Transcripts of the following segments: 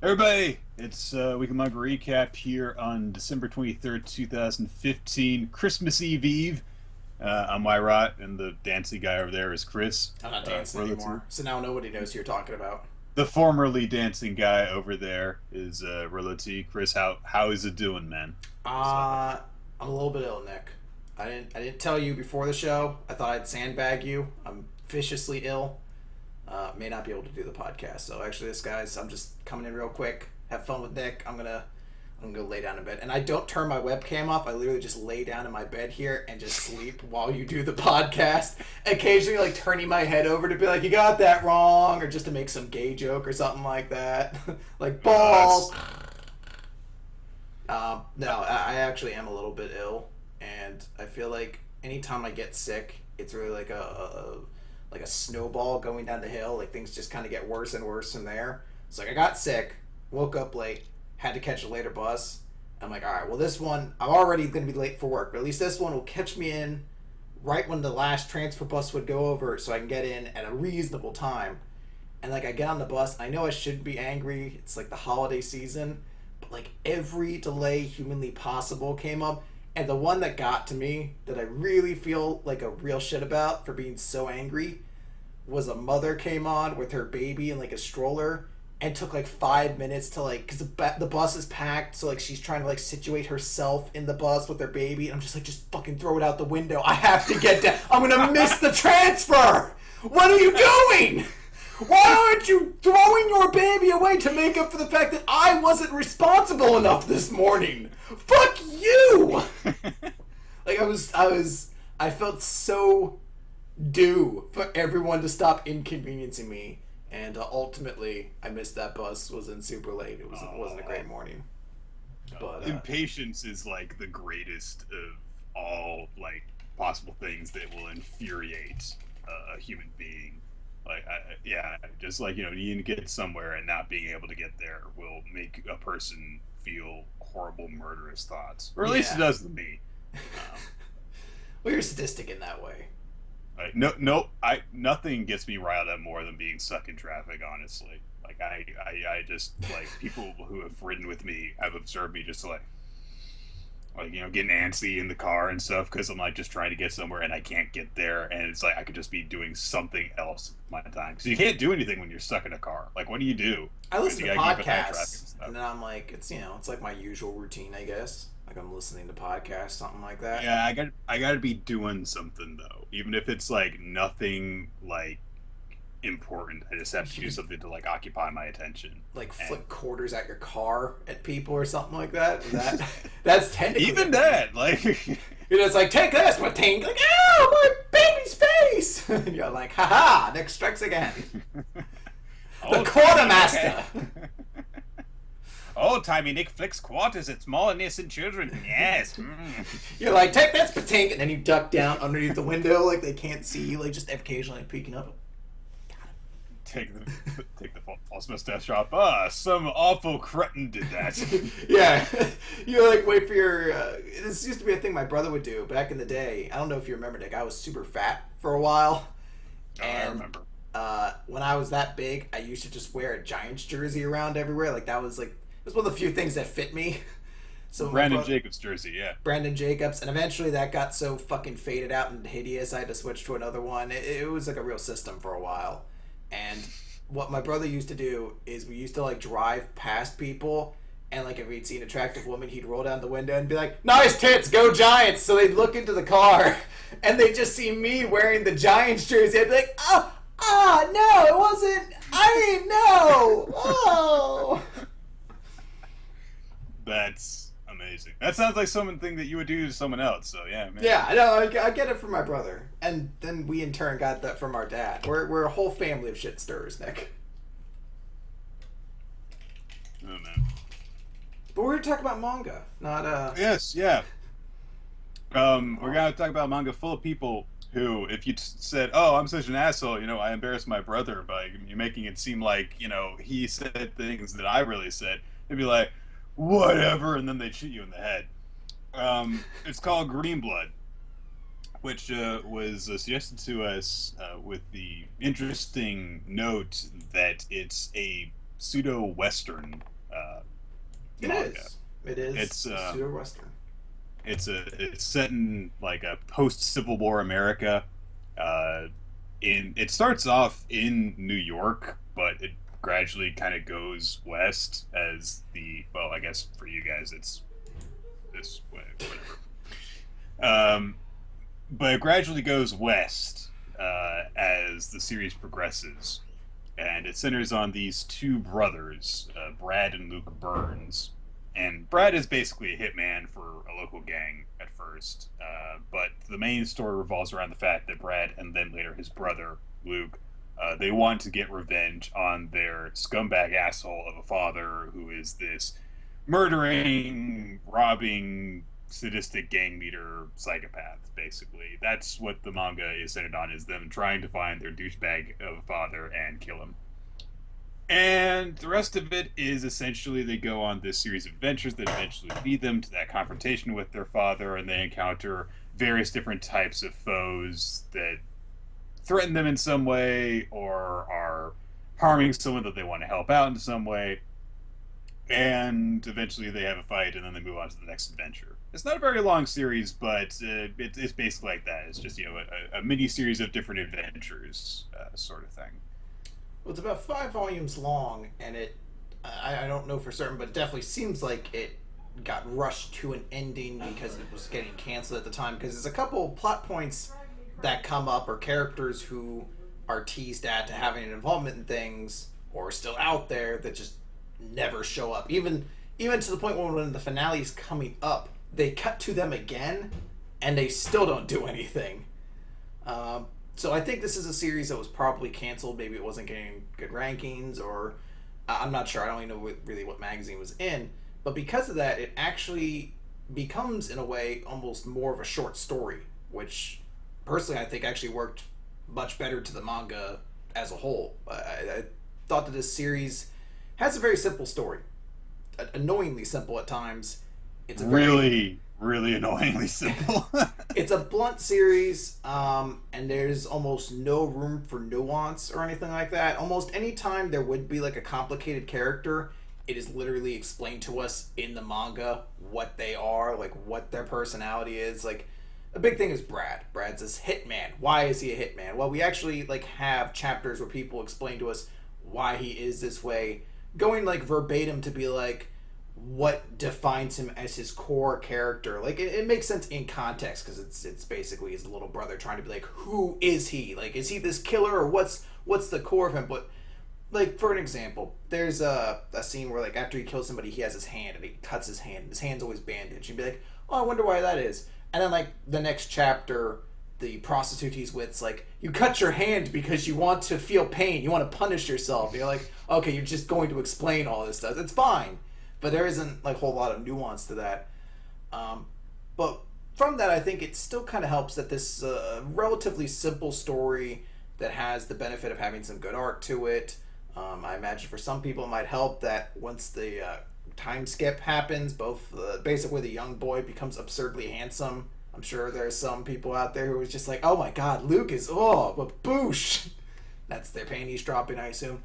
Everybody, it's Weekly Manga Recap here on December 23rd, 2015, Christmas Eve. I'm Wyrot, and the dancing guy over there is Chris. I'm not dancing anymore, so now nobody knows who you're talking about. The formerly dancing guy over there is Rillo T. Chris, how is it doing, man? I'm a little bit ill, Nick. I didn't tell you before the show. I thought I'd sandbag you. I'm viciously ill. May not be able to do the podcast. So actually, I'm just coming in real quick. Have fun with Nick. I'm gonna go lay down in bed, and I don't turn my webcam off. I literally just lay down in my bed here and just sleep while you do the podcast. Occasionally, like turning my head over to be like, "You got that wrong," or just to make some gay joke or something like that, like balls. No, I actually am a little bit ill, and I feel like anytime I get sick, it's really like a snowball going down the hill. Like things just kind of get worse and worse from there. It's like I got sick, woke up late, had to catch a later bus. I'm like, all right, well this one I'm already going to be late for work, but at least this one will catch me in right when the last transfer bus would go over, so I can get in at a reasonable time. And like I get on the bus, I know I shouldn't be angry. It's like the holiday season, but like every delay humanly possible came up. And the one that got to me, that I really feel like a real shit about for being so angry, was a mother came on with her baby in like a stroller and took like 5 minutes to like, because the bus is packed, so like she's trying to like situate herself in the bus with her baby, and I'm just like, just fucking throw it out the window. I have to get down. I'm gonna miss the transfer. What are you doing? Why aren't you throwing your baby away to make up for the fact that I wasn't responsible enough this morning? Fuck you! Like I felt so due for everyone to stop inconveniencing me, and ultimately I missed that bus. Wasn't super late. It wasn't a great morning. But impatience is like the greatest of all like possible things that will infuriate a human being. Like, just like, needing to get somewhere and not being able to get there will make a person feel horrible, murderous thoughts. Or at least it does to me. Well, you're sadistic in that way. Nothing gets me riled up more than being stuck in traffic, honestly. Like, I just, like, people who have ridden with me have observed me just getting antsy in the car and stuff because I'm like just trying to get somewhere and I can't get there, and it's like I could just be doing something else with my time because you can't do anything when you're stuck in a car. Like, what do you do? I listen to podcasts, and then I'm like, it's like my usual routine, I guess. Like I'm listening to podcasts, something like that. Yeah, I got to be doing something though, even if it's like nothing like important. I just have to do something to like occupy my attention. Like flick quarters at your car at people or something like that. That's technically even that. Like it's like, take this, Matink. Like, ow, my baby's face. And you're like, haha, Nick strikes again. The quartermaster. Okay. Old-timey Nick flicks quarters at small innocent children. Yes. You're like, take this, Patink, and then you duck down underneath the window like they can't see you, like just occasionally peeking up. Take the false mustache off. Some awful cretin did that. Yeah. You like wait for your this used to be a thing my brother would do back in the day. I don't know if you remember, Nick. I was super fat for a while. I remember. When I was that big, I used to just wear a Giants jersey around everywhere. Like that was like, it was one of the few things that fit me. So Brandon Jacobs jersey, yeah. Brandon Jacobs, and eventually that got so fucking faded out and hideous, I had to switch to another one. It was like a real system for a while. And what my brother used to do is we used to like drive past people, and like if we'd see an attractive woman, he'd roll down the window and be like, "Nice tits, go Giants!" So they'd look into the car, and they'd just see me wearing the Giants jersey. I'd be like, no, it wasn't. I didn't know. Oh. That's amazing. That sounds like something that you would do to someone else. So yeah, man. Yeah, I know. I get it from my brother, and then we in turn got that from our dad. We're a whole family of shit stirrers, Nick. Oh man. But we're talking about manga, not Yes, yeah. We're gonna talk about manga full of people who, if you said, "Oh, I'm such an asshole," I embarrassed my brother by making it seem like he said things that I really said, they'd be like, whatever, and then they'd shoot you in the head. It's called Greenblood, which was suggested to us with the interesting note that it's a pseudo-Western The It manga. is. It is It's a pseudo western. it's set in like a post Civil War America. Uh, it starts off in New York, but it gradually kind of goes west as the well, I guess for you guys it's this way, whatever. Um, but it gradually goes west as the series progresses, and it centers on these two brothers, Brad and Luke Burns. And Brad is basically a hitman for a local gang at first, but the main story revolves around the fact that Brad and then later his brother Luke, they want to get revenge on their scumbag asshole of a father who is this murdering, robbing, sadistic gang leader psychopath. Basically, that's what the manga is centered on: is them trying to find their douchebag of a father and kill him. And the rest of it is essentially they go on this series of adventures that eventually lead them to that confrontation with their father, and they encounter various different types of foes that threaten them in some way or are harming someone that they want to help out in some way. And eventually they have a fight, and then they move on to the next adventure. It's not a very long series, but it's basically like that. It's just a mini series of different adventures, sort of thing. Well, it's about 5 volumes long, and I don't know for certain, but it definitely seems like it got rushed to an ending because it was getting canceled at the time. Because there's a couple plot points that come up, or characters who are teased at to having an involvement in things, or are still out there that just never show up. Even to the point when the finale is coming up, they cut to them again, and they still don't do anything. So I think this is a series that was probably canceled. Maybe it wasn't getting good rankings, or I'm not sure. I don't even know really what magazine was in. But because of that, it actually becomes, in a way, almost more of a short story, which personally I think actually worked much better to the manga as a whole. I thought that this series has a very simple story, annoyingly simple at times. It's a really, really annoyingly simple. it's a blunt series, and there's almost no room for nuance or anything like that. Almost any time there would be like a complicated character, it is literally explained to us in the manga what they are, like what their personality is. Like a big thing is Brad. Brad's this hitman. Why is he a hitman? Well, we actually like have chapters where people explain to us why he is this way, going like verbatim to be like what defines him as his core character. Like it makes sense in context because it's basically his little brother trying to be like, who is he? Like, is he this killer, or what's the core of him? But like, for an example, there's a scene where like after he kills somebody, he has his hand and he cuts his hand. His hand's always bandaged. You'd be like, oh, I wonder why that is. And then like the next chapter, the prostitute he's with's like, you cut your hand because you want to feel pain. You want to punish yourself. And you're like, okay, you're just going to explain all this stuff. It's fine. But there isn't like a whole lot of nuance to that. But from that, I think it still kind of helps that this relatively simple story that has the benefit of having some good art to it. I imagine for some people it might help that once the time skip happens, both basically the young boy becomes absurdly handsome. I'm sure there's some people out there who is just like, oh my god, Luke is, but boosh. That's their panties dropping, I assume.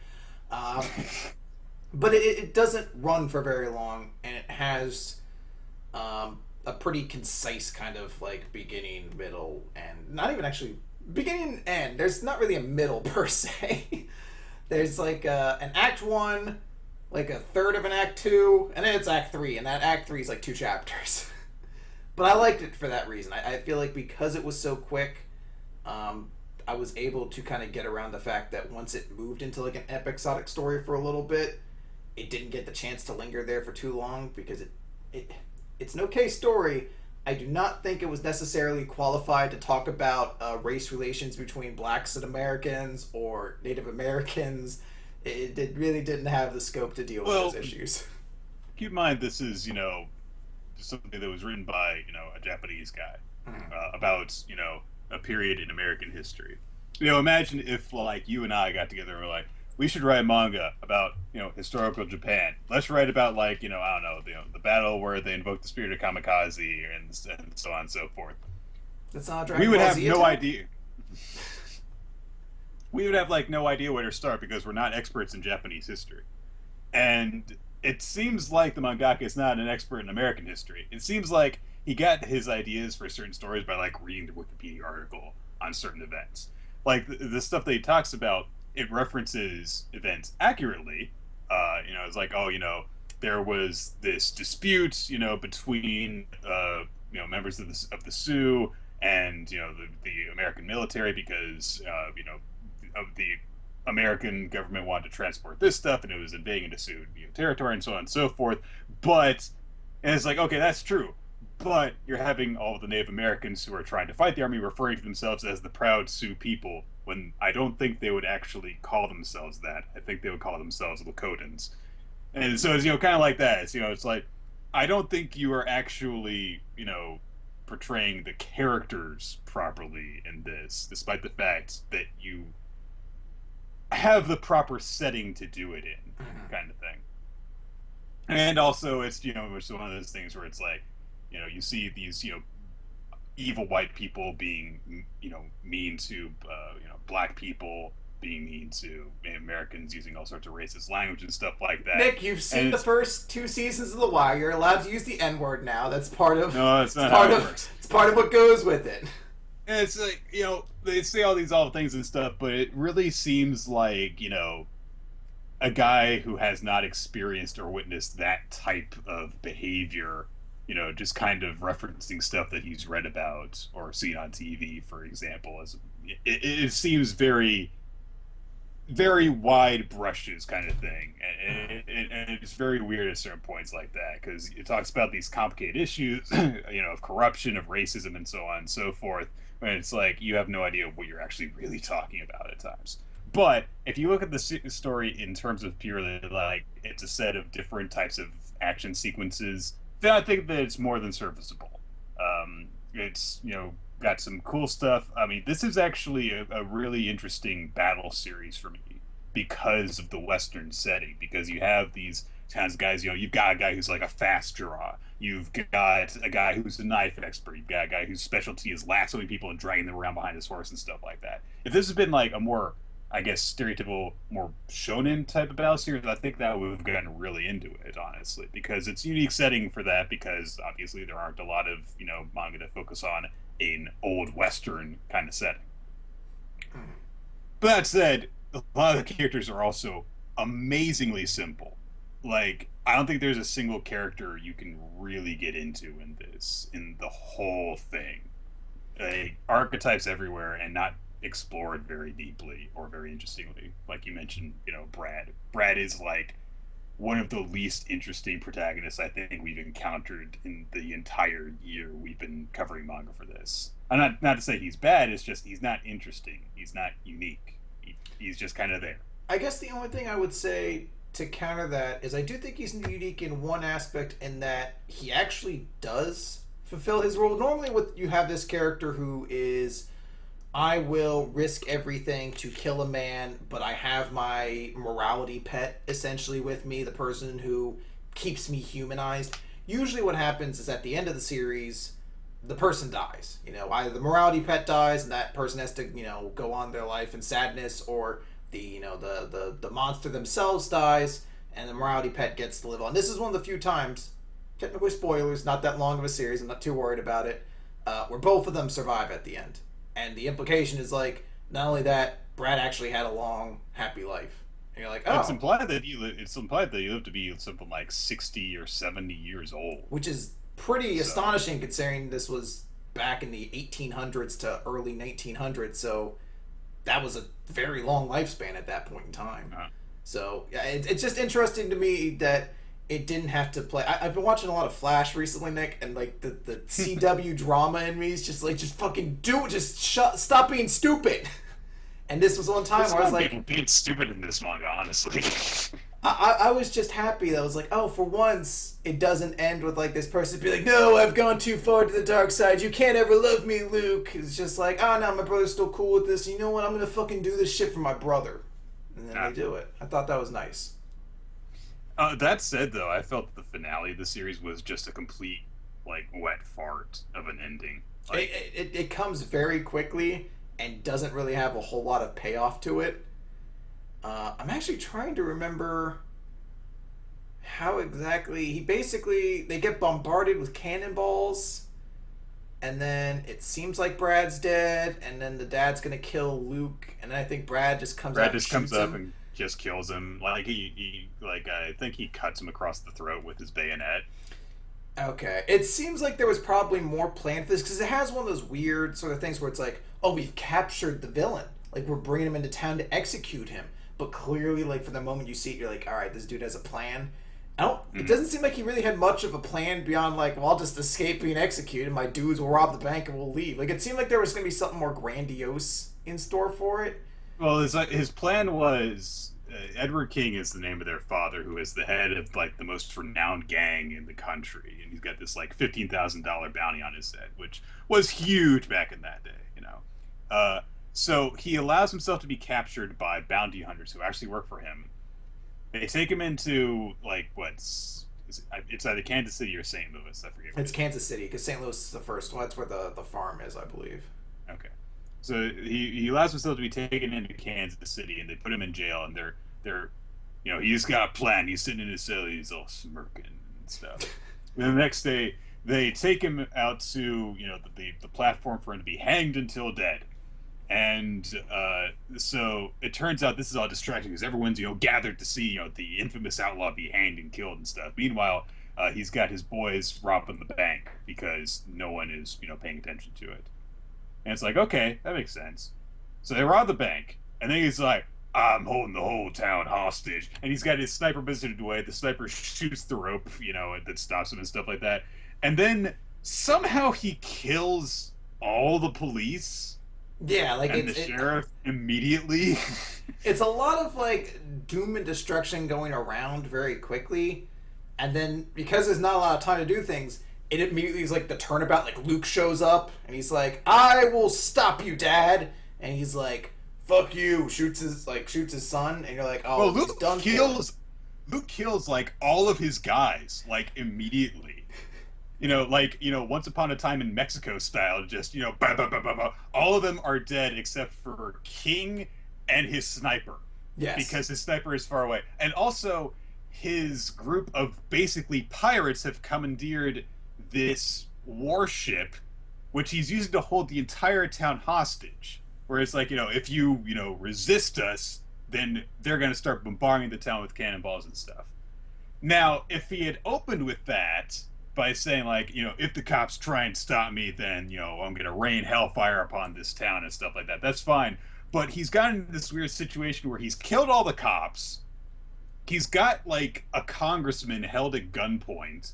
But it doesn't run for very long, and it has a pretty concise kind of like beginning, middle, and not even actually beginning and end. There's not really a middle per se. There's like an act 1, like a third of an act 2, and then it's act 3, and that act 3 is like 2 chapters. But I liked it for that reason. I feel like because it was so quick, I was able to kind of get around the fact that once it moved into like an episodic story for a little bit, it didn't get the chance to linger there for too long because it's an okay story. I do not think it was necessarily qualified to talk about race relations between blacks and Americans or Native Americans. It really didn't have the scope to deal with those issues. Keep in mind, this is, something that was written by, a Japanese guy about, a period in American history. Imagine if, like, you and I got together and were like, we should write manga about, historical Japan. Let's write about, like, I don't know, the battle where they invoke the spirit of kamikaze and so on and so forth. That's not a Dragon We would Ball have Z no attack? idea. We would have, like, no idea where to start because we're not experts in Japanese history. And it seems like the mangaka is not an expert in American history. It seems like he got his ideas for certain stories by like reading the Wikipedia article on certain events. Like the stuff that he talks about, it references events accurately. It's like, oh, there was this dispute, between members of the Sioux and the American military because of the American government wanted to transport this stuff and it was invading into Sioux territory and so on and so forth. And it's like, okay, that's true. But you're having all of the Native Americans who are trying to fight the army referring to themselves as the proud Sioux people when I don't think they would actually call themselves that. I think they would call themselves Lakotans. And so it's, kind of like that. It's like, I don't think you are actually, portraying the characters properly in this, despite the fact that you have the proper setting to do it in, kind of thing. And also, it's it's one of those things where it's like, you see these evil white people being mean to black people, being mean to Americans, using all sorts of racist language and stuff like that. Nick, you've seen the first 2 seasons of The Wire. You're allowed to use the N-word now. That's part of. No, that's not how it works. It's part of what goes with it. And it's like they say all these awful things and stuff, but it really seems like a guy who has not experienced or witnessed that type of behavior, just kind of referencing stuff that he's read about or seen on TV, for example, it seems very, very wide brushes kind of thing, and it's very weird at certain points like that because it talks about these complicated issues, of corruption, of racism, and so on and so forth. And it's like you have no idea what you're actually really talking about at times. But if you look at the story in terms of purely like it's a set of different types of action sequences, then I think that it's more than serviceable. It's got some cool stuff. I mean, this is actually a really interesting battle series for me because of the Western setting. Because you have these kinds of guys. You've got a guy who's like a fast draw. You've got a guy who's a knife expert. You've got a guy whose specialty is lassoing people and dragging them around behind his horse and stuff like that. If this had been like a more, I guess, stereotypical, more shonen type of battle series, I think that would have gotten really into it, honestly, because it's a unique setting for that. Because obviously there aren't a lot of manga that focus on an old Western kind of setting. But that said, a lot of the characters are also amazingly simple. Like, I don't think there's a single character you can really get into in the whole thing. Like, archetypes everywhere and not explored very deeply or very interestingly. Like you mentioned, Brad. Brad is like one of the least interesting protagonists I think we've encountered in the entire year we've been covering manga for this. I'm not to say he's bad, it's just he's not interesting. He's not unique. He's just kind of there. I guess the only thing I would say to counter that is I do think he's unique in one aspect in that he actually does fulfill his role. Normally you have this character who is, I will risk everything to kill a man, but I have my morality pet essentially with me, the person who keeps me humanized. Usually what happens is at the end of the series, the person dies. Either the morality pet dies and that person has to, go on their life in sadness, or the monster themselves dies and the morality pet gets to live on. This is one of the few times, technically spoilers, not that long of a series, I'm not too worried about it, where both of them survive at the end. And the implication is like, not only that, Brad actually had a long, happy life. And you're like, oh. It's implied that you live to be something like 60 or 70 years old. Which is pretty astonishing considering this was back in the 1800s to early 1900s. So that was a very long lifespan at that point in time. So yeah, it's just interesting to me that it didn't have to play. I've been watching a lot of Flash recently, Nick, and like the CW drama in me is just like, just fucking do it, stop being stupid. And this was one time where I was like, people being stupid in this manga, honestly. I was just happy that I was like, oh, for once it doesn't end with like this person be like, no, I've gone too far to the dark side. You can't ever love me, Luke. It's just like, oh no, my brother's still cool with this. You know what? I'm gonna fucking do this shit for my brother, and then they do it. I thought that was nice. That said, though, I felt that the finale of the series was just a complete, like, wet fart of an ending. Like, it comes very quickly and doesn't really have a whole lot of payoff to it. I'm actually trying to remember How exactly? He basically they get bombarded with cannonballs, and then it seems like Brad's dead, and then the dad's gonna kill Luke, and then I think Brad just comes Brad out and just comes shoots up him. and just kills him. Like he like I think he cuts him across the throat with his bayonet. Okay, it seems like there was probably more planned for this because it has one of those weird sort of things where it's like, oh, we've captured the villain, like we're bringing him into town to execute him, but clearly, like for the moment you see it, you're like, all right, this dude has a plan. I don't. It Mhm. doesn't seem like he really had much of a plan beyond like, well, I'll just escape being executed. My dudes will rob the bank and we'll leave. Like it seemed like there was gonna be something more grandiose in store for it. Well, his plan was Edward King is the name of their father, who is the head of like the most renowned gang in the country, and he's got this like $15,000 bounty on his head, which was huge back in that day, you know. Uh, so he allows himself to be captured by bounty hunters who actually work for him. They take him into like it's either Kansas City or St. Louis. I forget It's which. Kansas City because St. Louis is the first one. That's where the farm is, I believe. Okay. So he allows himself to be taken into Kansas City, and they put him in jail, and they're he's got a plan. He's sitting in his cell, he's all smirking and stuff. And the next day they take him out to the platform for him to be hanged until dead. And so it turns out this is all distracting because everyone's gathered to see the infamous outlaw be hanged and killed and stuff. Meanwhile, he's got his boys robbing the bank because no one is paying attention to it. And it's like, okay, that makes sense. So they rob the bank, and then he's like, I'm holding the whole town hostage. And he's got his sniper positioned away. The sniper shoots the rope, that stops him and stuff like that. And then somehow he kills all the police Yeah, like and the sheriff immediately. it's a lot of like doom and destruction going around very quickly, and then because there's not a lot of time to do things, it immediately is like the turnabout. Like Luke shows up and he's like, "I will stop you, Dad," and he's like, "Fuck you!" Shoots his son, and you're like, Well, "Oh, he's done for." Luke kills like all of his guys like immediately. Once upon a time in Mexico style, just bah, bah, bah, bah, bah. All of them are dead except for King and his sniper, Yes. because his sniper is far away, and also his group of basically pirates have commandeered this warship, which he's using to hold the entire town hostage. Where it's like, if you resist us, then they're going to start bombarding the town with cannonballs and stuff. Now, if he had opened with that by saying like, if the cops try and stop me, then I'm going to rain hellfire upon this town and stuff like that. That's fine. But he's gotten into this weird situation where he's killed all the cops. He's got like a congressman held at gunpoint.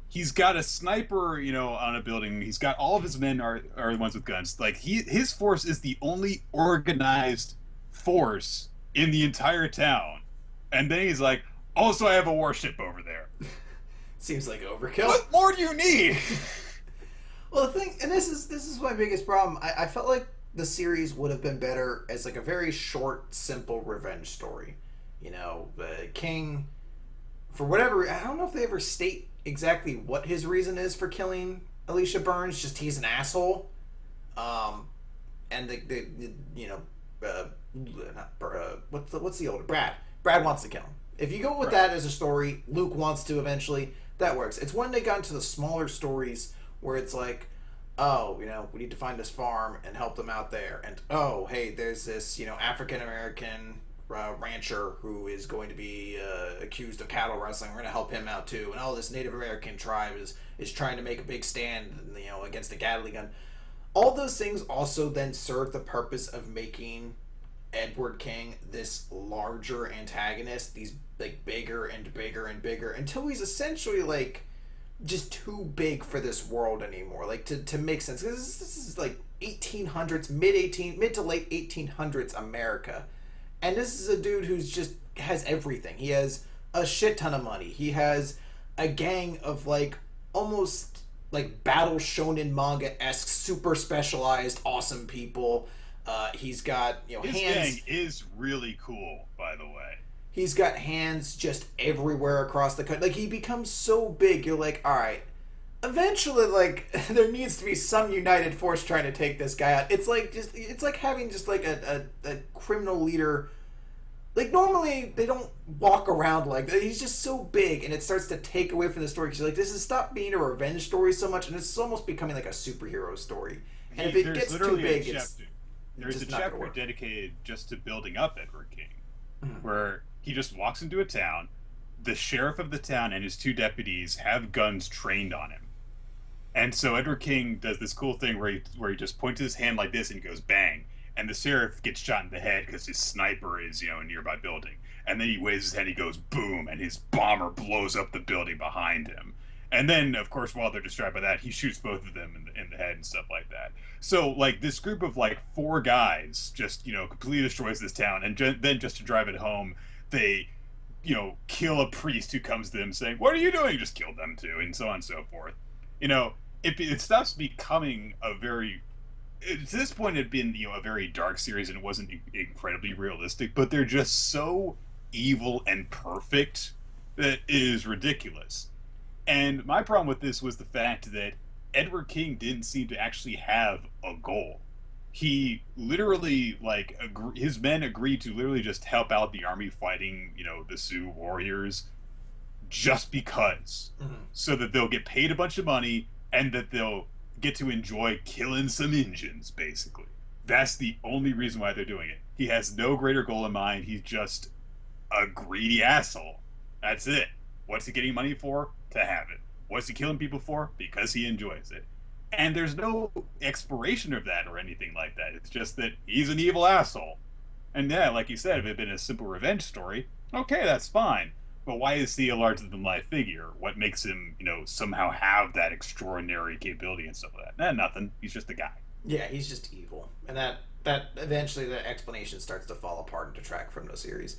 He's got a sniper, on a building. He's got all of his men are the ones with guns. Like his force is the only organized force in the entire town. And then he's like, also I have a warship over there. Seems like overkill. What more do you need? Well, the thing, and this is my biggest problem. I felt like the series would have been better as like a very short, simple revenge story. King, for whatever, I don't know if they ever state exactly what his reason is for killing Alicia Burns. Just he's an asshole. And what's the older Brad? Brad wants to kill him. If you go with Right. that as a story, Luke wants to eventually. That works. It's when they got into the smaller stories where it's like, oh, we need to find this farm and help them out there, and oh, hey, there's this African American rancher who is going to be accused of cattle rustling. We're going to help him out too, and oh, this Native American tribe is trying to make a big stand, against the Gatling gun. All those things also then serve the purpose of making Edward King this larger antagonist, these like bigger and bigger and bigger, until he's essentially like just too big for this world anymore. Like to make sense, because this is like 1800s, mid to late 1800s America, and this is a dude who's just has everything. He has a shit ton of money. He has a gang of like almost like battle shonen manga esque super specialized awesome people. He's got His hands. gang is really cool, by the way. He's got hands just everywhere across the country. Like he becomes so big, you're like, all right. Eventually, like there needs to be some united force trying to take this guy out. It's like having just like a criminal leader Like normally they don't walk around like that. He's just so big, and it starts to take away from the story because you're like, this has stopped being a revenge story so much, and it's almost becoming like a superhero story. And if it There's gets too literally a big, it's chapter. There's a just not gonna chapter work. dedicated just to building up Edward King, Mhm. where he just walks into a town. The sheriff of the town and his two deputies have guns trained on him. And so Edward King does this cool thing where he just points his hand like this and he goes bang, and the sheriff gets shot in the head because his sniper is in a nearby building, and then he waves his hand, he goes boom, and his bomber blows up the building behind him. And then, of course, while they're distracted by that, he shoots both of them in the head and stuff like that. So, like, this group of like four guys just completely destroys this town, and then just to drive it home, they kill a priest who comes to them saying, "What are you doing?" Just kill them too, and so on and so forth. You know, it stops becoming a very to this point it had been a very dark series and it wasn't incredibly realistic, but they're just so evil and perfect that it is ridiculous. And my problem with this was the fact that Edward King didn't seem to actually have a goal. He literally his men agreed to literally just help out the army fighting the Sioux warriors just because, Mhm. so that they'll get paid a bunch of money and that they'll get to enjoy killing some Injuns, basically. That's the only reason why they're doing it. He has no greater goal in mind. He's just a greedy asshole. That's it. What's he getting money for? To have it. What's he killing people for? Because he enjoys it. And there's no exploration of that or anything like that. It's just that he's an evil asshole. And yeah, like you said, if it had been a simple revenge story, okay, that's fine. But why is he a larger than life figure? What makes him, somehow have that extraordinary capability and stuff like that? Nothing. He's just a guy. Yeah, he's just evil, and that eventually the explanation starts to fall apart and detract from the series.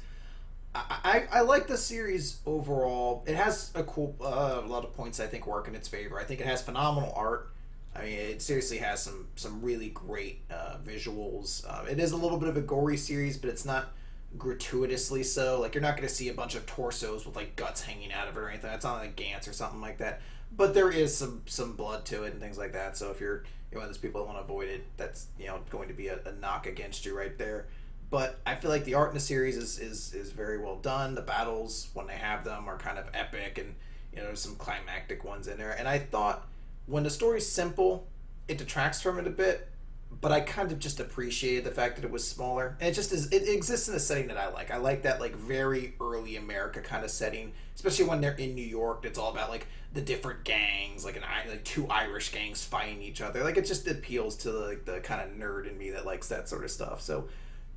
I like the series overall. It has a lot of points I think work in its favor. I think it has phenomenal art. I mean, it seriously has some really great visuals. It is a little bit of a gory series, but it's not gratuitously so. Like you're not going to see a bunch of torsos with like guts hanging out of it or anything. That's not like Gantz or something like that. But there is some blood to it and things like that. So if you're one of those people that want to avoid it, that's going to be a knock against you right there. But I feel like the art in the series is very well done. The battles, when they have them, are kind of epic, and there's some climactic ones in there. And I thought when the story's simple, it detracts from it a bit. But I kind of just appreciated the fact that it was smaller, and it just is. It exists in a setting that I like. I like that like very early America kind of setting, especially when they're in New York. It's all about like the different gangs, like two Irish gangs fighting each other. Like it just appeals to like the kind of nerd in me that likes that sort of stuff. So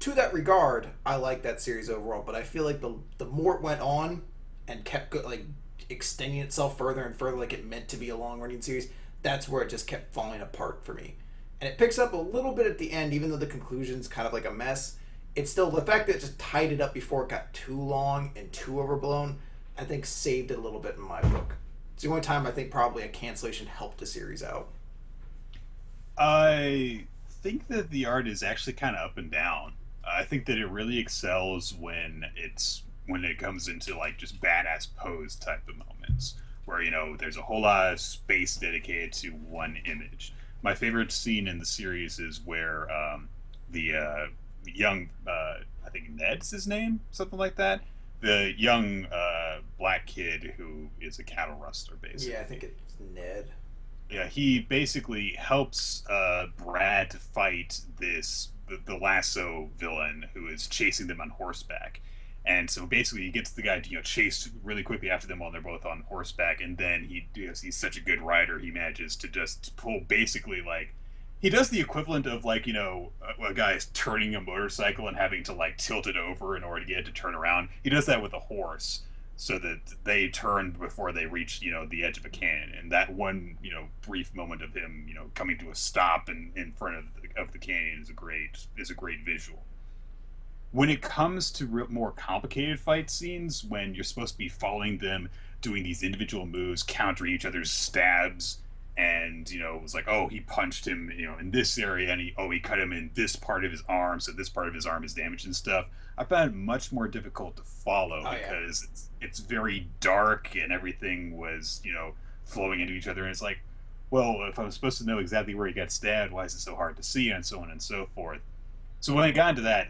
to that regard, I like that series overall. But I feel like the more it went on and kept like extending itself further and further, like it meant to be a long running series, that's where it just kept falling apart for me. And it picks up a little bit at the end, even though the conclusion's kind of like a mess. It's still the fact that it just tied it up before it got too long and too overblown. I think saved it a little bit in my book. It's the only time I think probably a cancellation helped the series out. I think that the art is actually kind of up and down. I think that it really excels when it comes into like just badass pose type of moments where there's a whole lot of space dedicated to one image. My favorite scene in the series is where the young I think Ned's his name, something like that. The young black kid who is a cattle rustler, Yeah, I basically. think it's Ned. Yeah, he basically helps Brad to fight the lasso villain who is chasing them on horseback. And so basically, he gets the guy to chase really quickly after them while they're both on horseback. And then he's such a good rider, he manages to just pull basically like he does the equivalent of like a guy's turning a motorcycle and having to like tilt it over in order to get it to turn around. He does that with a horse so that they turn before they reach the edge of a canyon. And that one brief moment of him coming to a stop in front of the canyon is a great visual. When it comes to more complicated fight scenes, when you're supposed to be following them, doing these individual moves, countering each other's stabs, and it was like, oh, he punched him, in this area, and he cut him in this part of his arm, so this part of his arm is damaged and stuff. I found it much more difficult to follow Oh yeah. because it's very dark and everything was flowing into each other, and it's like, well, if I'm supposed to know exactly where he got stabbed, why is it so hard to see, and so on and so forth. So when I got into that,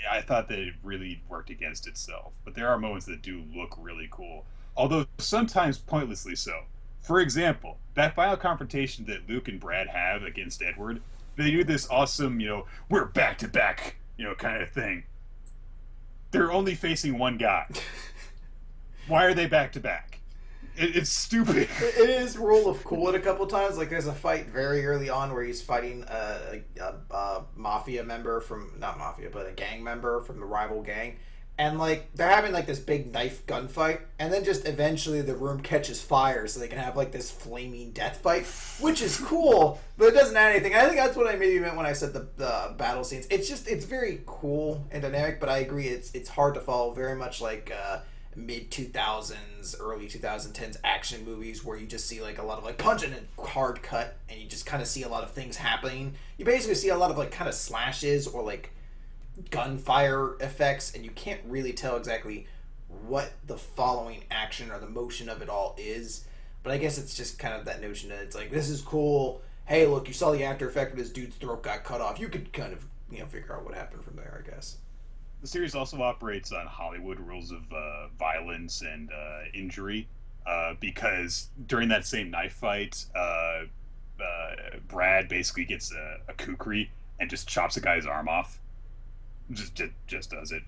I thought that it really worked against itself. But there are moments that do look really cool, although sometimes pointlessly so. For example, that final confrontation that Luke and Brad have against Edward, they do this awesome, we're back to back, kind of thing. They're only facing one guy. Why are they back to back? It's stupid. It is rule of cool it a couple times. Like there's a fight very early on where he's fighting a mafia member from not mafia but a gang member from the rival gang, and like they're having like this big knife gunfight, and then just eventually the room catches fire so they can have like this flaming death fight, which is cool, but it doesn't add anything. I think that's what I maybe meant when I said the battle scenes. It's very cool and dynamic, but I agree it's hard to follow. Very much like mid 2000s, early 2010s action movies where you just see like a lot of like punching and hard cut, and you just kind of see a lot of things happening. You basically see a lot of like kind of slashes or like gunfire effects, and you can't really tell exactly what the following action or the motion of it all is. But I guess it's just kind of that notion that it's like, this is cool. Hey, look, you saw the after effect when this dude's throat got cut off. You could kind of, figure out what happened from there, I guess. The series also operates on Hollywood rules of violence and injury, because during that same knife fight, Brad basically gets a kukri and just chops a guy's arm off. Just does it.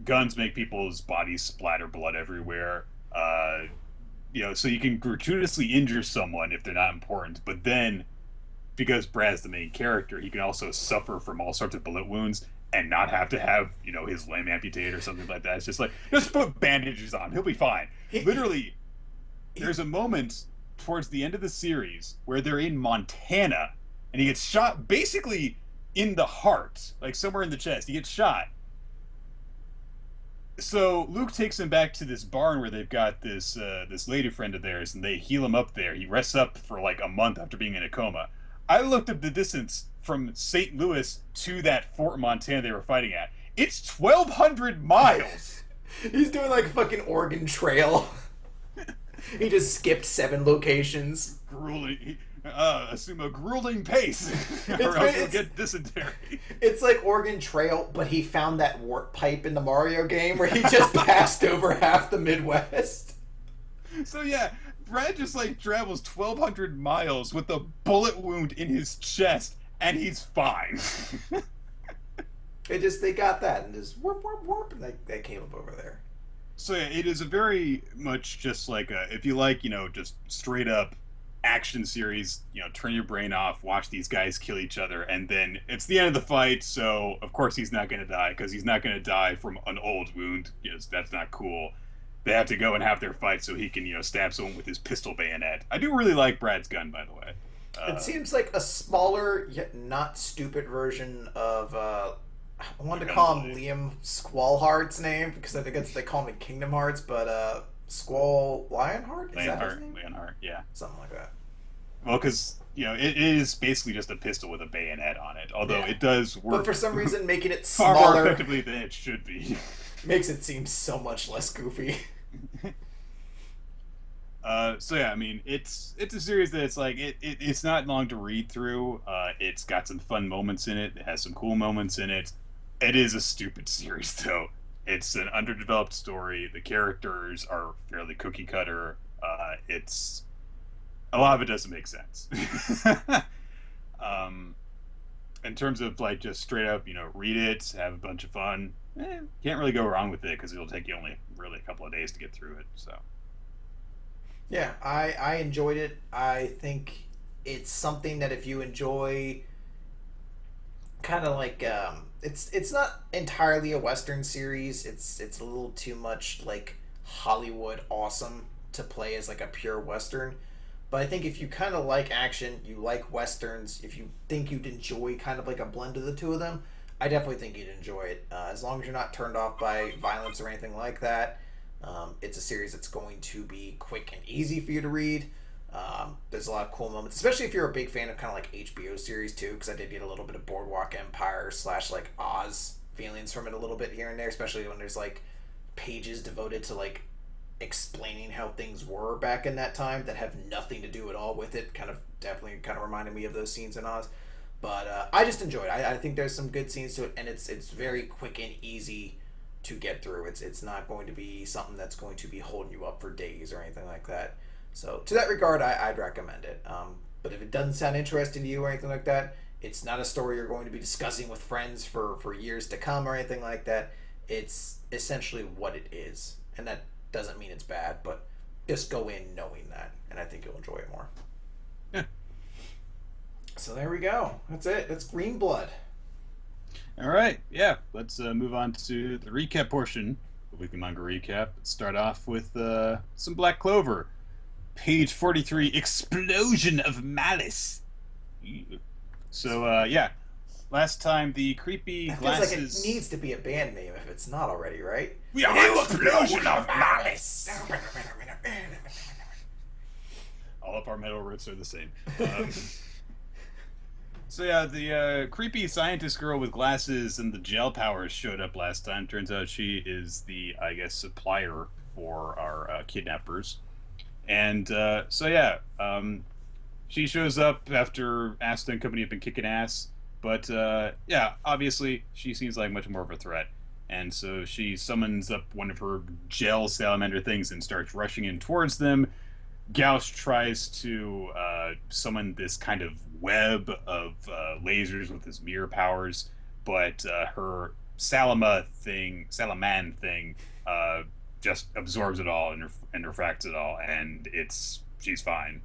Guns make people's bodies splatter blood everywhere. So you can gratuitously injure someone if they're not important, but then because Brad's the main character, he can also suffer from all sorts of bullet wounds and not have to have, his limb amputated or something like that. It's just like, just put bandages on. He'll be fine. Literally, there's a moment towards the end of the series where they're in Montana and he gets shot basically in the heart, like somewhere in the chest. He gets shot. So Luke takes him back to this barn where they've got this lady friend of theirs, and they heal him up there. He rests up for like a month after being in a coma. I looked up the distance from St. Louis to that Fort in Montana they were fighting at. It's 1,200 miles. He's doing like fucking Oregon Trail. He just skipped 7 locations. Grueling. Assume a grueling pace, or else you'll get dysentery. It's like Oregon Trail, but he found that warp pipe in the Mario game where he just passed over half the Midwest. So yeah, Brad just like travels 1,200 miles with a bullet wound in his chest, and he's fine. They got that and just warp, and they came up over there. So yeah, it is a very much just like if you like, just straight up action series, turn your brain off, watch these guys kill each other, and then it's the end of the fight, so of course he's not going to die, because he's not going to die from an old wound. That's not cool. They have to go and have their fight so he can, stab someone with his pistol bayonet. I do really like Brad's gun, by the way. It seems like a smaller yet not stupid version of I wanted to call him Liam Squallheart's name, because I think they call him in Kingdom Hearts, but Squall Lionheart? Is that his name? Lionheart, yeah. Something like that. Well, because, it is basically just a pistol with a bayonet on it, although it does work. But for some reason, making it far smaller more effectively than it should be. Makes it seem so much less goofy. So yeah, I mean, it's a series that it's like it's not long to read through. It's got some fun moments in it. It has some cool moments in it. It is a stupid series though. It's an underdeveloped story. The characters are fairly cookie cutter. It's a lot of it doesn't make sense. In terms of like just straight up, read it, have a bunch of fun. Can't really go wrong with it because it'll take you only really a couple of days to get through it. So. Yeah, I enjoyed it. I think it's something that if you enjoy, kind of like it's not entirely a Western series. It's a little too much like Hollywood awesome to play as like a pure Western. But I think if you kind of like action, you like Westerns, if you think you'd enjoy kind of like a blend of the two of them, I definitely think you'd enjoy it. As long as you're not turned off by violence or anything like that. It's a series that's going to be quick and easy for you to read. There's a lot of cool moments, especially if you're a big fan of kind of like HBO series too, because I did get a little bit of Boardwalk Empire / like Oz feelings from it a little bit here and there, especially when there's like pages devoted to like explaining how things were back in that time that have nothing to do at all with it. Definitely reminded me of those scenes in Oz. But I just enjoy it. I think there's some good scenes to it, and it's very quick and easy to get through. It's not going to be something that's going to be holding you up for days or anything like that. So to that regard, I'd recommend it. But if it doesn't sound interesting to you or anything like that, it's not a story you're going to be discussing with friends for years to come or anything like that. It's essentially what it is, and that doesn't mean it's bad, but just go in knowing that, and I think you'll enjoy it more. Yeah. So there we go. That's it. That's Greenblood. All right, yeah. Let's move on to the recap portion, the weekly manga recap. Let's start off with some Black Clover, page 43, Explosion of Malice. So yeah, last time the creepy That glasses. feels like it needs to be a band name if it's not already, right? We are Explosion of Malice. All of our metal riffs are the same. So yeah, the creepy scientist girl with glasses and the gel powers showed up last time. Turns out she is the, I guess, supplier for our kidnappers. And so yeah, she shows up after Asta and company have been kicking ass. But yeah, obviously she seems like much more of a threat. And so she summons up one of her gel salamander things and starts rushing in towards them. Gauche tries to summon this kind of web of lasers with his mirror powers, but her Salaman thing just absorbs it all and refracts it all, and she's fine.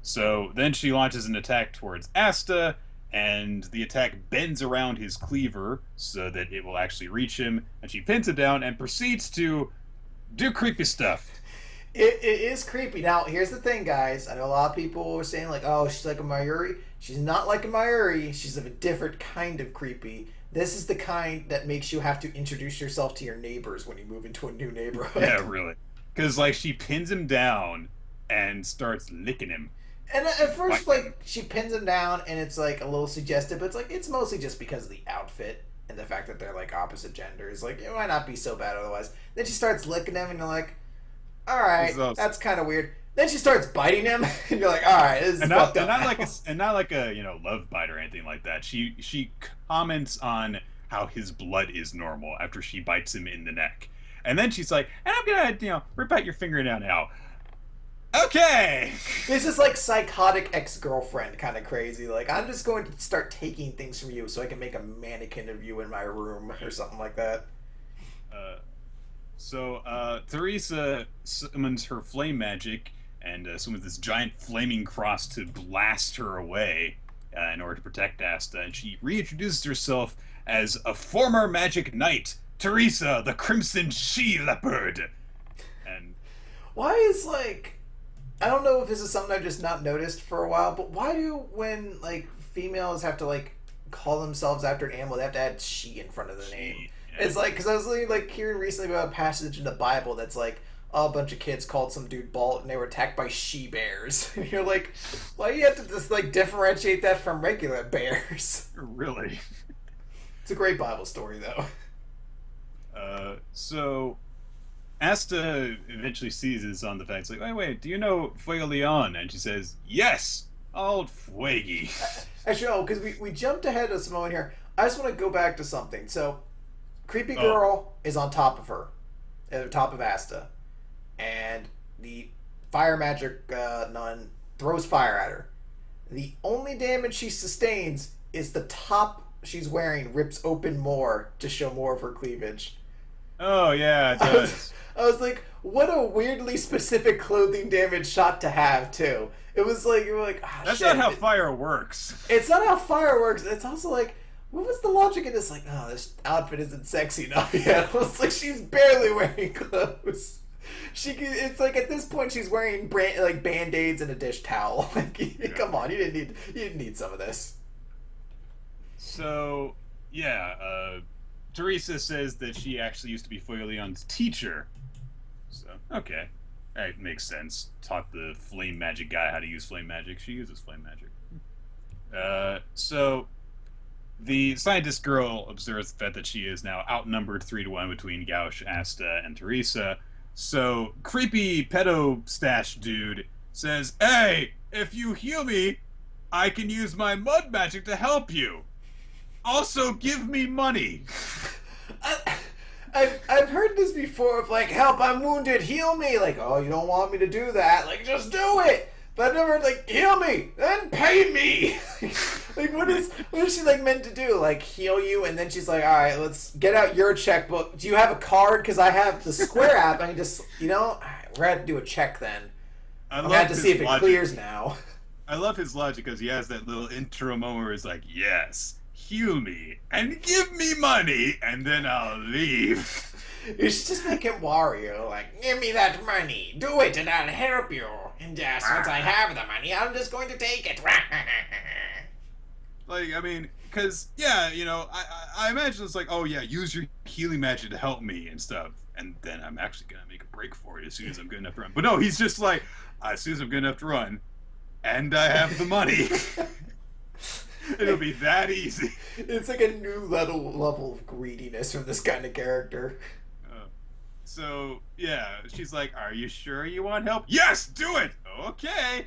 So then she launches an attack towards Asta, and the attack bends around his cleaver so that it will actually reach him, and she pins him down and proceeds to do creepy stuff. It is creepy. Now, here's the thing, guys. I know a lot of people were saying, like, oh, she's like a Mayuri. She's not like a Mayuri. She's of a different kind of creepy. This is the kind that makes you have to introduce yourself to your neighbors when you move into a new neighborhood. Yeah, really. Because, like, she pins him down and starts licking him. And at first, like, she pins him down, and it's, like, a little suggestive. But it's, like, it's mostly just because of the outfit and the fact that they're, like, opposite genders. Like, it might not be so bad otherwise. Then she starts licking him, and you're like, all right, that's kind of weird. Then she starts biting him, and you're like, all right, this is fucked up. Not like a love bite or anything like that. She comments on how his blood is normal after she bites him in the neck, and then she's like, and I'm gonna rip out your fingernail now. Okay. This is like psychotic ex-girlfriend kind of crazy. Like, I'm just going to start taking things from you so I can make a mannequin of you in my room or something like that. So Teresa summons her flame magic and summons this giant flaming cross to blast her away in order to protect Asta. And she reintroduces herself as a former magic knight, Teresa, the Crimson She-Leopard. And why is, like... I don't know if this is something I've just not noticed for a while, but why do, when, like, females have to, like, call themselves after an animal, they have to add she in front of the name? It's like, because I was like hearing recently about a passage in the Bible that's like, a bunch of kids called some dude Balt and they were attacked by she-bears. And you're like, why do you have to just like differentiate that from regular bears? Really? It's a great Bible story though. So Asta eventually seizes on the fact, it's like, wait, do you know Fuego Leon? And she says, yes, old Fuegi. Actually, no, because we jumped ahead of Samoan here. I just want to go back to something. So, creepy girl is on top of her, at the top of Asta, and the fire magic nun throws fire at her. The only damage she sustains is the top she's wearing rips open more to show more of her cleavage. Oh yeah, it does. I was like, what a weirdly specific clothing damage shot to have too. It was like, you were like, that's shit. not how fire works. It's not how fire works. It's also like, what was the logic in this? Like, oh, this outfit isn't sexy enough yet. I was like, she's barely wearing clothes. It's like at this point she's wearing like band-aids and a dish towel. Like, yeah. Come on, you didn't need some of this. So yeah, Teresa says that she actually used to be Fuego Leon's teacher. So okay, that makes sense. Taught the flame magic guy how to use flame magic. She uses flame magic. So the scientist girl observes the fact that she is now outnumbered 3-1 between Gauche, Asta, and Teresa. So creepy pedo stash dude says, "Hey, if you heal me, I can use my mud magic to help you. Also, give me money. I, I've heard this before of like, help, I'm wounded, heal me. Like, oh, you don't want me to do that. Like, just do it. But I've never heard, like, heal me, then pay me. Like, what is she, like, meant to do? Like, heal you, and then she's like, all right, let's get out your checkbook. Do you have a card? Because I have the Square app. I can just, we're going to have to do a check then. I'm going to have to see if it clears now. I love his logic because he has that little intro moment where he's like, yes, heal me, and give me money, and then I'll leave. You should just make him Wario, like, give me that money, do it and I'll help you. And just once I have the money, I'm just going to take it. Like, I mean, because, yeah, you know, I imagine it's like, oh, yeah, use your healing magic to help me and stuff. And then I'm actually going to make a break for it as soon as I'm good enough to run. But no, he's just like, as soon as I'm good enough to run, and I have the money. It'll be that easy. It's like a new level of greediness from this kind of character. So, yeah, she's like, are you sure you want help? Yes, do it! Okay.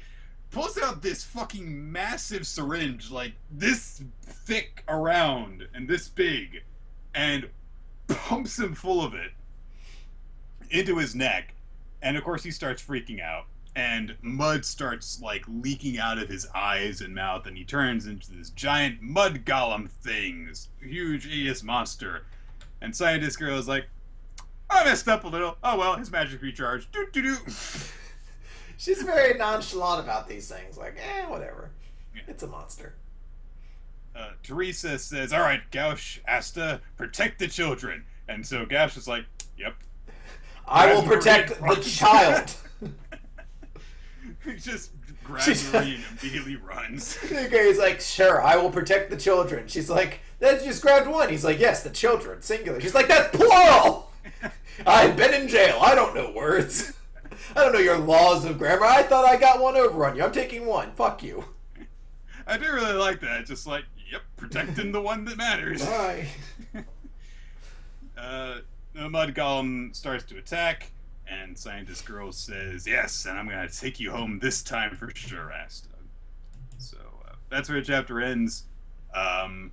Pulls out this fucking massive syringe, like this thick around and this big, and pumps him full of it into his neck. And of course he starts freaking out. And mud starts, like, leaking out of his eyes and mouth, and he turns into this giant mud golem thing, this huge hideous monster. And Scientist Girl is like, I messed up a little. Oh well, his magic recharged. Doo doo doo. She's very nonchalant about these things. Like, whatever. Yeah. It's a monster. Teresa says, all right, Gauch, Asta, protect the children. And so Gauch is like, yep. I will protect the child. He just grabs her and immediately runs. He's like, sure, I will protect the children. She's like, that just grabbed one. He's like, yes, the children, singular. She's like, that's plural. I've been in jail. I don't know words. I don't know your laws of grammar. I thought I got one over on you. I'm taking one. Fuck you. I do really like that. Just like, yep, protecting the one that matters. Bye. The mud golem starts to attack, and Scientist Girl says, yes, and I'm going to take you home this time for sure, Asta. So that's where the chapter ends. But I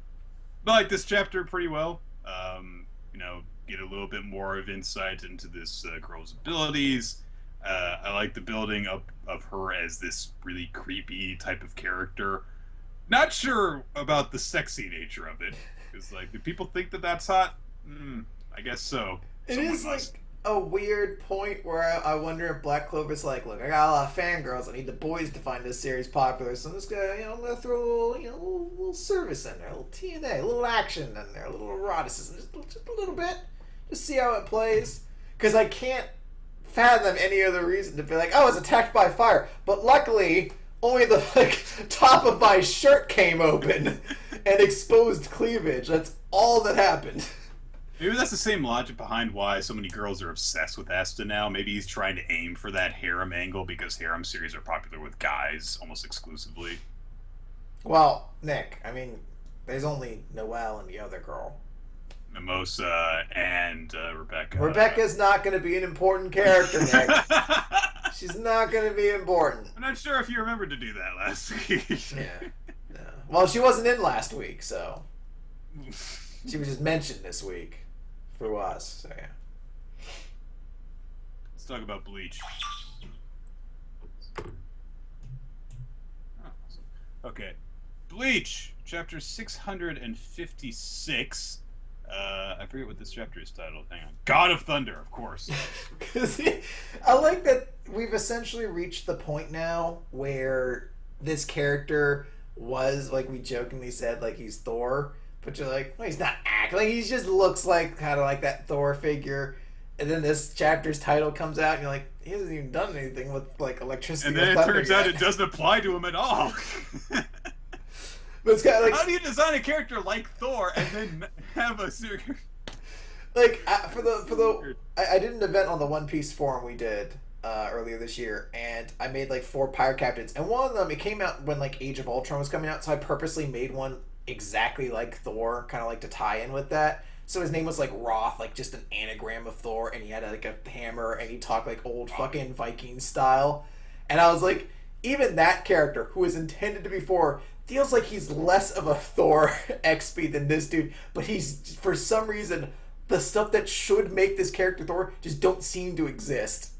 like this chapter pretty well. You know, get a little bit more of insight into this girl's abilities. I like the building up of her as this really creepy type of character. Not sure about the sexy nature of it, because like, do people think that that's hot? I guess so. It is like a weird point where I wonder if Black Clover's like, look, I got a lot of fangirls. I need the boys to find this series popular, so I'm just gonna, I'm gonna throw a little service in there, a little TNA, a little action in there, a little eroticism, just a little bit, just see how it plays. Because I can't fathom any other reason to be like, oh, I was attacked by fire. But luckily, only the top of my shirt came open and exposed cleavage. That's all that happened. Maybe that's the same logic behind why so many girls are obsessed with Asta now. Maybe he's trying to aim for that harem angle because harem series are popular with guys almost exclusively. Well, Nick, I mean, there's only Noelle and the other girl. Mimosa and Rebecca. Rebecca's not going to be an important character, Nick. She's not going to be important. I'm not sure if you remembered to do that last week. Yeah. Well, she wasn't in last week, so she was just mentioned this week through us. So yeah. Let's talk about Bleach. Okay, Bleach, chapter 656. I forget what this chapter is titled. Hang on. God of Thunder, of course. I like that we've essentially reached the point now where this character was, like we jokingly said, like he's Thor, but you're like, well, he's not acting. Like, he just looks like kind of like that Thor figure. And then this chapter's title comes out, and you're like, he hasn't even done anything with like electricity. And then it turns out it doesn't apply to him at all. But it's kind of like, how do you design a character like Thor and then have a series? Like I did an event on the One Piece forum we did earlier this year, and I made like 4 pirate captains, and one of them, it came out when like Age of Ultron was coming out, so I purposely made one exactly like Thor, kind of like to tie in with that. So his name was like Roth, like just an anagram of Thor, and he had like a hammer, and he talked like old fucking Viking style. And I was like, even that character, who is intended to be Thor, feels like he's less of a Thor XP than this dude. But he's, for some reason, the stuff that should make this character Thor just don't seem to exist.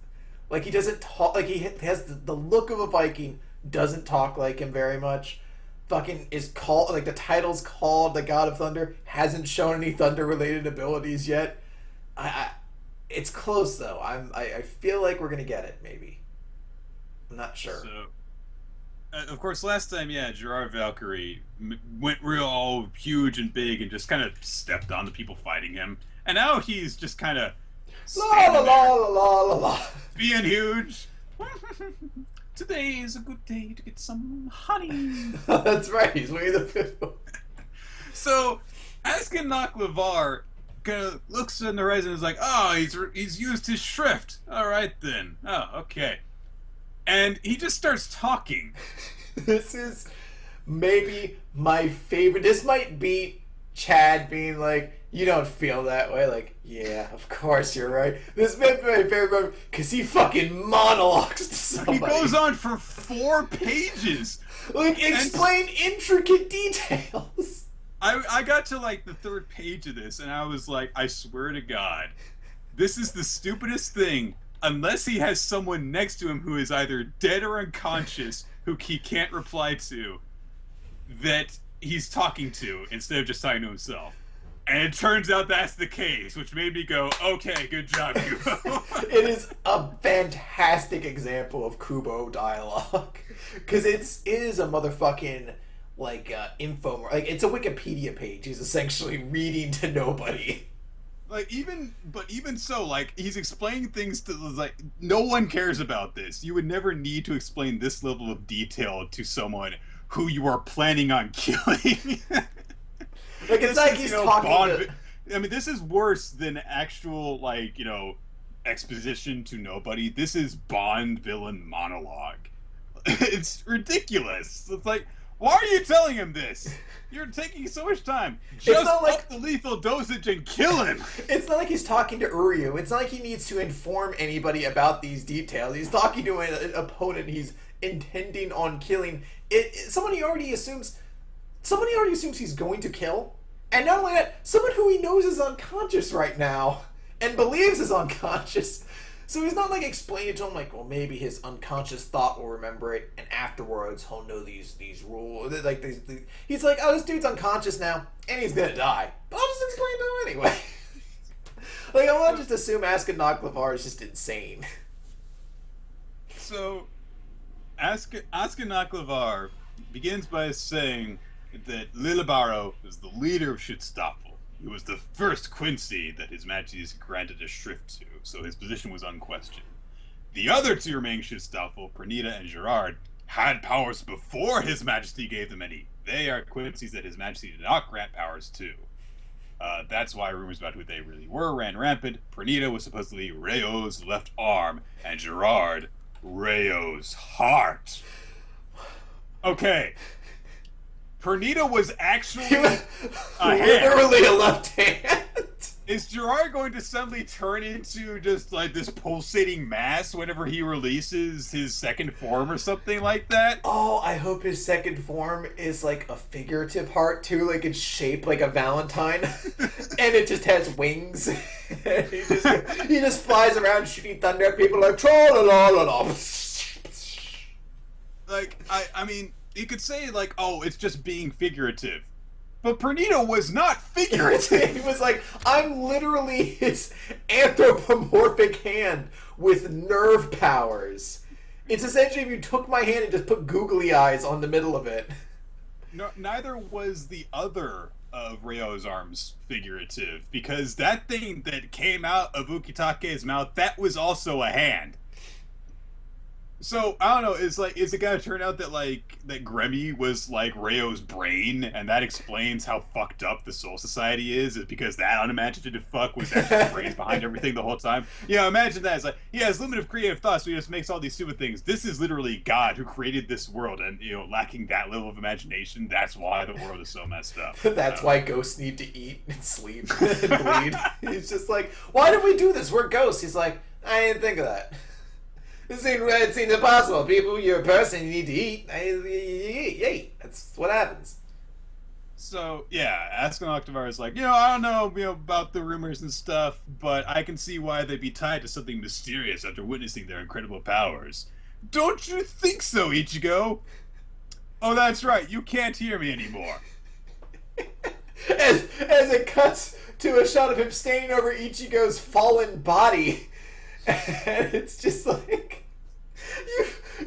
Like, he doesn't talk, like, he has the look of a Viking, doesn't talk like him very much. Fucking is called, like, the title's called the God of Thunder, hasn't shown any thunder related abilities yet. It's close though. I feel like we're gonna get it. Maybe. I'm not sure. So, of course, last time, yeah, Gerard Valkyrie went real all huge and big and just kind of stepped on the people fighting him, and now he's just kind of La la la la la la la. being huge. Today is a good day to get some honey. That's right. He's Winnie the Pooh. So, Askin Lavar kind of looks in the horizon and is like, "Oh, he's used his shrift. All right then. Oh, okay." And he just starts talking. This is maybe my favorite. This might beat Chad being like, "You don't feel that way." Like, yeah, of course you're right. This might be my favorite moment because he fucking monologues to somebody. He goes on for 4 pages. Like, explain intricate details. I got to like the 3rd page of this and I was like, I swear to God, this is the stupidest thing. Unless he has someone next to him who is either dead or unconscious, who he can't reply to, that he's talking to instead of just talking to himself. And it turns out that's the case, which made me go, okay, good job, Kubo. It is a fantastic example of Kubo dialogue. Because it is a motherfucking, like, info. Like, it's a Wikipedia page. He's essentially reading to nobody. Like, even so, like, he's explaining things to, like, no one cares about this. You would never need to explain this level of detail to someone who you are planning on killing. Like, it's like he's talking to... I mean, this is worse than actual, like, exposition to nobody. This is Bond villain monologue. It's ridiculous. It's like, why are you telling him this? You're taking so much time. Just up the lethal dosage and kill him. It's not like he's talking to Uryu. It's not like he needs to inform anybody about these details. He's talking to an opponent he's intending on killing. Somebody already assumes he's going to kill. And not only that, someone who he knows is unconscious right now and believes is unconscious. So he's not like explaining to him like, well, maybe his unconscious thought will remember it, and afterwards he'll know these rules. Like he's like, oh, this dude's unconscious now, and he's gonna die. But I'll just explain to him anyway. Like, I want to just assume Askin Lavar is just insane. So, Askin Lavar begins by saying that Lilibaro is the leader of Shitstoffel. He was the first Quincy that His Majesty's granted a shrift to, so his position was unquestioned. The other 2 remaining Shitstoffel, Pernita and Gerard, had powers before His Majesty gave them any. They are Quincy's that His Majesty did not grant powers to. That's why rumors about who they really were ran rampant. Pernita was supposedly Rayo's left arm, and Gerard, Rayo's heart. Okay. Pernita was actually literally a left hand. Is Gerard going to suddenly turn into just like this pulsating mass whenever he releases his second form or something like that? Oh, I hope his second form is like a figurative heart too, like it's shaped like a Valentine, and it just has wings. And he just flies around shooting thunder at people like tra la la la la. Like I mean. You could say, like, oh, it's just being figurative. But Pernita was not figurative. He was like, I'm literally his anthropomorphic hand with nerve powers. It's essentially if you took my hand and just put googly eyes on the middle of it. No, neither was the other of Ryo's arms figurative, because that thing that came out of Ukitake's mouth, that was also a hand. So, I don't know, is it gonna turn out that, like, that Gremmy was, like, Ryo's brain, and that explains how fucked up the Soul Society is because that unimaginative fuck was actually the brains behind everything the whole time? Yeah, imagine that. It's like, he has limited creative thoughts, so he just makes all these stupid things. This is literally God who created this world, and, lacking that level of imagination, that's why the world is so messed up. That's why ghosts need to eat and sleep and bleed. He's just like, why did we do this? We're ghosts. He's like, I didn't think of that. It seems impossible. People, you're a person, you need to eat. You eat. That's what happens. So yeah, asking Octavar is like, I don't know, about the rumors and stuff, but I can see why they'd be tied to something mysterious after witnessing their incredible powers. Don't you think so, Ichigo? Oh, that's right. You can't hear me anymore. As it cuts to a shot of him standing over Ichigo's fallen body, and it's just like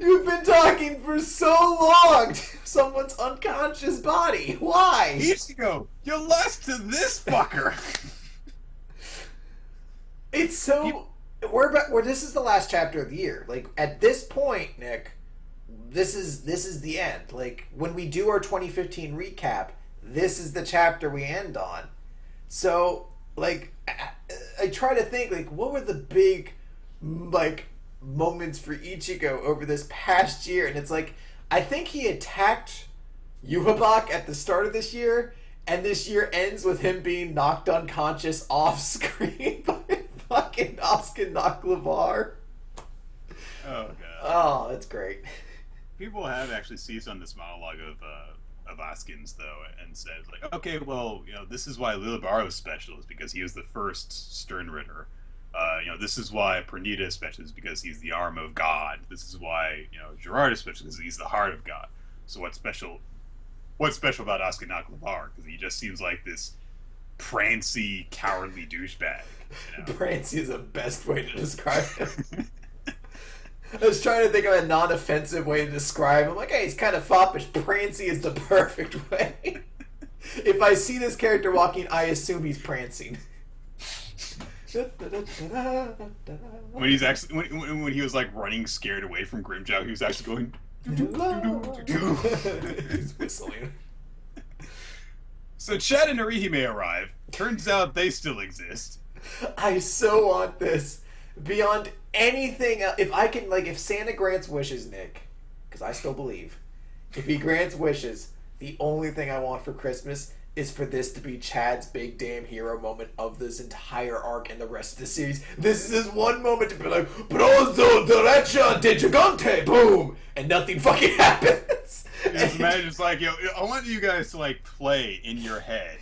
you've been talking for so long to someone's unconscious body. Why? Ichigo, you lost to this fucker. It's so we're this is the last chapter of the year. Like at this point, Nick, this is the end. Like when we do our 2015 recap, this is the chapter we end on. So like I try to think like what were the big like moments for Ichigo over this past year, and it's like I think he attacked Yuhabak at the start of this year, and this year ends with him being knocked unconscious off screen by fucking Oscar Clover. Oh god. Oh, that's great. People have actually seized on this monologue of Askin's though, and said like, okay, well, this is why Lilibaro is special, is because he was the first Stern Ritter. This is why Pernita is special, is because he's the arm of God. This is why Gerard is special, because he's the heart of God. So what's special about Oscar Clover? Because he just seems like this prancy, cowardly douchebag. Prancy is the best way to describe him. I was trying to think of a non-offensive way to describe him. Like, hey, he's kind of foppish. Prancy is the perfect way. If I see this character walking, I assume he's prancing. When he's actually when he was like running scared away from Grimjow, he was actually going. He's whistling. So Chad and Orihime arrive. Turns out they still exist. I so want this beyond anything else. If I can, like, if Santa grants wishes, Nick, because I still believe, if he grants wishes, the only thing I want for Christmas is for this to be Chad's big damn hero moment of this entire arc and the rest of the series. This is his one moment to be like, Brozo derecha de gigante, boom, and nothing fucking happens. Just imagine, it's like, I want you guys to like play in your head,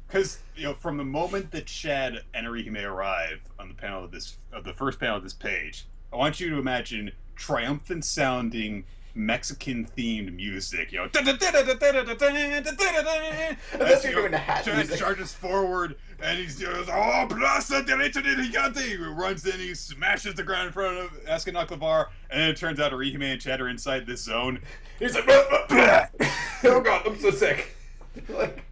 because from the moment that Chad and Orihime arrive on the panel of the first panel of this page, I want you to imagine triumphant sounding Mexican themed music, That's what you're doing the hat music. Charges forward and he's oh Plaza Derecha de Gigante. He runs in, he smashes the ground in front of Askin Clover, and then it turns out Orihime and Chad are inside this zone. He's like, oh god, I'm so sick. Like,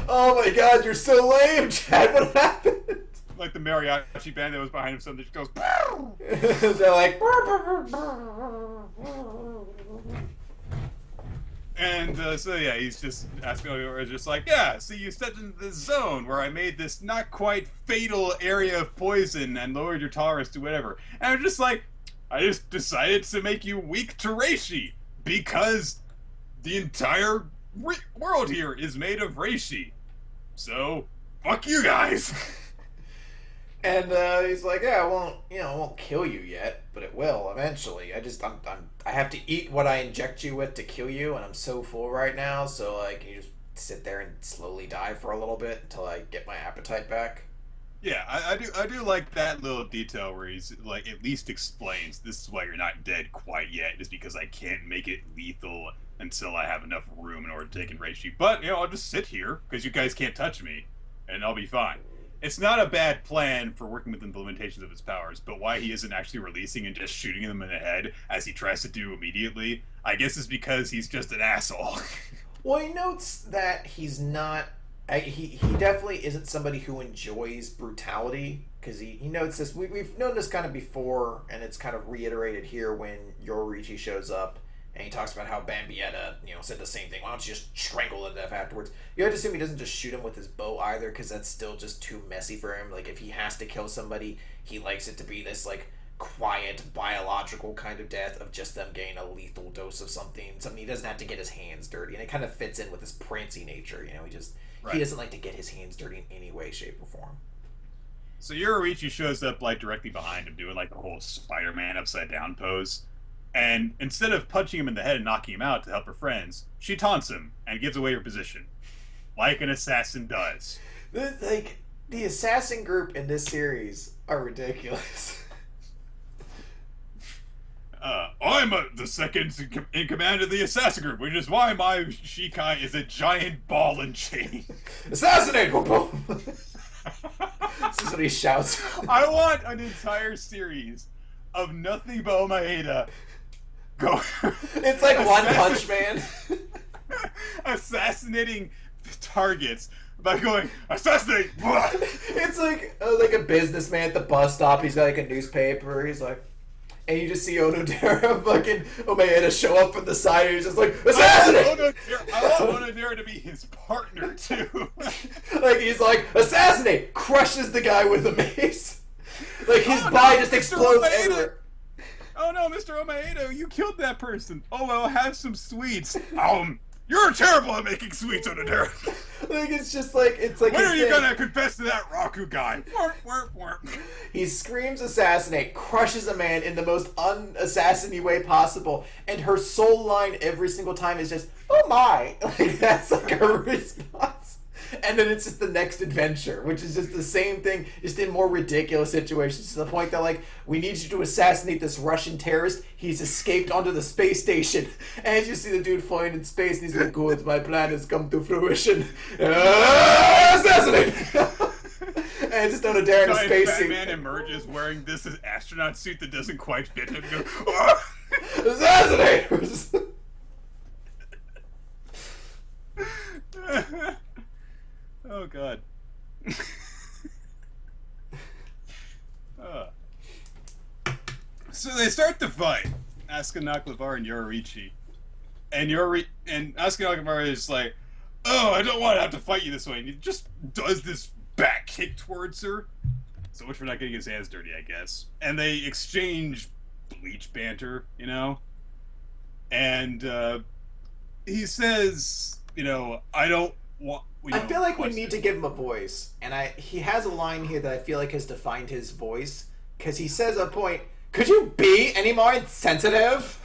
oh my god, you're so lame, Chad. What happened? Like the mariachi band that was behind him, something just goes. They're like. And so yeah, he's just asking, just like, yeah, see, you stepped into this zone where I made this not quite fatal area of poison and lowered your tolerance to whatever. And I'm just like, I just decided to make you weak to reishi because the entire world here is made of reishi. So fuck you guys. And he's like, yeah, I won't kill you yet, but it will eventually. I have to eat what I inject you with to kill you, and I'm so full right now. So like, can you just sit there and slowly die for a little bit until I get my appetite back? Yeah, I do like that little detail where he's like at least explains this is why you're not dead quite yet, is because I can't make it lethal until I have enough room in order to take in reishi. But I'll just sit here because you guys can't touch me, and I'll be fine. It's not a bad plan for working with implementations of his powers, but why he isn't actually releasing and just shooting them in the head as he tries to do immediately, I guess is because he's just an asshole. Well, he notes that he's not. He definitely isn't somebody who enjoys brutality, because he notes this. We've known this kind of before, and it's kind of reiterated here when Yoruichi shows up. And he talks about how Bambietta, said the same thing. Why don't you just strangle him to death afterwards? You have to assume he doesn't just shoot him with his bow either, because that's still just too messy for him. Like, if he has to kill somebody, he likes it to be this, like, quiet, biological kind of death of just them getting a lethal dose of something he doesn't have to get his hands dirty. And it kind of fits in with his prancy nature. He doesn't like to get his hands dirty in any way, shape, or form. So Yoruichi shows up like directly behind him, doing like the whole Spider-Man upside down pose. And instead of punching him in the head and knocking him out to help her friends, she taunts him and gives away her position, like an assassin does. Like the assassin group in this series are ridiculous. I'm the second in command of the assassin group, which is why my Shikai is a giant ball and chain. Assassinate! Boom, boom. This is what he shouts. I want an entire series of nothing but Omaeda go. It's like One Punch Man. Assassinating targets by going assassinate. It's like a businessman at the bus stop. He's got like a newspaper. He's like, and you just see Onodera fucking Omaeda show up from the side, and he's just like, assassinate! I want Onodera to be his partner too. Like he's like, assassinate! Crushes the guy with a mace. Like his body just explodes everywhere. Oh no, Mr. Omaeda, you killed that person. Oh well, have some sweets. You're terrible at making sweets, Onodera. Like it's just like when are you gonna confess to that Raku guy? He screams assassinate, crushes a man in the most un-assassiny way possible, and her sole line every single time is just, oh my! Like that's like her response. And then it's just the next adventure, which is just the same thing, just in more ridiculous situations, to the point that, like, we need you to assassinate this Russian terrorist. He's escaped onto the space station. And you see the dude flying in space, and he's like, good, my plan has come to fruition. Assassinate! And just Onodera in a spacesuit. Batman emerges wearing this astronaut suit that doesn't quite fit him. Go, assassinate! Oh god. So they start to fight, Asuka Nakamura and Yoruichi. And Asuka Nakamura is like, oh, I don't want to have to fight you this way. And he just does this back kick towards her. So much for not getting his hands dirty, I guess. And they exchange Bleach banter, you know? And he says, you know, I don't want... I feel like we need to give him a voice, and he has a line here that I feel like has defined his voice, because he says at a point, could you be any more insensitive?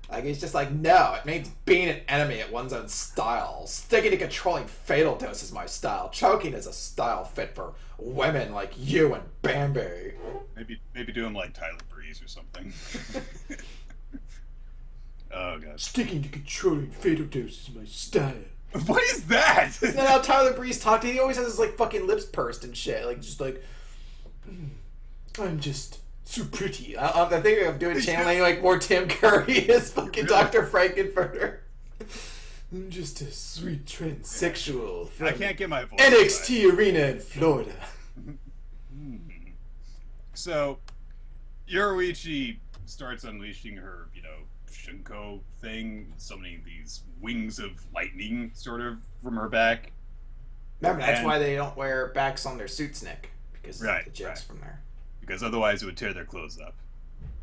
Like, he's just like, no, it means being an enemy at one's own style. Sticking to controlling fatal dose is my style. Choking is a style fit for women like you and Bambi. Maybe do him like Tyler Breeze or something. Oh god. Sticking to controlling fatal dose is my style. What is that? Isn't that how Tyler Breeze talked? He always has his like fucking lips pursed and shit. Like just like, I'm just so pretty. I think I'm doing channeling like more Tim Curry as fucking Dr. Frankenfurter. I'm just a sweet transsexual from I can't get my voice NXT Arena in Florida. So, Yoruichi starts unleashing her, you know, Shunko thing, summoning these wings of lightning sort of from her back. Remember, that's why they don't wear backs on their suits, Nick. Because right, the jets from there. Because otherwise it would tear their clothes up.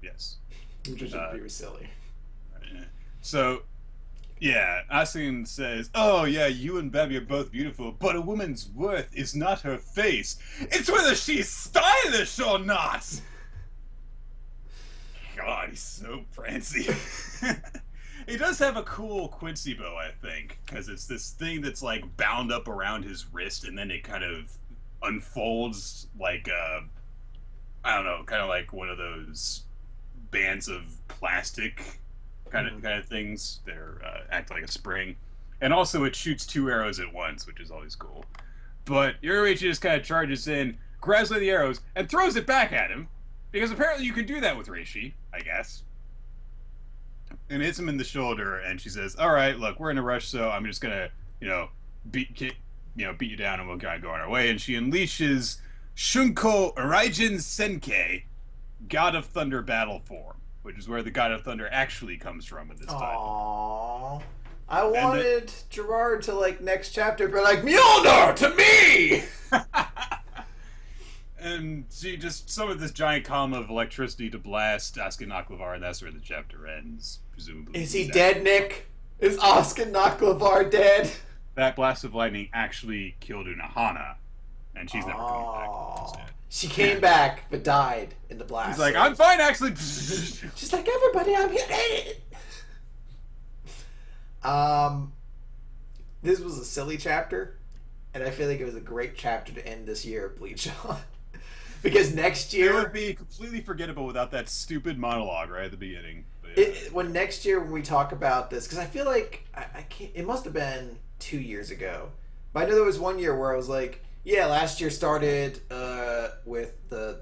Yes. Which would be silly. So, yeah, Asin says, oh yeah, you and Babi are both beautiful, but a woman's worth is not her face. It's whether she's stylish or not! God, he's so prancy. He does have a cool Quincy bow, I think, because it's this thing that's like bound up around his wrist, and then it kind of unfolds like I don't know, kind of like one of those bands of plastic kind of things. They're act like a spring, and also it shoots 2 arrows at once, which is always cool. But Yoruichi just kind of charges in, grabs one of the arrows, and throws it back at him, because apparently you can do that with Reishi, I guess. And hits him in the shoulder, and she says, all right, look, we're in a rush, so I'm just gonna, beat you down, and we'll kind of go on our way. And she unleashes Shunko Raijin Senkei, God of Thunder battle form, which is where the God of Thunder actually comes from in this title. Aww. I wanted Gerard to, like, next chapter be like, Mjolnir to me! And she just summoned this giant column of electricity to blast Asuka Nakamura, and that's where the chapter ends, presumably. Is he dead, Nick? Is Asuka Nakamura dead? That blast of lightning actually killed Unohana, and she's never coming back. Oh. Sad. She came back, but died in the blast. He's like, I'm fine, actually. She's like, everybody, I'm here. This was a silly chapter, and I feel like it was a great chapter to end this year of Bleach on. Because next year... It would be completely forgettable without that stupid monologue right at the beginning. When next year, when we talk about this, because I feel like, I can't, it must have been 2 years ago. But I know there was 1 year where I was like, yeah, last year started with the,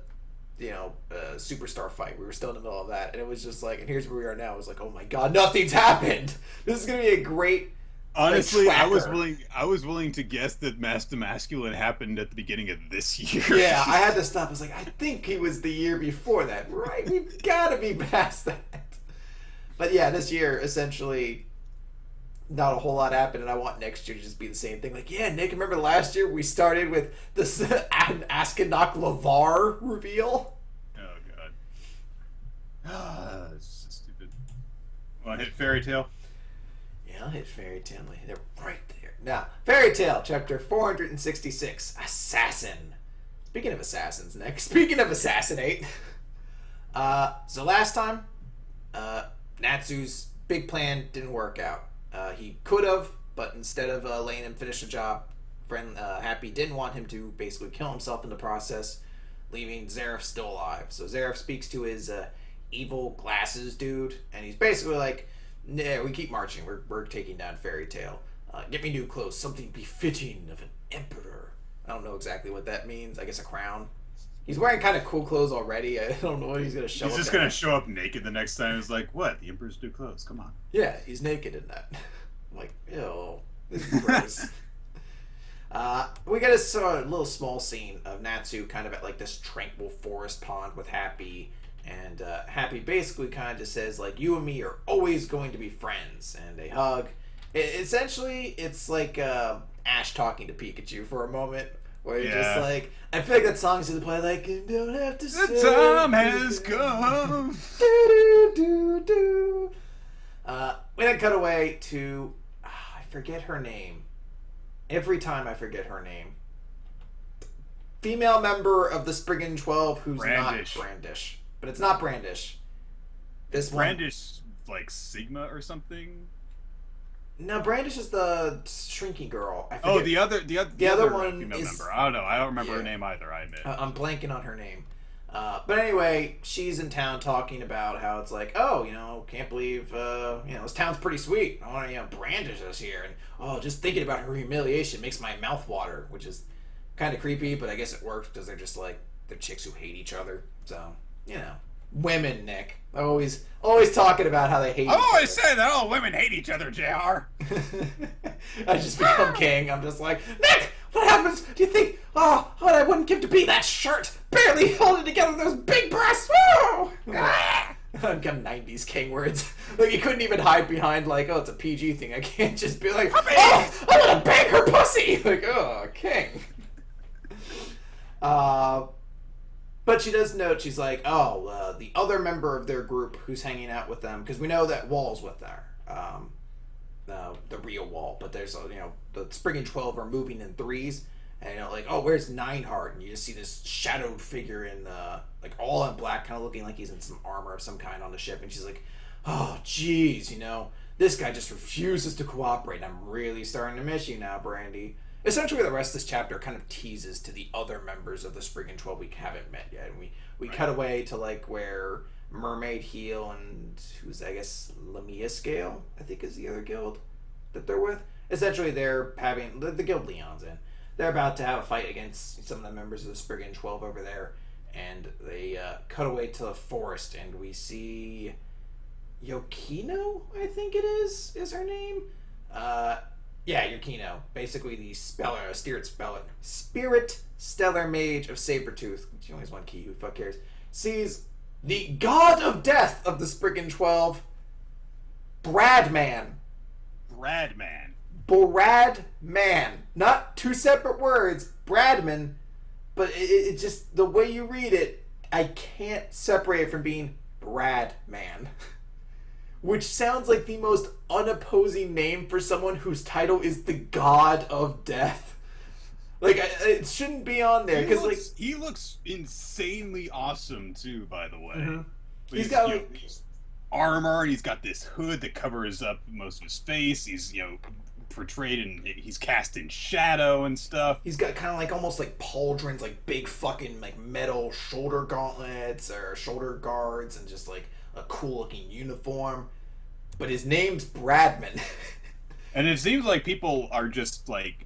superstar fight. We were still in the middle of that. And it was just like, and here's where we are now. It was like, oh my god, nothing's happened. This is going to be a great... Honestly, I was willing to guess that Master Masculine happened at the beginning of this year. Yeah, I had to stop. I was like, I think he was the year before that, right? We've got to be past that. But yeah, this year, essentially, not a whole lot happened, and I want next year to just be the same thing. Like, yeah, Nick, remember last year we started with this Askenok Lavar reveal? Oh, God. It's just stupid. Want to hit Fairy Tail? Yeah, I'll hit Fairy Tail. They're right there. Now, Fairy Tail, chapter 466, Assassin. Speaking of assassins, Nick. Speaking of assassinate. So last time, Natsu's big plan didn't work out. He could have, but instead of letting him finish the job, friend Happy didn't want him to basically kill himself in the process, leaving Zeref still alive. So Zeref speaks to his evil glasses dude, and he's basically like, nah, we keep marching. We're taking down Fairy Tail. Get me new clothes, something befitting of an emperor. I don't know exactly what that means. I guess a crown. He's wearing kind of cool clothes already. I don't know what he's going to show up. He's just going to show up naked the next time. He's like, what? The emperor's new clothes. Come on. Yeah, he's naked in that. I'm like, ew. This is gross. We get a little small scene of Natsu kind of at like this tranquil forest pond with Happy. And Happy basically kind of just says, like, you and me are always going to be friends. And they hug. Essentially, it's like Ash talking to Pikachu for a moment. Where you're just like, I feel like that song's going to play like, you don't have to say... The time has come. Do-do-do-do. We then cut away to... I forget her name. Every time I forget her name. Female member of the Spriggan 12 who's Brandish. not Brandish. But it's not Brandish. This Brandish, like Sigma or something? No, Brandish is the shrinking girl. I Oh, forget. the other one female is... member. I don't know. I don't remember her name either, I admit. I'm blanking on her name. But anyway, she's in town talking about how it's like, oh, can't believe, this town's pretty sweet. I want to, Brandish us here. And, oh, just thinking about her humiliation makes my mouth water, which is kind of creepy, but I guess it works because they're just like, they're chicks who hate each other. So, women, Nick. Always talking about how they hate each other. I've always said that all women hate each other, JR. I just become king. I'm just like, Nick, what happens? Do you think, what I wouldn't give to be that shirt, barely holding together those big breasts. Woo! I've got 90s king words. Like, you couldn't even hide behind, like, oh, it's a PG thing. I can't just be like, oh, I'm gonna bang her pussy. Like, oh, king. But she does note, she's like, the other member of their group who's hanging out with them, because we know that Wall's with her, the real Wall, but there's, the Spriggan 12 are moving in threes, and, where's Nineheart? And you just see this shadowed figure in, all in black, kind of looking like he's in some armor of some kind on the ship, and she's like, oh, geez, this guy just refuses to cooperate, and I'm really starting to miss you now, Brandy. Essentially, the rest of this chapter kind of teases to the other members of the Spriggan 12 we haven't met yet. And we cut away to, where Mermaid Heel and, who's, I guess, Lamia Scale, I think is the other guild that they're with. Essentially, they're having, the guild Leon's in, they're about to have a fight against some of the members of the Spriggan 12 over there. And they cut away to the forest, and we see Yokino, I think it is her name. Yeah, Yukino, basically the Spirit Stellar Mage of Sabretooth. She only has one key, who the fuck cares? Sees the God of Death of the Spriggan 12, Bradman. Bradman. Not two separate words, Bradman, but it just, the way you read it, I can't separate it from being Bradman. Which sounds like the most unopposing name for someone whose title is the God of Death. Like it shouldn't be on there because like he looks insanely awesome too. By the way, mm-hmm. he's got like armor, and he's got this hood that covers up most of his face. He's portrayed and he's cast in shadow and stuff. He's got kind of like almost like pauldrons, like big fucking like metal shoulder gauntlets or shoulder guards, and just like a cool looking uniform. But his name's Bradman. And it seems like people are just like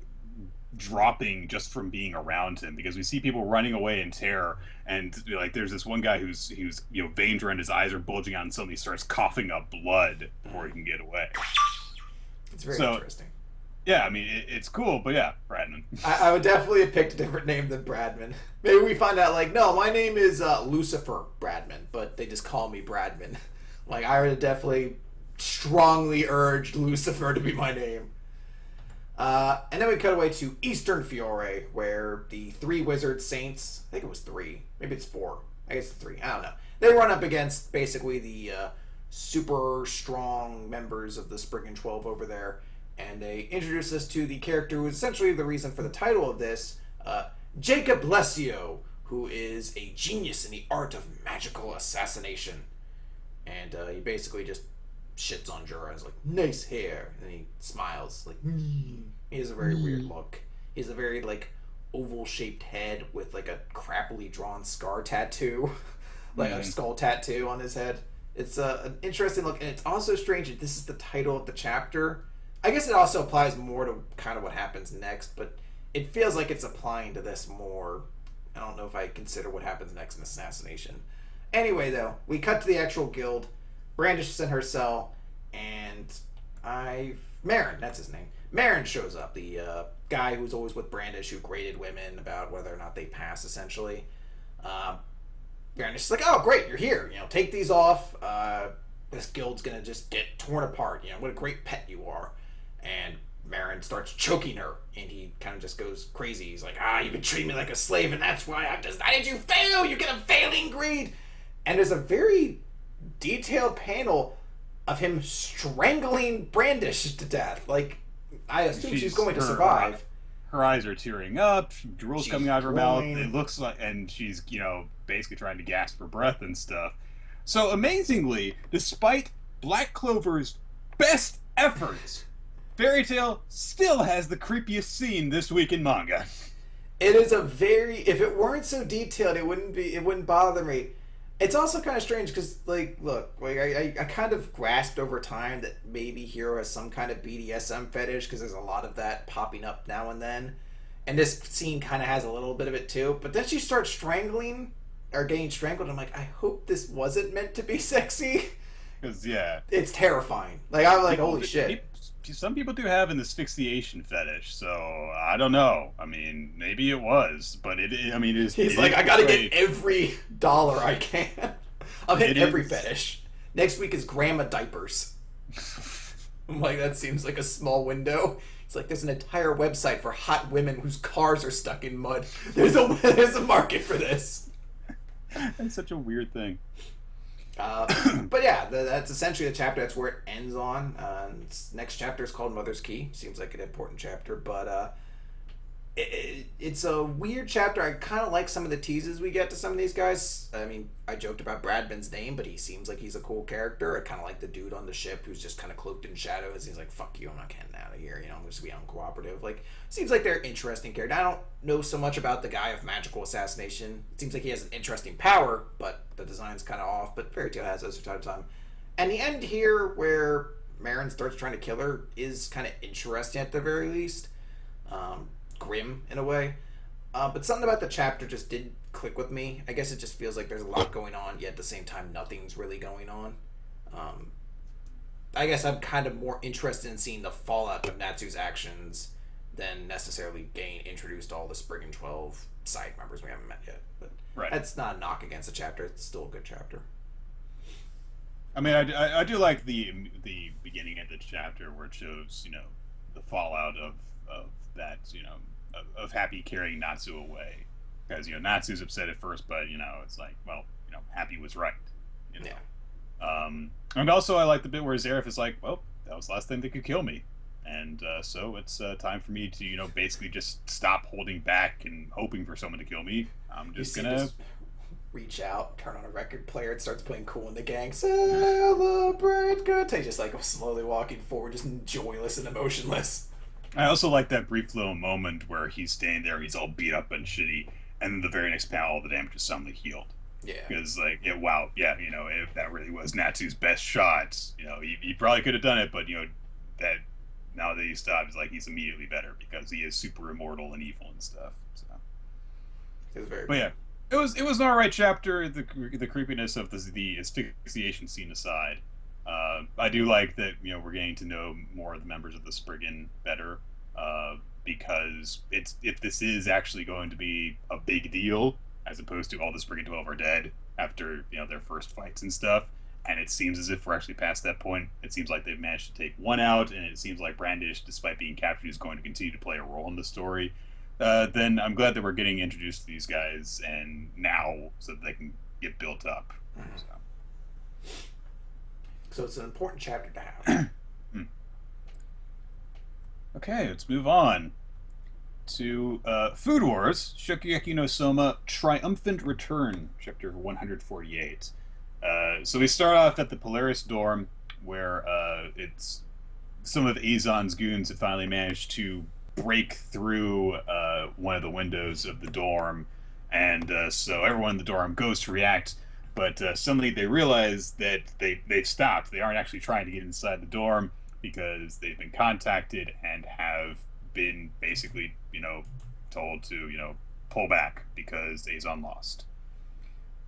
dropping just from being around him, because we see people running away in terror, and like there's this one guy who's veins around his eyes are bulging out, and suddenly starts coughing up blood before he can get away. It's very interesting. Yeah, I mean it's cool, but yeah, Bradman. I would definitely have picked a different name than Bradman. Maybe we find out like, no, my name is Lucifer Bradman, but they just call me Bradman. Like I would have definitely strongly urged Lucifer to be my name. And then we cut away to Eastern Fiore, where the three wizard saints, I think it was three, maybe it's four, I guess it's three, I don't know. They run up against basically the super strong members of the Spriggan 12 over there, and they introduce us to the character who is essentially the reason for the title of this, Jacob Lesio, who is a genius in the art of magical assassination. And he basically just shits on Jura. He's like, nice hair. And he smiles. Like, He has a very weird look. He has a very, like, oval-shaped head with, like, a crappily drawn scar tattoo. Like, a skull tattoo on his head. It's an interesting look. And it's also strange that this is the title of the chapter. I guess it also applies more to kind of what happens next, but it feels like it's applying to this more. I don't know if I consider what happens next in Assassination. Anyway, though, we cut to the actual guild. Brandish is in her cell, and Marin, that's his name. Marin shows up, the guy who's always with Brandish, who graded women about whether or not they pass, essentially. Brandish is like, oh, great, you're here. Take these off. This guild's gonna just get torn apart. What a great pet you are. And Marin starts choking her, and he kind of just goes crazy. He's like, you've been treating me like a slave, and that's why I decided you fail. You get a failing greed. And there's a very detailed panel of him strangling Brandish to death. Like, I assume she's going to survive. Her eyes are tearing up, drool's coming out of her mouth. It looks like, and she's, basically trying to gasp for breath and stuff. So amazingly, despite Black Clover's best efforts, Fairy Tail still has the creepiest scene this week in manga. It is if it weren't so detailed, it wouldn't bother me. It's also kind of strange because, I kind of grasped over time that maybe Hiro has some kind of BDSM fetish, because there's a lot of that popping up now and then. And this scene kind of has a little bit of it too. But then she starts strangling, or getting strangled. I'm like, I hope this wasn't meant to be sexy. Because, yeah. It's terrifying. I'm like, holy shit. Some people do have an asphyxiation fetish, so I don't know. I mean, maybe it was, but it is. He's like, I gotta get every dollar I can. I'll hit every fetish. Next week is grandma diapers. I'm like, that seems like a small window. It's like there's an entire website for hot women whose cars are stuck in mud. There's a market for this. That's such a weird thing. But yeah, that's essentially the chapter. That's where it ends on. Next chapter is called Mother's Key. Seems like an important chapter, but it's a weird chapter. I kind of like some of the teases we get to some of these guys. I mean, I joked about Bradman's name, but he seems like he's a cool character. I kind of like the dude on the ship who's just kind of cloaked in shadows. He's like, fuck you, I'm not getting out of here. I'm just going to be uncooperative. Seems like they're interesting characters. I don't know so much about the guy of magical assassination. It seems like he has an interesting power, but the design's kind of off. But Fairy Tail has those from time to time. And the end here, where Marin starts trying to kill her, is kind of interesting at the very least. Grim in a way, but something about the chapter just didn't click with me. I guess it just feels like there's a lot going on, yet at the same time nothing's really going on. I guess I'm kind of more interested in seeing the fallout of Natsu's actions than necessarily getting introduced to all the Spriggan 12 side members we haven't met yet. But That's not a knock against the chapter. It's still a good chapter. I mean, I do like the beginning of the chapter where it shows, the fallout of that, of Happy carrying Natsu away. Because, Natsu's upset at first, but, it's like, well, Happy was right. Yeah. And also I like the bit where Zareth is like, well, that was the last thing that could kill me. And so it's time for me to, basically just stop holding back and hoping for someone to kill me. I'm You just see him gonna. just reach out, turn on a record player, and starts playing Cool in the Gang. Celebrate good day. Just like slowly walking forward, just joyless and emotionless. I also like that brief little moment where he's standing there, he's all beat up and shitty, and then the very next panel, all the damage is suddenly healed. Yeah. Because, like, yeah, wow, yeah, if that really was Natsu's best shot, he probably could have done it, but, that now that he stopped, he's immediately better because he is super immortal and evil and stuff. So, It was very. but yeah, it was an alright chapter. The creepiness of the asphyxiation scene aside, I do like that we're getting to know more of the members of the Spriggan better, because if this is actually going to be a big deal as opposed to all the Spriggan 12 are dead after their first fights and stuff. And it seems as if we're actually past that point. It seems like they've managed to take one out, and it seems like Brandish, despite being captured, is going to continue to play a role in the story. Then I'm glad that we're getting introduced to these guys, and now so that they can get built up. So it's an important chapter to have. Okay, let's move on to Food Wars, Shokugeki no Soma, Triumphant Return, chapter 148. So we start off at the Polaris dorm, where it's some of Azon's goons have finally managed to break through one of the windows of the dorm, and so everyone in the dorm goes to react, but suddenly they realize that they've stopped. They aren't actually trying to get inside the dorm because they've been contacted and have been basically, told to, pull back because Azon lost.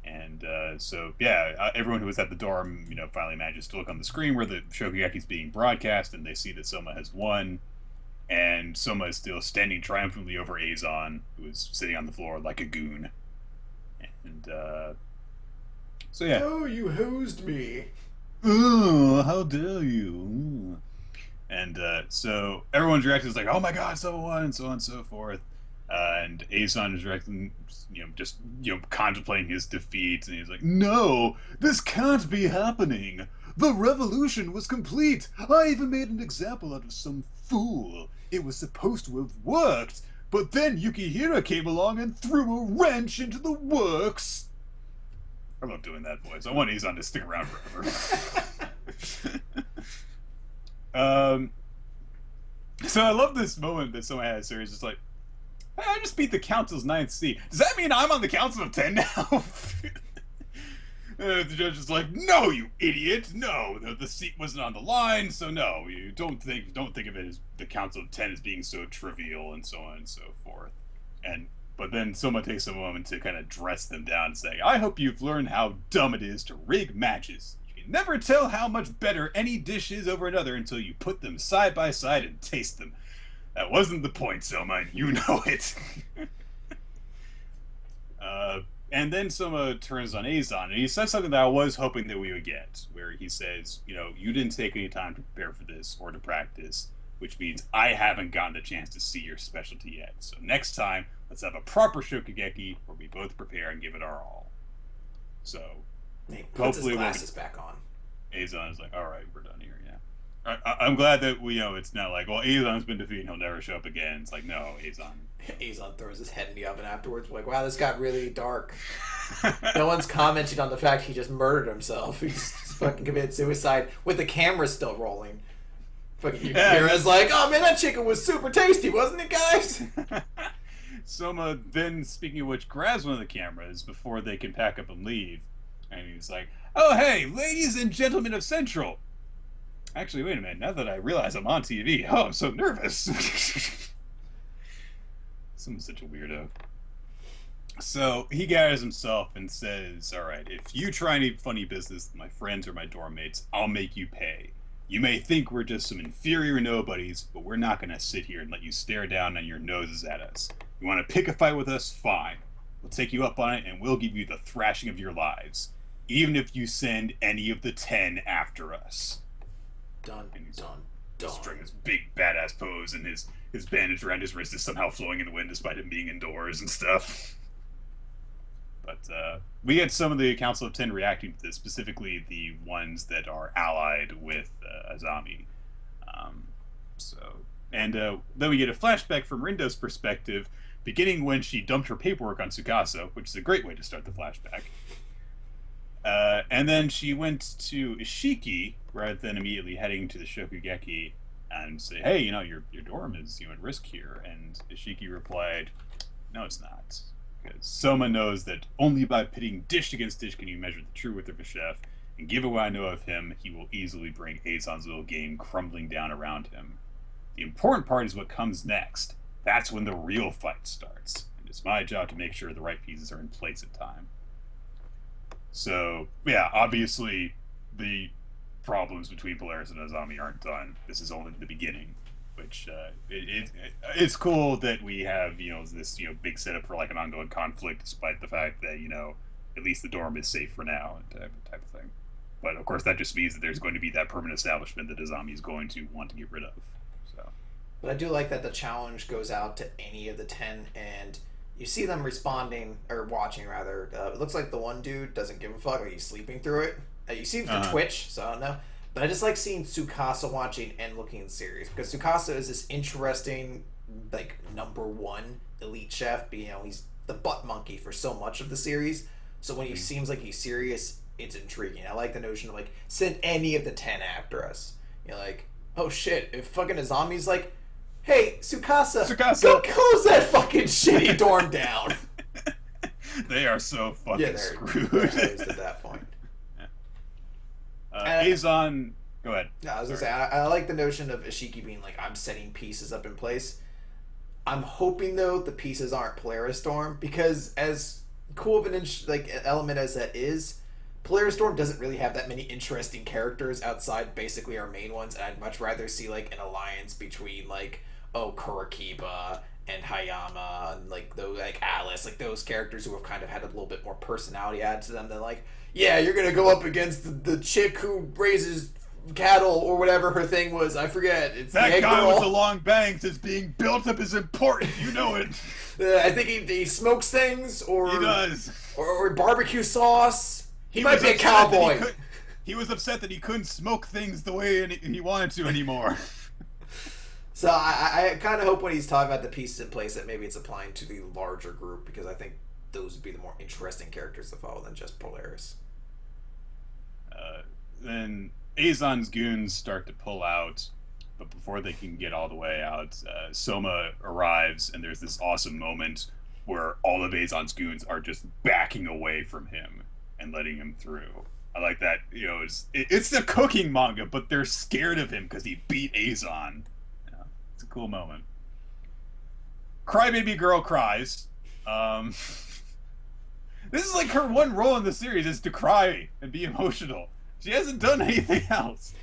And so, yeah, everyone who was at the dorm, finally manages to look on the screen where the Shokugeki's being broadcast, and they see that Soma has won. And Soma is still standing triumphantly over Azon, who is sitting on the floor like a goon. And so, yeah. Oh, you hosed me. Oh, how dare you? And so everyone's reacting is like, oh my god, Soma won, and so on and so forth. And Azon is reacting, just contemplating his defeat, and he's like, no, this can't be happening. The revolution was complete. I even made an example out of some fool. It was supposed to have worked, but then Yukihira came along and threw a wrench into the works. I love doing that voice. I want Azon to stick around forever. So I love this moment that someone has where he's just like, hey, I just beat the council's 9th seat. Does that mean I'm on the council of 10 now? The judge is like, no, you idiot. No, the seat wasn't on the line, so no, you don't think of it as the council of 10 as being so trivial, and so on and so forth. But then someone takes a moment to kind of dress them down, saying, I hope you've learned how dumb it is to rig matches. You can never tell how much better any dish is over another until you put them side by side and taste them. That wasn't the point, Soma, and you know it. And then Soma turns on Azon, and he says something that I was hoping that we would get, where he says, you didn't take any time to prepare for this or to practice, which means I haven't gotten a chance to see your specialty yet. So next time, let's have a proper Shokugeki where we both prepare and give it our all. So He puts his glasses back on. Azon is like, all right, we're done here, yeah. I'm glad that it's not like, well, Azon's been defeated, he'll never show up again. It's like, no, Azon. Azon throws his head in the oven afterwards. Like, wow, this got really dark. No one's commenting on the fact he just murdered himself. He just fucking committed suicide with the camera still rolling. Fucking Yukihira's like, oh man, that chicken was super tasty, wasn't it, guys? Soma then, speaking of which, grabs one of the cameras before they can pack up and leave. And he's like, oh hey, ladies and gentlemen of Central. Actually, wait a minute, now that I realize I'm on TV, I'm so nervous. Someone's such a weirdo. So he gathers himself and says, all right, if you try any funny business with my friends or my dorm mates, I'll make you pay. You may think we're just some inferior nobodies, but we're not going to sit here and let you stare down on your noses at us. You want to pick a fight with us? Fine. We'll take you up on it, and we'll give you the thrashing of your lives, even if you send any of the 10 after us. Dun, dun, dun. During this big badass pose, and his bandage around his wrist is somehow flowing in the wind despite him being indoors and stuff. But we had some of the Council of 10 reacting to this, specifically the ones that are allied with Azami. So, and then we get a flashback from Rindo's perspective, beginning when she dumped her paperwork on Tsukasa, which is a great way to start the flashback. And then she went to Ishiki rather than immediately heading to the Shokugeki and say, "Hey, your dorm is at risk here." And Ishiki replied, "No, it's not. Because Soma knows that only by pitting dish against dish can you measure the true worth of a chef. And given what I know of him, he will easily bring Azon's little game crumbling down around him. The important part is what comes next. That's when the real fight starts. And it's my job to make sure the right pieces are in place in time." So, yeah, obviously the problems between Polaris and Azami aren't done. This is only the beginning, which it's cool that we have, this, big setup for like an ongoing conflict, despite the fact that, at least the dorm is safe for now, and type of thing. But of course, that just means that there's going to be that permanent establishment that Azami is going to want to get rid of. So, but I do like that the challenge goes out to any of the 10, and you see them responding, or watching rather. It looks like the one dude doesn't give a fuck, like he's sleeping through it. You see the Twitch, so I don't know. But I just like seeing Tsukasa watching and looking serious, because Tsukasa is this interesting, like, number one elite chef. He's the butt monkey for so much of the series. So when he seems like he's serious, it's intriguing. I like the notion of, like, send any of the 10 after us. Like, oh shit, if fucking Azami's like, "Hey, Tsukasa, go close that fucking shitty dorm down." They are so fucking screwed. They're hosed at that point. Azon, go ahead. No, I was gonna say, I like the notion of Ishiki being like, "I'm setting pieces up in place." I'm hoping though the pieces aren't Polaris Storm, because as cool of an element as that is, Polaris Storm doesn't really have that many interesting characters outside basically our main ones, and I'd much rather see like an alliance between like Kurikiba and Hayama and like those, like Alice, like those characters who have kind of had a little bit more personality added to them than like, yeah, you're gonna go up against the chick who raises cattle or whatever her thing was. I forget. It's that guy with the long bangs is being built up as important. You know it. I think he smokes things, or he does, or barbecue sauce. He might be a cowboy. He was upset that he couldn't smoke things the way he wanted to anymore. So I kind of hope when he's talking about the pieces in place that maybe it's applying to the larger group, because I think those would be the more interesting characters to follow than just Polaris. Then Azon's goons start to pull out, but before they can get all the way out, Soma arrives, and there's this awesome moment where all of Azon's goons are just backing away from him and letting him through. I like that. It's the cooking manga, but they're scared of him because he beat Azon. It's a cool moment. Crybaby girl cries. This is like her one role in the series, is to cry and be emotional. She hasn't done anything else.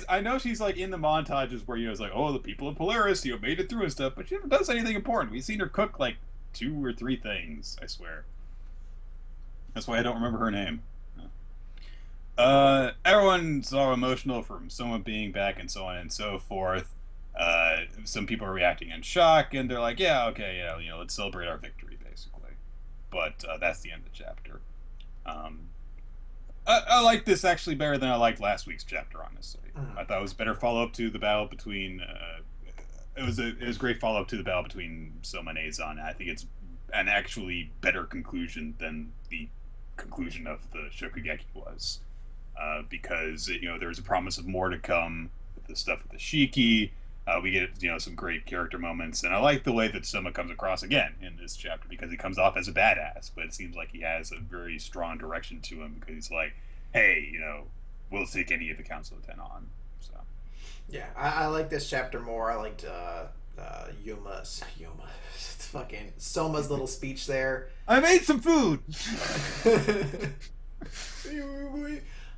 I know she's like in the montages where it's like, oh, the people of Polaris, made it through and stuff, but she never does anything important. We've seen her cook like 2 or 3 things, I swear. That's why I don't remember her name. Everyone's all emotional from someone being back and so on and so forth. Some people are reacting in shock, and they're like, yeah, okay, let's celebrate our victory, basically. But that's the end of the chapter. I like this actually better than I liked last week's chapter, honestly. I thought it was a better follow-up to the battle between... it was a great follow-up to the battle between Soma and Azon. I think it's an actually better conclusion than the conclusion of the Shokugeki was. Because, there's a promise of more to come with the stuff with the Shiki. We get, some great character moments. And I like the way that Soma comes across again in this chapter, because he comes off as a badass, but it seems like he has a very strong direction to him, because he's like, hey, we'll take any of the Council of 10 on. So, yeah, I like this chapter more. I liked Yuma's fucking Soma's little speech there. I made some food.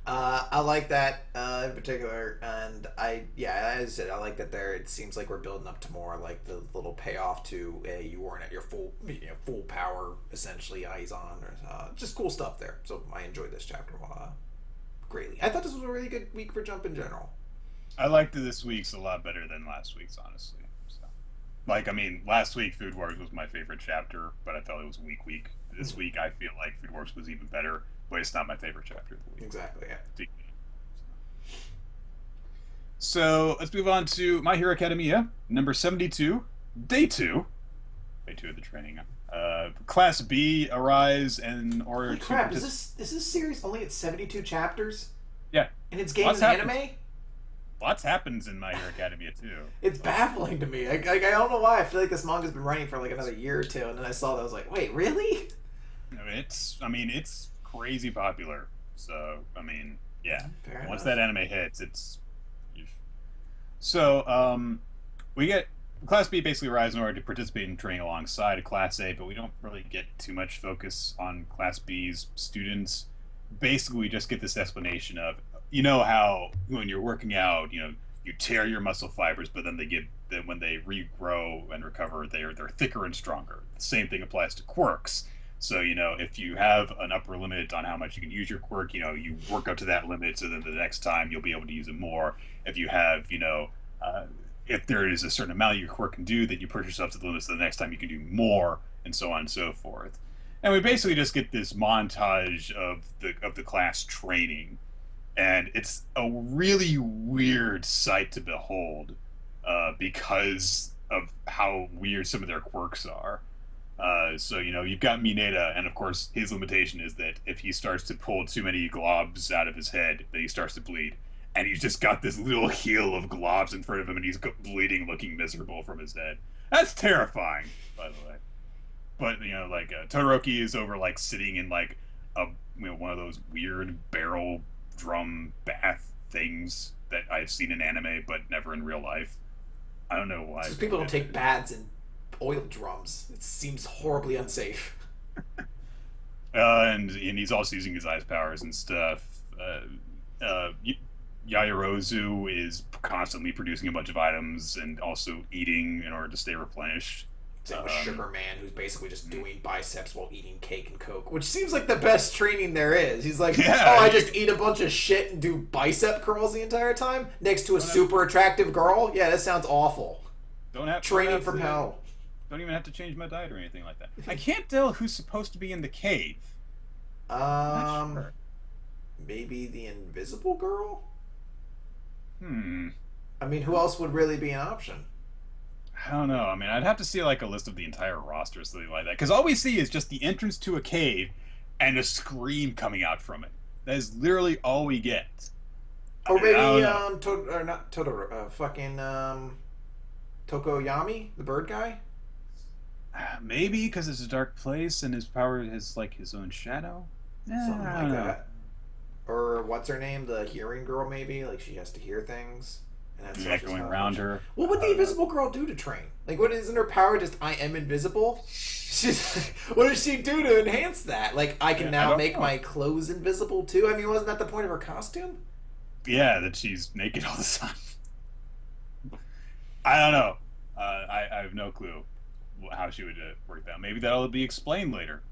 I like that in particular, and as I said, I like that there. It seems like we're building up to more like the little payoff to you weren't at your full power, essentially. Eyes on, just cool stuff there. So I enjoyed this chapter greatly. I thought this was a really good week for Jump in general. I liked this week's a lot better than last week's, honestly. So, last week Food Wars was my favorite chapter, but I felt it was a weak week. This week I feel like Food Wars was even better. But it's not my favorite chapter of the week. Exactly, yeah. So let's move on to My Hero Academia, number 72, day two. Day two of the training. Class B arise in order Holy to crap! participate. Is this series only at 72 chapters? Yeah, And it's game lots and happens. anime? Lots happens in My Hero Academia too. It's baffling to me. I don't know why. I feel like this manga's been running for like another year or two, and then I saw that I was like, wait, really? It's crazy popular. So, yeah. Fair Once enough. that anime hits, it's. So, we get Class B basically arrives in order to participate in training alongside a Class A, but we don't really get too much focus on Class B's students. Basically, we just get this explanation of, how when you're working out, you tear your muscle fibers, but then when they regrow and recover, they're thicker and stronger. The same thing applies to quirks. So, if you have an upper limit on how much you can use your quirk, you work up to that limit so then the next time you'll be able to use it more. If you have, if there is a certain amount your quirk can do, then you push yourself to the limit so the next time you can do more, and so on and so forth. And we basically just get this montage of the class training, and it's a really weird sight to behold, because of how weird some of their quirks are. So you've got Mineta, and of course his limitation is that if he starts to pull too many globs out of his head, then he starts to bleed. And he's just got this little heel of globs in front of him, and he's bleeding, looking miserable from his head. That's terrifying, by the way. But Todoroki is over like sitting in like a one of those weird barrel drum bath things that I've seen in anime, but never in real life. I don't know why. Because people don't take baths in oil drums. It seems horribly unsafe. And he's also using his eyes powers and stuff. Yaoyorozu is constantly producing a bunch of items and also eating in order to stay replenished. Same with Sugar Man, who's basically just doing biceps while eating cake and coke, which seems like the best training there is. He's like, Yeah, I just eat a bunch of shit and do bicep curls the entire time next to a super attractive girl? Yeah, that sounds awful. Training from hell. Don't even have to change my diet or anything like that. I can't tell who's supposed to be in the cave. Not sure. Maybe the invisible girl? Hmm. I mean, who else would really be an option? I don't know. I'd have to see like a list of the entire roster or something like that. Because all we see is just the entrance to a cave and a scream coming out from it. That is literally all we get. Or maybe, not Totoro, Tokoyami, the bird guy? Maybe because it's a dark place and his power is like his own shadow. Something I like don't know. that. Or what's her name? The hearing girl, maybe? Like, she has to hear things. And that's how she's Echoing not around functioning. her. What would the invisible girl do to train? Like, what isn't her power just I am invisible? What does she do to enhance that? Like, I can now make my clothes invisible too? I mean, wasn't that the point of her costume? Yeah, that she's naked all the time. I don't know. I have no clue how she would work that. Maybe that'll be explained later.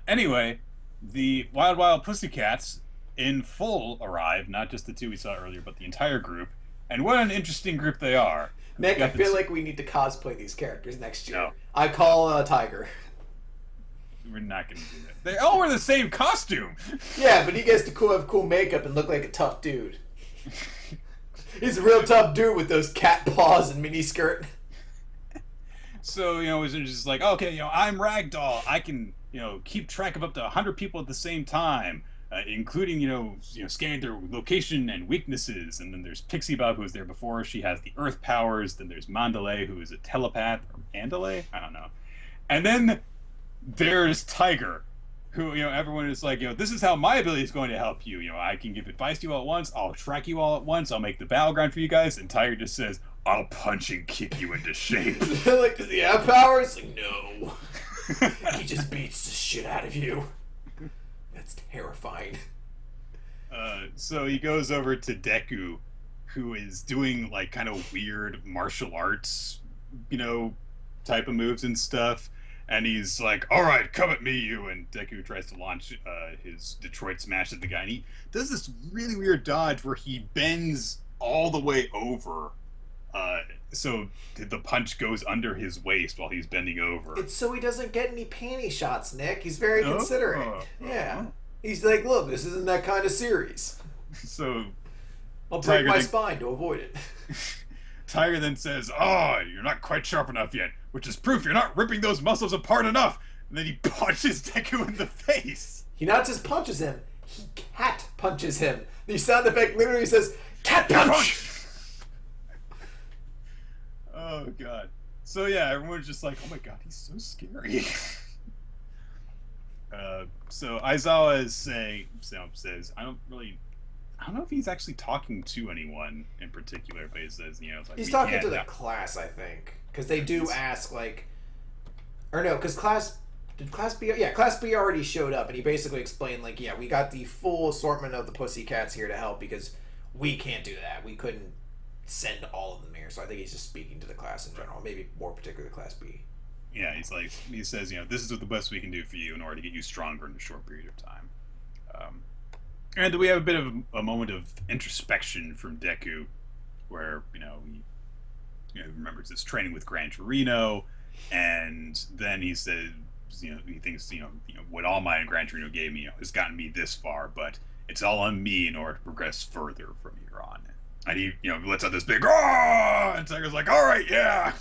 Anyway, the Wild Wild Pussycats in full arrive, not just the two we saw earlier, but the entire group. And what an interesting group they are. Nick, I feel like we need to cosplay these characters next year. No. I call Tiger. We're not going to do that. They all wear the same costume. Yeah, but he gets to have cool makeup and look like a tough dude. He's a real tough dude with those cat paws and mini skirt. So, it was just like, okay, I'm Ragdoll. I can, keep track of up to 100 people at the same time, including, scanning their location and weaknesses. And then there's Pixie Bob, who was there before. She has the earth powers. Then there's Mandalay, who is a telepath. Or Mandalay? I don't know. And then there's Tiger, who, everyone is like, this is how my ability is going to help you. I can give advice to you all at once. I'll track you all at once. I'll make the battleground for you guys. And Tiger just says, I'll punch and kick you into shape. Like, does he have powers? Like, no. He just beats the shit out of you. That's terrifying. So he goes over to Deku, who is doing like kind of weird martial arts, type of moves and stuff. And he's like, all right, come at me, you. And Deku tries to launch his Detroit Smash at the guy. And he does this really weird dodge where he bends all the way over. So the punch goes under his waist while he's bending over. It's so he doesn't get any panty shots, Nick. He's very considerate. Yeah. He's like, look, this isn't that kind of series. So I'll break Tiger my then, spine to avoid it. Tiger then says, "Oh, you're not quite sharp enough yet, which is proof you're not ripping those muscles apart enough." And then he punches Deku in the face. He not just punches him, he cat punches him. The sound effect literally says, cat punch! Oh, God. So, yeah, everyone's just like, oh my God, he's so scary. So Aizawa says, I don't know if he's actually talking to anyone in particular, but he says, it's like, he's talking to the class, I think. Because they do ask, because Class B... Yeah, Class B already showed up, and he basically explained, we got the full assortment of the Pussycats here to help, because we can't do that. We couldn't send all of them here, so I think he's just speaking to the class in general, maybe more particularly Class B. Yeah, he says, this is what the best we can do for you in order to get you stronger in a short period of time. And we have a bit of a moment of introspection from Deku, where, he remembers his training with Gran Torino, and then he says, he thinks, what All Might and Gran Torino gave me, has gotten me this far, but it's all on me in order to progress further from here on. And he, lets out this big, "Ah!" And Tiger's like, all right, yeah.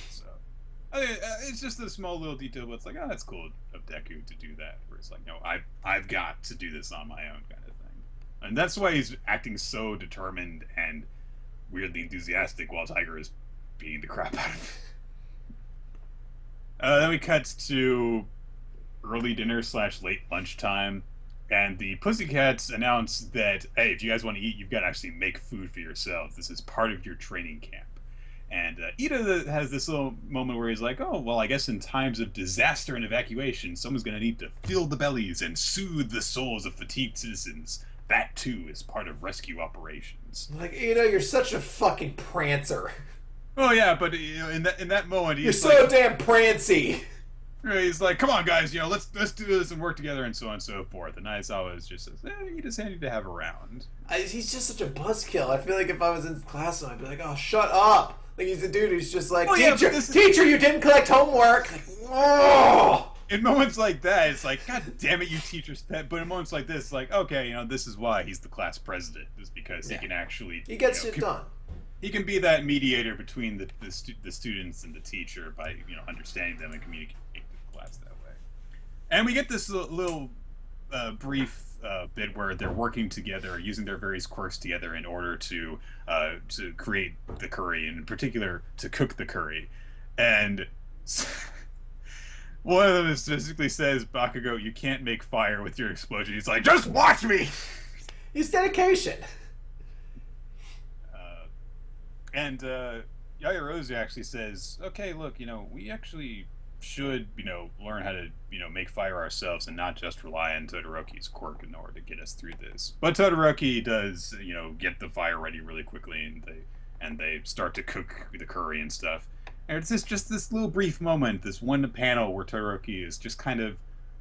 So, it's just a small little detail, but it's like, oh, that's cool of Deku to do that. Where it's like, no, I've got to do this on my own kind of thing. And that's why he's acting so determined and weirdly enthusiastic while Tiger is beating the crap out of him. Then we cut to early dinner / late lunchtime, and the Pussycats announce that, hey, if you guys want to eat, you've got to actually make food for yourselves. This is part of your training camp. And Ida has this little moment where he's like, oh, well, I guess in times of disaster and evacuation, someone's going to need to fill the bellies and soothe the souls of fatigued citizens. That, too, is part of rescue operations. You're such a fucking prancer. Oh, yeah, but, in that moment, you're so damn prancy. He's like, come on, guys, let's do this and work together and so on and so forth. And Aizawa just says, he just handy to have around. He's just such a buzzkill. I feel like if I was in class, I'd be like, oh, shut up. He's the dude who's just like, teacher, you didn't collect homework. Oh! In moments like that, it's like, God damn it, you teacher's pet. But in moments like this, like, okay, this is why he's the class president, is because he can actually... He gets shit done. He can be that mediator between the students and the teacher by, understanding them and communicating with the class that way. And we get this little brief bit where they're working together, using their various quirks together in order to create the curry, and in particular to cook the curry. And one of them specifically says, "Bakugo, you can't make fire with your explosion." He's like, "Just watch me." He's dedication. And Yaoyorozu actually says, "Okay, look, we actually should, learn how to, make fire ourselves and not just rely on Todoroki's quirk in order to get us through this." But Todoroki does, get the fire ready really quickly, and they start to cook the curry and stuff. And it's just this little brief moment, this one panel where Todoroki is just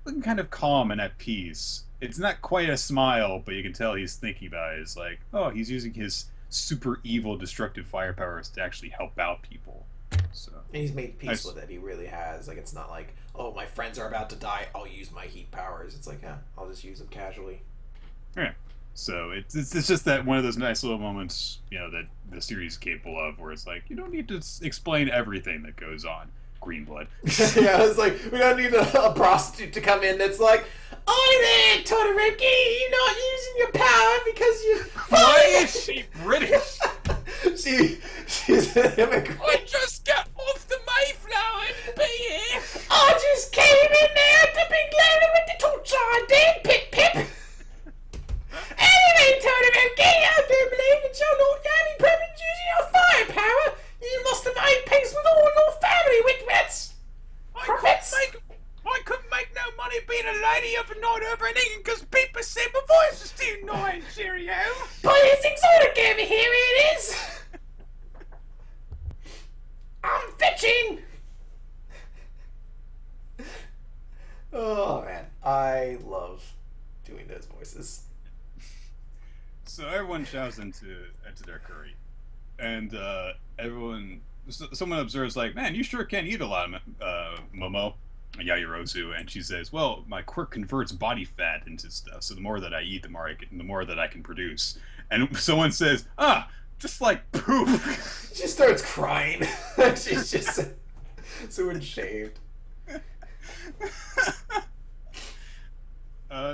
looking kind of calm and at peace. It's not quite a smile, but you can tell he's thinking about it. It's like, oh, he's using his super evil, destructive fire powers to actually help out people. So and he's made peace with it. He really has. It's not like, oh, my friends are about to die, I'll use my heat powers. It's like, yeah, I'll just use them casually. Yeah. So it's just that one of those nice little moments, that the series is capable of, where it's like, you don't need to explain everything that goes on. Greenblood. Yeah, it's like, we don't need a prostitute to come in that's like, "Oi there, Todoroki, you're not using your power because you..." Why is she British? She's an immigrant. I just got off the Mayflower and be here. I just came in there at the big lady with the torch on, did pip pip. Anyway, Todoroki, I do believe that you're not having problems using your firepower. You must have made peace with all your family, witwits. I couldn't make no money being a lady overnight over in England because people said my voice was too annoying, cheerio. Boy, it's exotic over here, it is. I'm fetching. Oh, man. I love doing those voices. So everyone shouts into their curry. And someone observes, like, man, you sure can eat a lot of Momo. Yayorozu, and she says, "Well, my quirk converts body fat into stuff, so the more that I eat, the more that I can produce." And someone says, "Ah, just like poop." She starts crying. She's just so ashamed.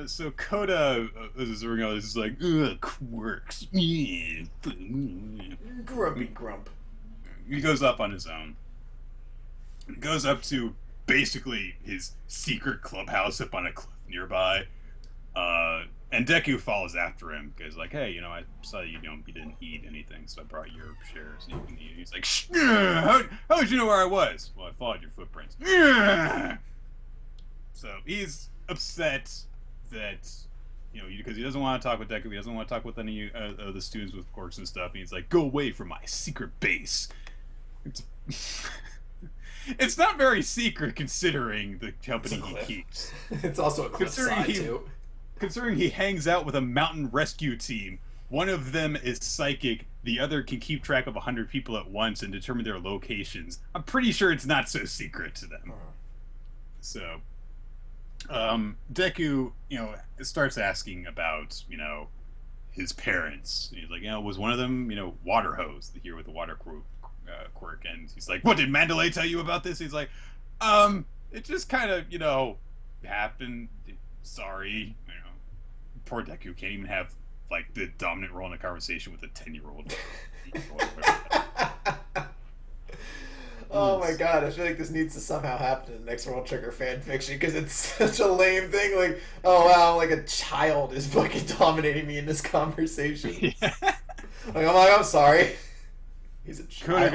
So Coda is like, ugh, quirks. He Grumpy grump. goes up on his own. He goes up to basically his secret clubhouse up on a cliff nearby. And Deku follows after him because, like, hey, I saw you didn't eat anything, so I brought your shares. And you can eat. He's like, how did you know where I was? Well, I followed your footprints. So he's upset that because he doesn't want to talk with Deku. He doesn't want to talk with any of the students with quirks and stuff. And he's like, go away from my secret base. It's not very secret considering the company he keeps. It's also a cliffside too. Considering he hangs out with a mountain rescue team, one of them is psychic, the other can keep track of 100 people at once and determine their locations. I'm pretty sure it's not so secret to them. So, Deku, starts asking about, his parents. He's like, was one of them, water hose, the hero with the water quirk? And he's like, what, did Mandalay tell you about this? He's like, it just kind of, happened. Sorry. Poor Deku can't even have, like, the dominant role in a conversation with a 10-year-old. Oh my god, I feel like this needs to somehow happen in the next World Trigger fan fiction because it's such a lame thing. Like, oh wow, like a child is fucking dominating me in this conversation. Yeah. Like, I'm sorry. He's a child.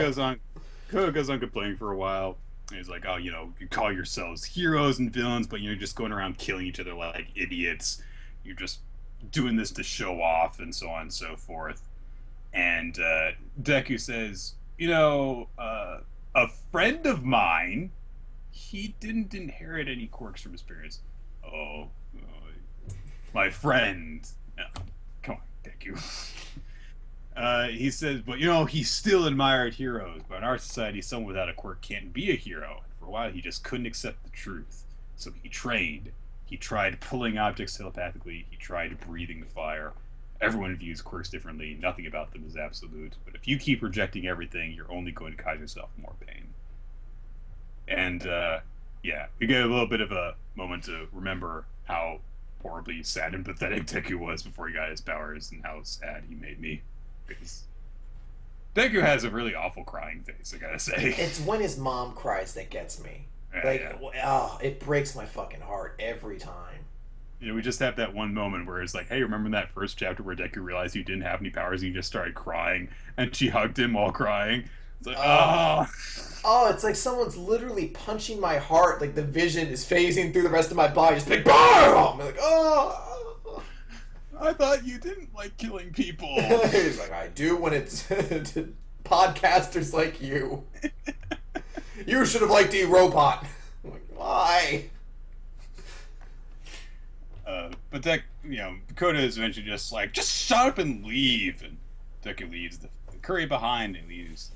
Coda goes on complaining for a while. And he's like, oh, you call yourselves heroes and villains, but you're just going around killing each other like idiots. You're just doing this to show off and so on and so forth. And Deku says, a friend of mine, he didn't inherit any quirks from his parents. Oh, my friend. Oh, come on, Deku. He says, but he still admired heroes. But in our society, someone without a quirk can't be a hero. And for a while, he just couldn't accept the truth. So he trained. He tried pulling objects telepathically. He tried breathing fire. Everyone views quirks differently. Nothing about them is absolute. But if you keep rejecting everything, you're only going to cause yourself more pain. And, we get a little bit of a moment to remember how horribly sad and pathetic Deku was before he got his powers and how sad he made me. Because Deku has a really awful crying face, I gotta say. It's when his mom cries that gets me. It breaks my fucking heart every time. We just have that one moment where it's like, hey, remember that first chapter where Deku realized he didn't have any powers and he just started crying and she hugged him while crying? It's like, oh, it's like someone's literally punching my heart. Like the vision is phasing through the rest of my body, just like, BAM! I'm like, oh. I thought you didn't like killing people. He's like, I do when it's podcasters like you. You should have liked E-Robot. I'm like, why? But Coda is eventually just like, just shut up and leave. And Deku leaves the curry behind and leaves.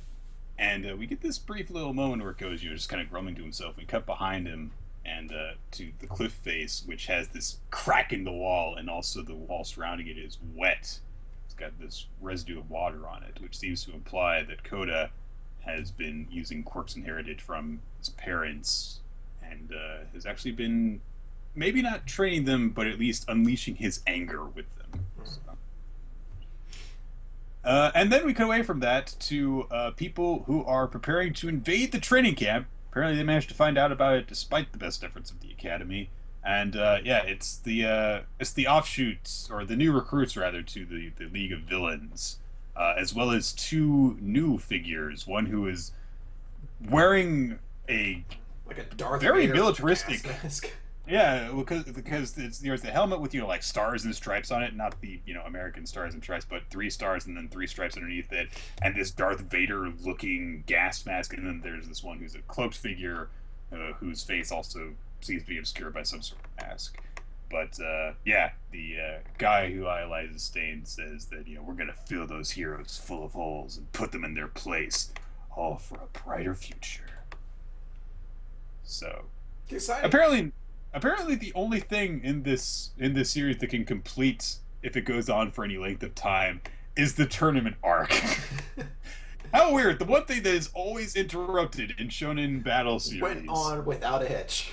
And we get this brief little moment where Coda's just kind of grumbling to himself. We cut behind him and to the cliff face, which has this crack in the wall, and also the wall surrounding it is wet. It's got this residue of water on it, which seems to imply that Coda has been using quirks inherited from his parents and has actually been maybe not training them, but at least unleashing his anger with them. So. And then we cut away from that to people who are preparing to invade the training camp. Apparently they managed to find out about it despite the best efforts of the academy. And it's the offshoots, or the new recruits rather, to the League of Villains, as well as two new figures. One who is wearing a Darth very Vader militaristic mask. Yeah, because there's the helmet with like stars and stripes on it, not the American stars and stripes, but 3 stars and then 3 stripes underneath it, and this Darth Vader looking gas mask, and then there's this one who's a cloaked figure whose face also seems to be obscured by some sort of mask. But the guy who idolizes Stain says that we're gonna fill those heroes full of holes and put them in their place, all for a brighter future. So. Exciting. Apparently, the only thing in this series that can complete if it goes on for any length of time is the tournament arc. How weird! The one thing that is always interrupted in Shonen Battle Went series, on without a hitch.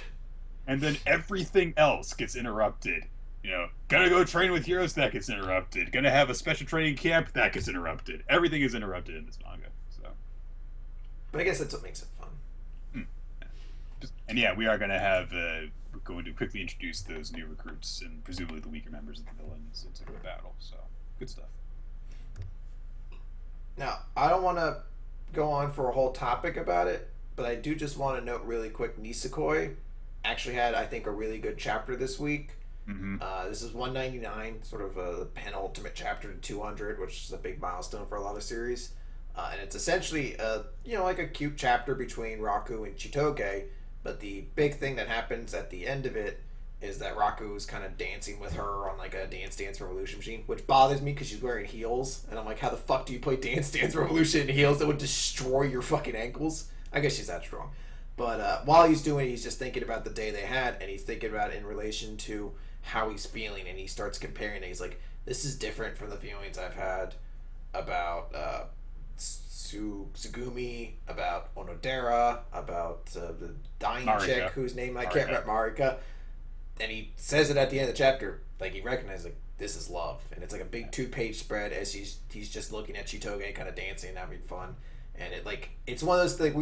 and then everything else gets interrupted. You know, gonna go train with heroes, that gets interrupted. Gonna have a special training camp, that gets interrupted. Everything is interrupted in this manga. So, But I guess that's what makes it fun. and yeah, we are gonna have. We're going to quickly introduce those new recruits and presumably the weaker members of the villains into the battle. So, good stuff. Now, I don't want to go on for a whole topic about it, but I do just want to note really quick Nisekoi actually had, I think, a really good chapter this week. Mm-hmm. This is 199, sort of a penultimate chapter to 200, which is a big milestone for a lot of series. And it's essentially, like a cute chapter between Raku and Chitoge, but the big thing that happens at the end of it is that Raku is kind of dancing with her on like a Dance Dance Revolution machine, which bothers me because she's wearing heels, and I'm like, how the fuck do you play Dance Dance Revolution in heels that would destroy your fucking ankles? I guess she's that strong. But while he's doing it, he's just thinking about the day they had, and he's thinking about it in relation to how he's feeling, and he starts comparing it. He's like, this is different from the feelings I've had about Tsugumi, about Onodera, about the dying Marika. chick whose name I can't remember, Marika. And he says it at the end of the chapter, like he recognizes, like, this is love, and it's like a big 2-page spread as he's just looking at Chitoge kind of dancing and having fun, and it's one of those things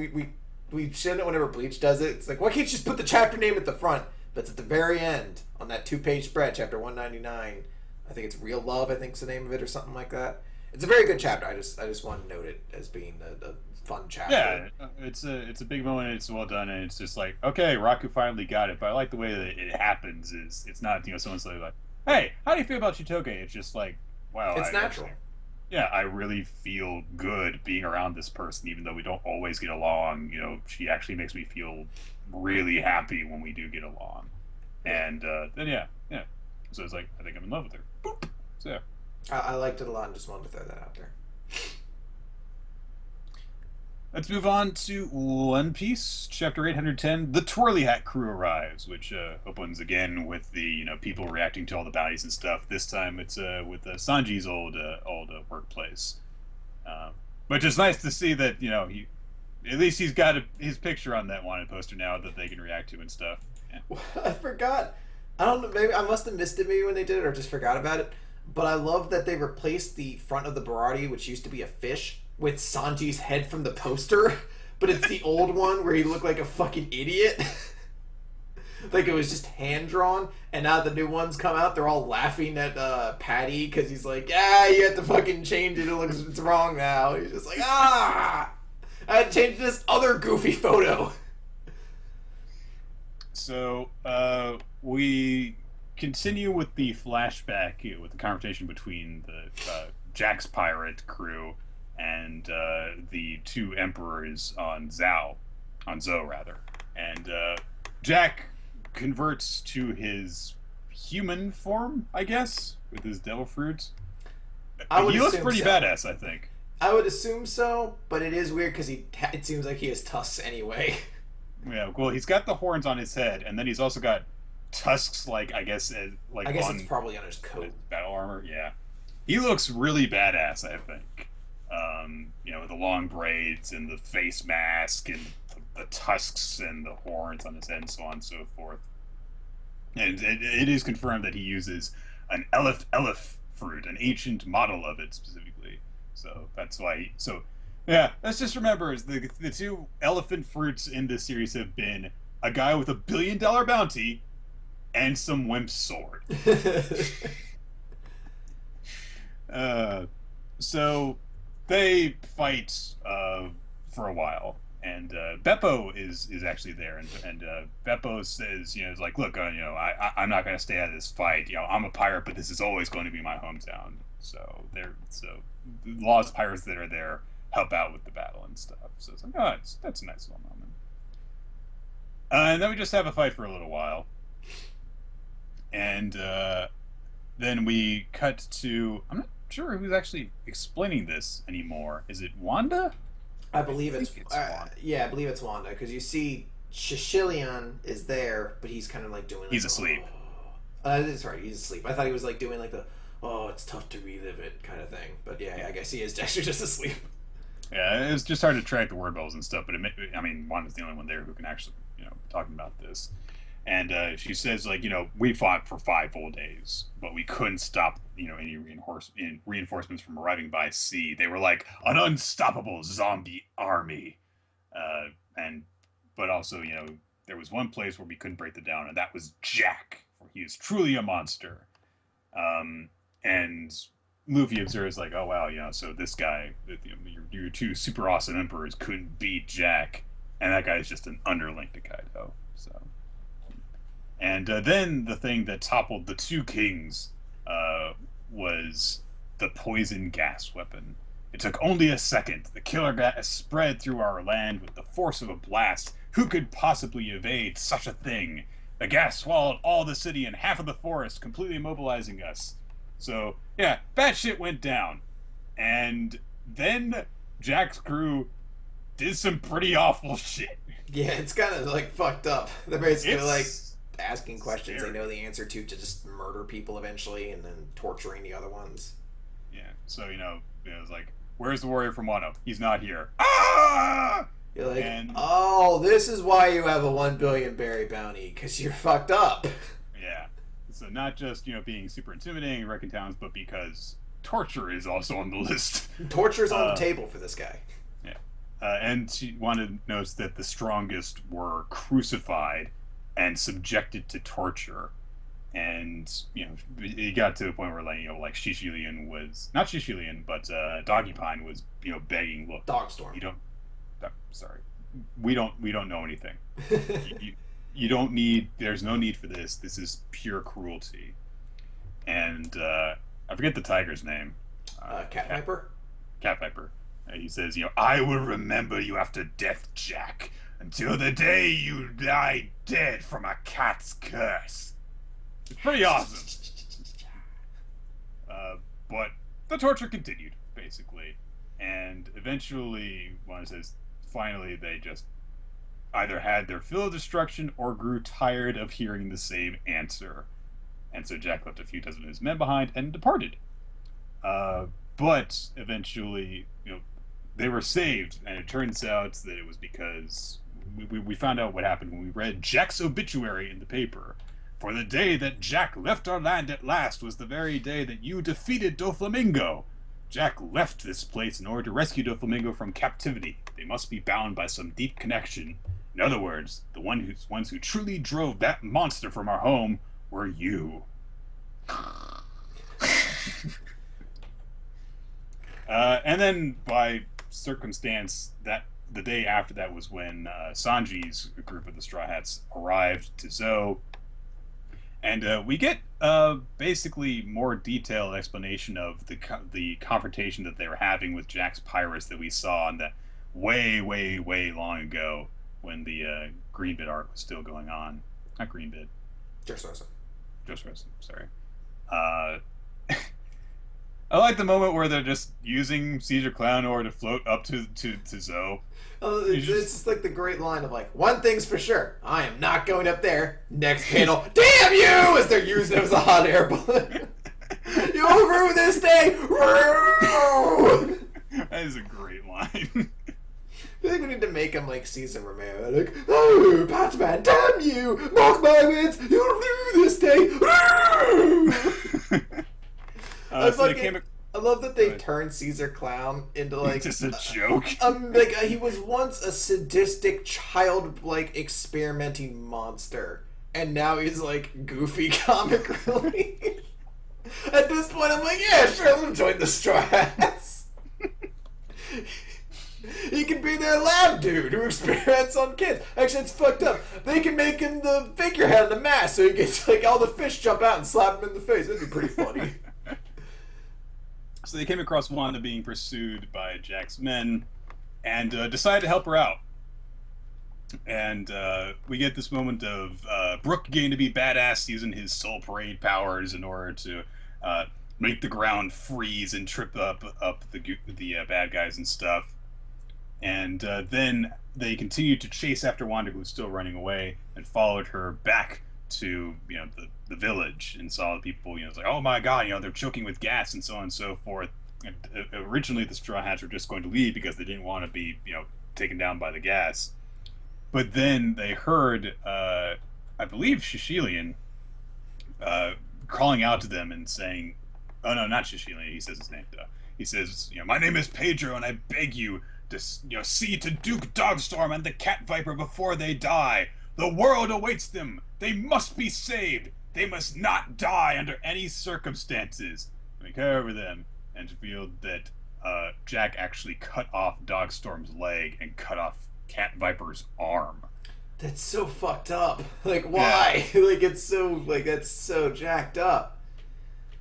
we shouldn't whenever Bleach does it. It's like, why can't you just put the chapter name at the front? But it's at the very end on that 2-page spread, chapter 199. I think it's Real Love, I think is the name of it, or something like that. It's a very good chapter. I just want to note it as being a fun chapter. Yeah, it's a big moment. It's well done, and it's just like, okay, Raku finally got it. But I like the way that it happens. Is it's not someone's like, hey, how do you feel about Chitoge? It's just like, wow, It's natural. I really feel good being around this person, even though we don't always get along. She actually makes me feel really happy when we do get along. And then yeah. So it's like, I think I'm in love with her. Boop. So yeah. I liked it a lot and just wanted to throw that out there. Let's move on to One Piece, chapter 810. The Twirly Hat crew arrives, which opens again with the people reacting to all the bounties and stuff. This time it's with Sanji's old workplace, which is nice to see that he at least he's got his picture on that wanted poster now that they can react to and stuff. Yeah. I forgot. I don't know. Maybe I must have missed it maybe when they did it, or just forgot about it. But I love that they replaced the front of the Barati, which used to be a fish, with Sanji's head from the poster. But it's the old one where he looked like a fucking idiot. Like it was just hand drawn. And now the new ones come out, they're all laughing at Patty because he's like, yeah, you have to fucking change it. It's wrong now. He's just like, I had to change this other goofy photo. So we continue with the flashback with the conversation between the Jack's pirate crew and the two emperors on Zou rather. And Jack converts to his human form, I guess, with his devil fruit. He looks pretty badass, I think. I would assume so, but it is weird because it seems like he has tusks anyway. Yeah, well, he's got the horns on his head, and then he's also got tusks, I guess it's probably on his coat. Battle armor, yeah. He looks really badass, I think. With the long braids and the face mask and the tusks and the horns on his head and so on and so forth. And it is confirmed that he uses an elef fruit, an ancient model of it specifically. So that's why. Yeah, let's just remember the two elephant fruits in this series have been a guy with $1 billion bounty and some wimp sword. So they fight for a while, and Beppo is actually there, and Beppo says, is like, look, I'm not going to stay out of this fight. I'm a pirate, but this is always going to be my hometown. So the lost pirates that are there help out with the battle and stuff. So it's like, that's a nice little moment. And then we just have a fight for a little while. And then we cut to... I'm not sure who's actually explaining this anymore. Is it Wanda? I believe it's Wanda. Yeah, I believe it's Wanda. Because you see Shishilian is there, but he's kind of like doing like He's asleep. sorry, he's asleep. I thought he was like doing like the oh, it's tough to relive it kind of thing. But yeah, I guess he is actually just asleep. Yeah, it was just hard to track the word bells and stuff, but I mean, Wanda's the only one there who can actually, talking about this. And she says, like, we fought for 5 full days, but we couldn't stop, any reinforcements from arriving by sea. They were like an unstoppable zombie army. And but also, there was one place where we couldn't break them down, and that was Jack, for he is truly a monster. And Luffy observes, like, oh wow, so this guy, your two super awesome emperors couldn't beat Jack, and that guy's just an underling to Kaido. So, and then the thing that toppled the two kings was the poison gas weapon. It took only a second. The killer gas spread through our land with the force of a blast. Who could possibly evade such a thing? The gas swallowed all the city and half of the forest, completely immobilizing us. So, yeah, bad shit went down. And then Jack's crew did some pretty awful shit. Yeah, it's kind of like fucked up. They're basically like asking questions they know the answer to just murder people eventually and then torturing the other ones. Yeah, so, it's like, where's the warrior from Wano? He's not here. Ah! You're like, oh, this is why you have a 1 billion berry bounty, because you're fucked up. Yeah. So not just, being super intimidating and wrecking towns, but because torture is also on the list. Torture's on the table for this guy. Yeah. And she notes that the strongest were crucified and subjected to torture. And, it got to a point where, like Shishilian was, not Shishilian, but Doggy Pine was, begging, look. Dogstorm. Sorry. We don't know anything. You don't need, there's no need for this. This is pure cruelty. And I forget the tiger's name. Cat Viper? Cat Viper. He says, I will remember you after death, Jack, until the day you lie dead from a cat's curse. It's pretty awesome. But the torture continued, basically. And eventually, one says, finally, they just either had their fill of destruction or grew tired of hearing the same answer. And so Jack left a few dozen of his men behind and departed. But eventually, they were saved, and it turns out that it was because we found out what happened when we read Jack's obituary in the paper. For the day that Jack left our land at last was the very day that you defeated Doflamingo. Jack left this place in order to rescue Doflamingo from captivity. They must be bound by some deep connection. In other words, the ones who truly drove that monster from our home were you. And then, by circumstance, that the day after that was when Sanji's group of the Straw Hats arrived to Zou. And we get basically more detailed explanation of the confrontation that they were having with Jack's pirates that we saw in that way, way, way long ago when the Greenblood arc was still going on. Not Greenblood. Dressrosa, sorry. I like the moment where they're just using Caesar Clown in order to float up to Zou. Oh, it's just like the great line of like, one thing's for sure, I am not going up there. Next panel, damn you! As they're using it as a hot air balloon. You'll ruin this day! That is a great line. I think we need to make him like Cesar Romero. Like, oh, Batman, damn you! Mark my words, you'll ruin this day! I love that they turned Caesar Clown into like just a joke. Like he was once a sadistic child, like experimenting monster, and now he's like goofy comic relief. At this point, I'm like, yeah, sure, let him join the Straw Hats. He can be their lab dude who experiments on kids. Actually, it's fucked up. They can make him the figurehead of the mask, so he gets like all the fish jump out and slap him in the face. That'd be pretty funny. So they came across Wanda being pursued by Jack's men and decided to help her out. And we get this moment of Brook getting to be badass using his Soul Parade powers in order to make the ground freeze and trip up the bad guys and stuff. And then they continued to chase after Wanda, who was still running away, and followed her back to the village and saw the people. It's like, oh my god, they're choking with gas and so on and so forth. And originally, the Straw Hats were just going to leave because they didn't want to be taken down by the gas. But then they heard, I believe, Shishilian calling out to them and saying, "Oh no, not Shishilian." He says his name though. He says, "My name is Pedro, and I beg you to, see to Duke Dogstorm and the Cat Viper before they die. The world awaits them. They must be saved. They must not die under any circumstances." And we go over them and revealed that Jack actually cut off Dogstorm's leg and cut off Cat Viper's arm. That's so fucked up. Like, why? Yeah. It's so, that's so jacked up.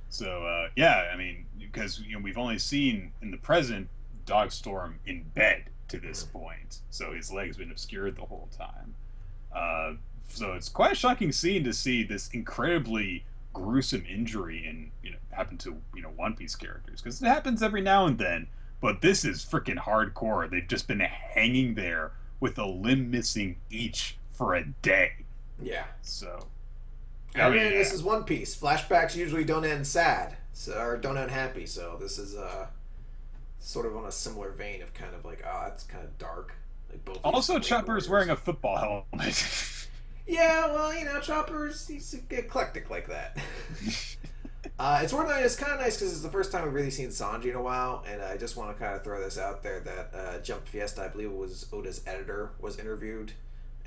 So, I mean, because, we've only seen in the present Dogstorm in bed to this point. So his leg's been obscured the whole time. So it's quite a shocking scene to see this incredibly gruesome injury in, happen to, One Piece characters. Because it happens every now and then. But this is freaking hardcore. They've just been hanging there with a limb missing each for a day. Yeah. So. I mean, this is One Piece. Flashbacks usually don't end sad, or don't end happy. So this is sort of on a similar vein of kind of like, that's kind of dark. Like both. Also, Chopper's wearing a football helmet. Yeah, well, Chopper's he's eclectic like that. It's kind of nice because it's the first time we've really seen Sanji in a while, and I just want to kind of throw this out there that Jump Fiesta, I believe it was Oda's editor, was interviewed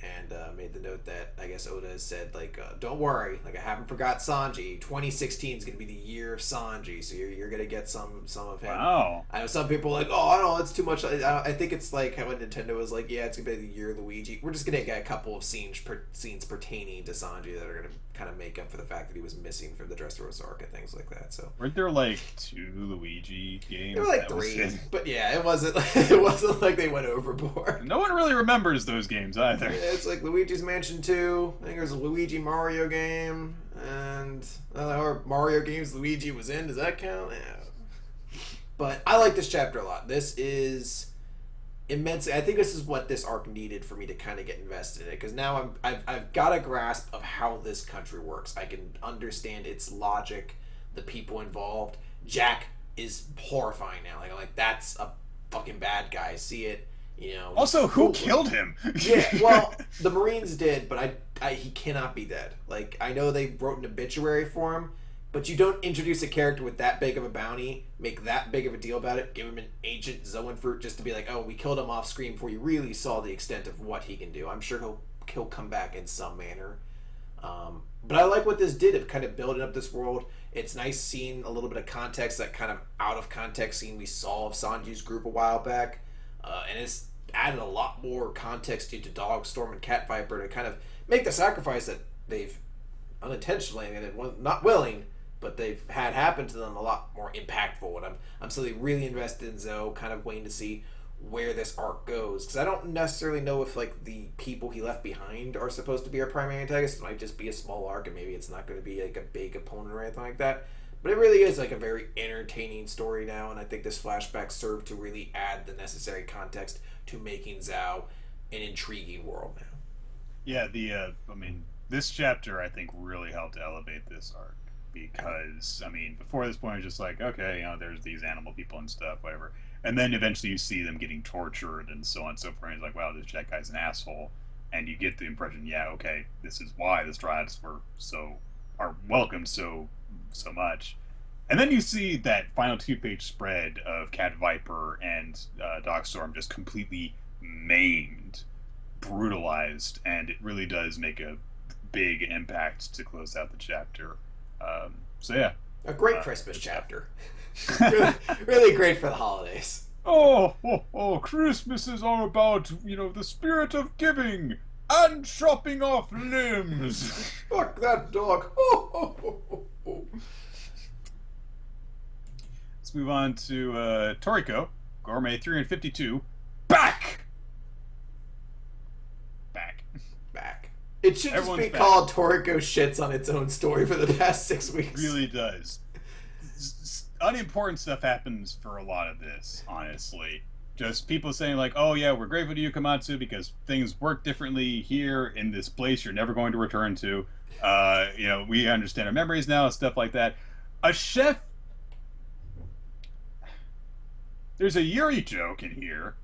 and made the note that I guess Oda has said, don't worry, I haven't forgot Sanji. 2016 is going to be the year of Sanji, so you're going to get some of him. Wow. I know some people are like, I don't know, it's too much. I think it's like how Nintendo was like, it's going to be the year of Luigi. We're just going to get a couple of scenes pertaining to Sanji that are going to kind of make up for the fact that he was missing from the Dressrosa arc and things like that. So weren't there 2 Luigi games? There were 3, but it wasn't like they went overboard. No one really remembers those games either. It's like Luigi's Mansion 2. I think there's a Luigi Mario game, and or Mario games Luigi was in. Does that count? Yeah. But I like this chapter a lot. This is immense. I think this is what this arc needed for me to kind of get invested in it, because now I've got a grasp of how this country works. I can understand its logic, the people involved. Jack is horrifying now. Like that's a fucking bad guy. I see it. Also, who killed him? Yeah, well, the Marines did, but he cannot be dead. I know they wrote an obituary for him, but you don't introduce a character with that big of a bounty, make that big of a deal about it, give him an ancient Zoan fruit just to be like, we killed him off screen before you really saw the extent of what he can do. I'm sure he'll come back in some manner. But I like what this did of kind of building up this world. It's nice seeing a little bit of context, that kind of out of context scene we saw of Sanji's group a while back. And it's added a lot more context into Dogstorm and Cat Viper to kind of make the sacrifice that they've unintentionally and not willing, but they've had happen to them a lot more impactful. And I'm still really invested in Zoe, kind of waiting to see where this arc goes, because I don't necessarily know if the people he left behind are supposed to be our primary antagonist. It might just be a small arc, and maybe it's not going to be a big opponent or anything like that. But it really is a very entertaining story now, and I think this flashback served to really add the necessary context to making Zhao an intriguing world now. Yeah, this chapter I think really helped elevate this arc, because before this point it was just like, okay, there's these animal people and stuff, whatever, and then eventually you see them getting tortured and so on and so forth, and it's like, wow, this Jack guy's an asshole, and you get the impression, okay, this is why the Straw Hats are welcomed so much. And then you see that final 2-page spread of Cat Viper and Dogstorm just completely maimed, brutalized, and it really does make a big impact to close out the chapter. A great Christmas chapter. really great for the holidays. Christmas is all about, the spirit of giving and chopping off limbs. Fuck that dog. Let's move on to Toriko, Gourmet 352. Back. It should just be called Toriko shits on its own story for the past 6 weeks. It really does. Unimportant stuff happens for a lot of this, honestly. Just people saying like, "Oh yeah, we're grateful to you, Komatsu, because things work differently here in this place you're never going to return to. We understand our memories now, stuff like that." A chef. There's a Yuri joke in here,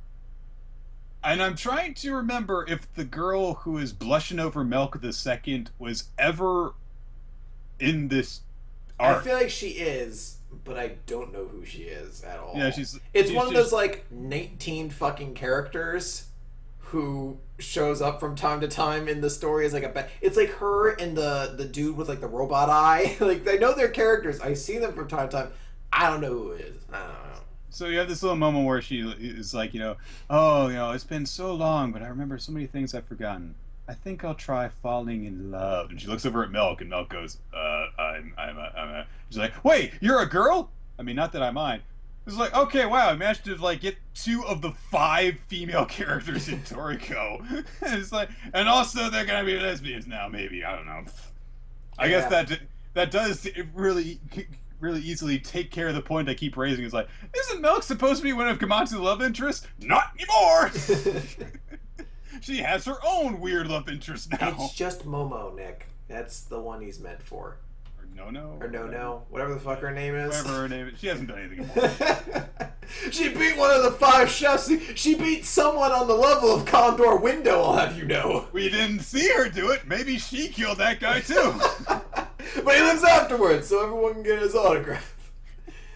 and I'm trying to remember if the girl who is blushing over milk the second was ever in this I arc. feel like she is, but I don't know who she is at all. Yeah, It's one of those like 19 fucking characters who shows up from time to time in the story as like it's like her and the dude with like the robot eye. Like I know they're characters. I see them from time to time. I don't know who it is. I don't know. So you have this little moment where she is like, "Oh, it's been so long, but I remember so many things I've forgotten. I think I'll try falling in love." And she looks over at Milk, and Milk goes, I'm a. She's like, "Wait, you're a girl? I mean, not that I mind." It's like, okay, wow, I managed to like get 2 of the 5 female characters in Toriko. And it's like, and also they're gonna be lesbians now, maybe. I don't know. I guess that does really easily take care of the point I keep raising. Is like, isn't Milk supposed to be one of Komatsu's love interests? Not anymore. She has her own weird love interest now. It's just Momo, Nick. That's the one he's meant for. Or No, whatever the fuck her name is. Whatever her name is. She hasn't done anything about it. She beat one of the 5 chefs. She beat someone on the level of Condor Window, I'll have you know. We didn't see her do it. Maybe she killed that guy too. But he lives afterwards, so everyone can get his autograph.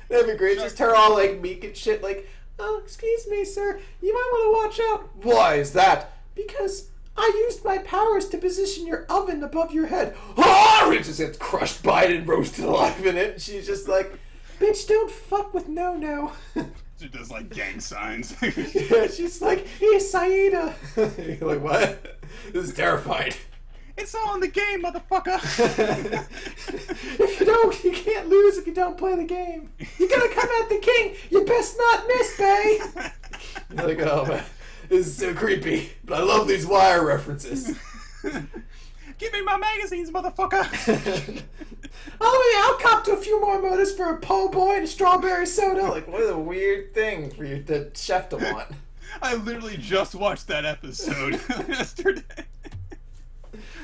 That'd be great. Just her all like meek and shit, like, "Oh, excuse me, sir. You might want to watch out." "Why is that?" "Because I used my powers to position your oven above your head." "Oh!" It just gets crushed by it and roasted alive in it. She's just like, "Bitch, don't fuck with no." She does like gang signs. Yeah, she's like, "Hey, Saida." You're like, what? This is terrifying. It's all in the game, motherfucker. You can't lose if you don't play the game. You gotta come at the king. You best not miss, bae. You're like, oh man, this is so creepy. But I love these Wire references. Give me my magazines, motherfucker. Oh yeah, I'll cop to a few more motors for a po' boy and a strawberry soda. Like, what a weird thing for you the chef to want. I literally just watched that episode yesterday.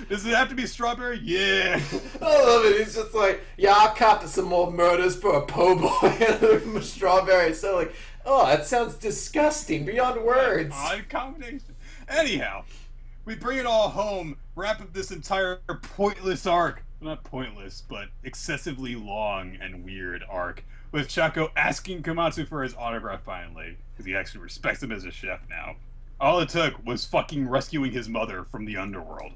Does it have to be strawberry? Yeah. I love it. He's just like, yeah, I'll cop to some more murders for a po' boy and a strawberry. So like, oh, that sounds disgusting beyond words. Odd combination. Anyhow, we bring it all home, wrap up this entire pointless arc. Not pointless, but excessively long and weird arc, with Chaco asking Komatsu for his autograph finally, because he actually respects him as a chef now. All it took was fucking rescuing his mother from the underworld.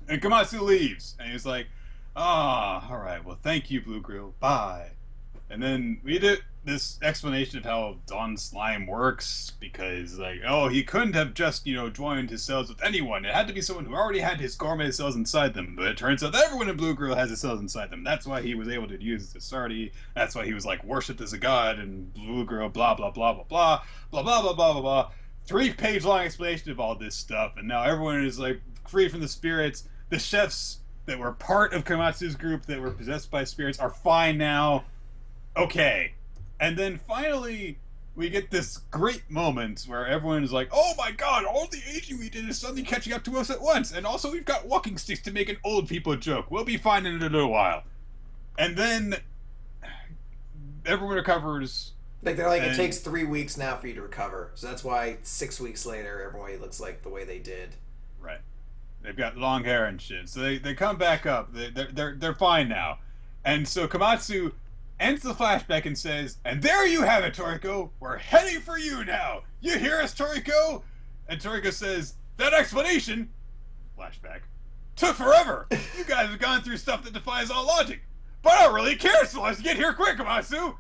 And Komatsu leaves, and he's like, alright, well thank you, Blue Grill, bye. And then we did this explanation of how Dawn Slime works, because, like, he couldn't have just, joined his cells with anyone. It had to be someone who already had his gourmet cells inside them. But it turns out that everyone in Blue Grill has his cells inside them. That's why he was able to use the Sardi. That's why he was, like, worshipped as a god, and Blue Grill, blah, blah, blah, blah, blah, blah, blah, blah, blah, blah, blah. 3-page long explanation of all this stuff, and now everyone is, like, free from the spirits. The chefs that were part of Komatsu's group that were possessed by spirits are fine now. Okay. And then finally, we get this great moment where everyone is like, oh my god, all the aging we did is suddenly catching up to us at once. And also we've got walking sticks to make an old people joke. We'll be fine in a little while. And then everyone recovers. Like, they're like, it takes 3 weeks now for you to recover. So that's why 6 weeks later, everybody looks like the way they did. Right. They've got long hair and shit. So they come back up. They're fine now. And so Komatsu ends the flashback and says, and there you have it, Toriko. We're heading for you now. You hear us, Toriko? And Toriko says, that explanation, flashback, took forever. You guys have gone through stuff that defies all logic. But I don't really care, so let's get here quick, Komatsu.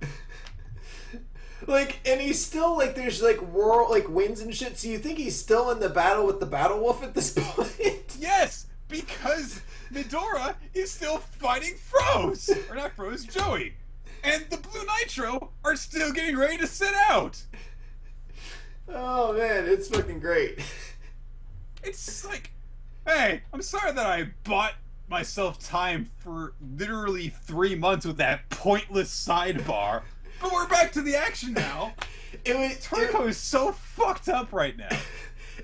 Like, and he's still, like, there's, like, rural, like, winds and shit, so you think he's still in the battle with the Battle Wolf at this point? Yes, because Midora is still fighting Froze. Or not Froze, Joey. And the Blue Nitro are still getting ready to sit out. Oh, man, it's fucking great. It's like, hey, I'm sorry that I bought myself time for literally 3 months with that pointless sidebar. But we're back to the action now. Toriko is so fucked up right now.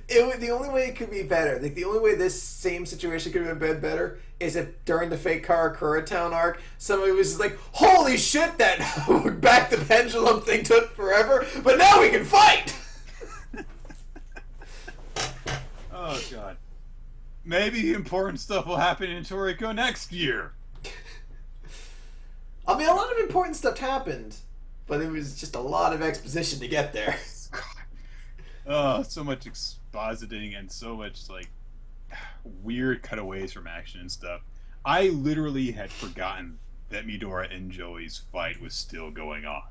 The only way it could be better, like the only way this same situation could have been better, is if during the fake Karakura Town arc, somebody was just like, "Holy shit, that back the pendulum thing took forever, but now we can fight." Oh god. Maybe important stuff will happen in Toriko next year. I mean, a lot of important stuff happened, but it was just a lot of exposition to get there. Oh, so much expositing and so much like weird cutaways from action and stuff. I literally had forgotten that Midora and Joey's fight was still going on.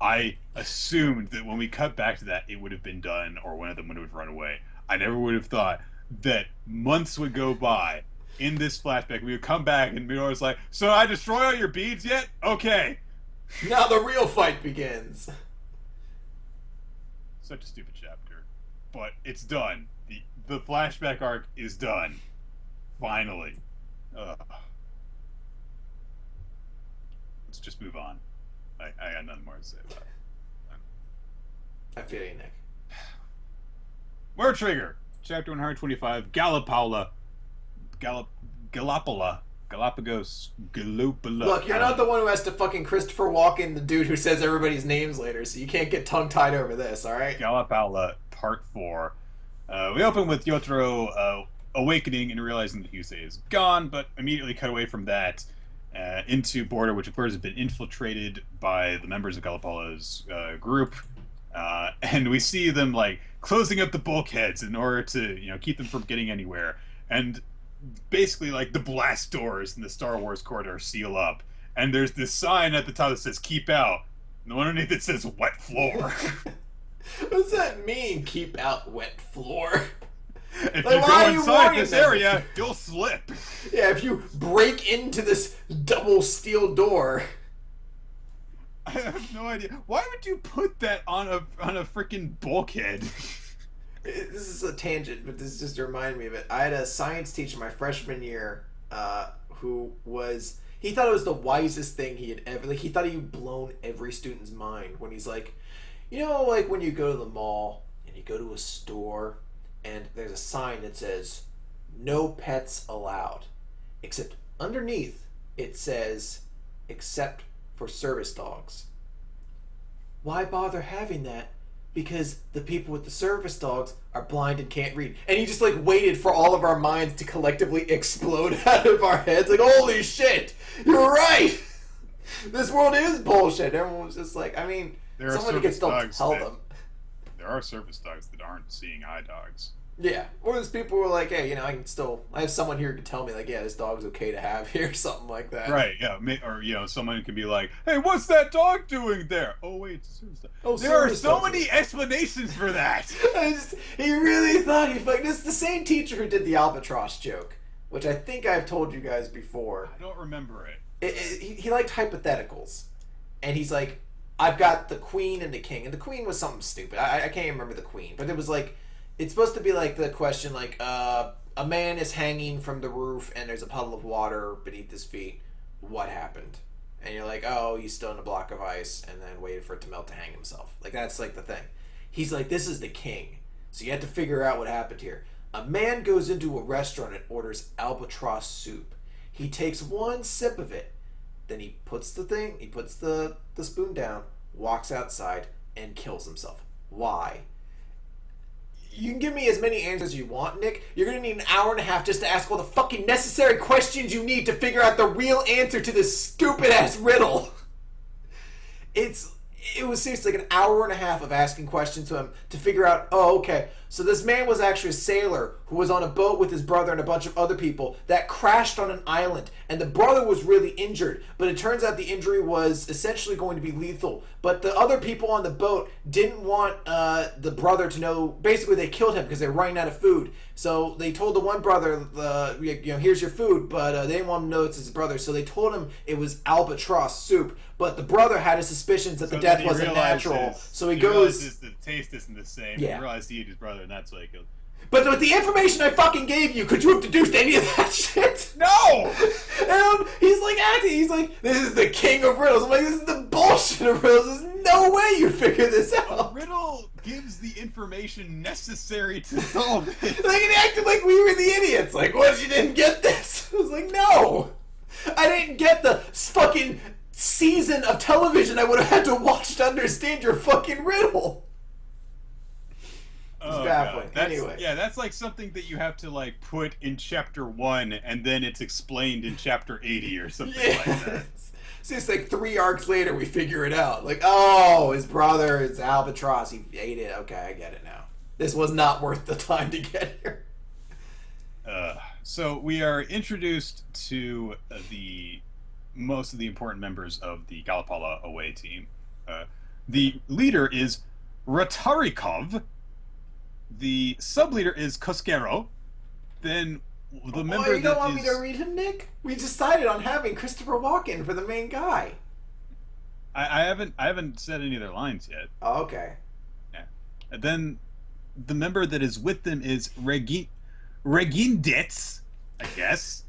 I assumed that when we cut back to that, it would have been done, or one of them would have run away. I never would have thought that months would go by in this flashback. We would come back and Midora's like, "So I destroy all your beads yet? Okay." Now the real fight begins. Such a stupid chapter. But it's done. The flashback arc is done. Finally. Let's just move on. I got nothing more to say about it. I feel you, Nick. Word Trigger! Chapter 125, Galapagos, Galapagos. Look, you're not the one who has to fucking Christopher Walken, the dude who says everybody's names later, so you can't get tongue-tied over this, alright? Galapagos, Part 4. We open with Yotaro awakening and realizing that Yusei is gone, but immediately cut away from that into Border, which of course has been infiltrated by the members of Galapagos' group. And we see them, like, closing up the bulkheads in order to, keep them from getting anywhere. And basically, like, the blast doors in the Star Wars corridor seal up. And there's this sign at the top that says, "Keep out." And the one underneath it says, "Wet floor." What does that mean, keep out wet floor? If Like, you why go are you inside warning this them? area, you'll slip. Yeah, if you break into this double steel door. I have no idea. Why would you put that on a freaking bulkhead? This is a tangent, but this just reminded me of it. I had a science teacher my freshman year who was... He thought it was the wisest thing he had ever... Like, he thought he'd blown every student's mind when he's like, like when you go to the mall and you go to a store and there's a sign that says, "No pets allowed." Except underneath it says, "Except for service dogs." Why bother having that? Because the people with the service dogs are blind and can't read. And he just like waited for all of our minds to collectively explode out of our heads. Like, holy shit, you're right. This world is bullshit. Everyone was just like, I mean, somebody could still tell them. There are service dogs that aren't seeing eye dogs. Yeah, or there's people who are like, hey, I have someone here who can tell me, like, yeah, this dog's okay to have here, something like that. Right, yeah, or, someone can be like, "Hey, what's that dog doing there?" "Oh, wait, it's a service dog." Oh, there are service so dogs. many explanations for that. He really thought this is the same teacher who did the albatross joke, which I think I've told you guys before. I don't remember it. He liked hypotheticals, and he's like, I've got the queen and the king, and the queen was something stupid. I can't even remember the queen, but it was like, it's supposed to be like the question, like, a man is hanging from the roof and there's a puddle of water beneath his feet. What happened? And you're like, oh, he stood on a block of ice and then waited for it to melt to hang himself. Like, that's like the thing. He's like, this is the king. So you have to figure out what happened here. A man goes into a restaurant and orders albatross soup. He takes one sip of it. Then he puts the spoon down, walks outside, and kills himself. Why? You can give me as many answers as you want, Nick. You're going to need an hour and a half just to ask all the fucking necessary questions you need to figure out the real answer to this stupid-ass riddle. It was seriously like an hour and a half of asking questions to him to figure out, oh, okay, so this man was actually a sailor who was on a boat with his brother and a bunch of other people that crashed on an island, and the brother was really injured, but it turns out the injury was essentially going to be lethal, but the other people on the boat didn't want the brother to know. Basically, they killed him because they were running out of food, so they told the one brother, here's your food, but they didn't want him to know it's his brother, so they told him it was albatross soup, but the brother had his suspicions that the death wasn't natural, so he goes... The taste isn't the same. Yeah. He realized he ate his brother, and that's why he killed. But with the information I fucking gave you, could you have deduced any of that shit? No! And he's like acting, he's like, this is the king of riddles. I'm like, this is the bullshit of riddles. There's no way you figure this out. A riddle gives the information necessary to solve it. Like, it acted like we were the idiots. Like, what, you didn't get this? I was like, no. I didn't get the fucking season of television I would have had to watch to understand your fucking riddle. It's baffling. Anyway. Yeah, that's like something that you have to like put in chapter 1 and then it's explained in chapter 80 or something like that. So it's like 3 arcs later we figure it out. Like, oh, his brother is Albatross. He ate it. Okay, I get it now. This was not worth the time to get here. So we are introduced to most of the important members of the Galapala away team. The leader is Ratarikov. The sub-leader is Koskero. Then the member you don't want me to read him, Nick? We decided on having Christopher Walken for the main guy. I haven't said any of their lines yet. Oh, okay. Yeah. And then the member that is with them is Regindets, I guess.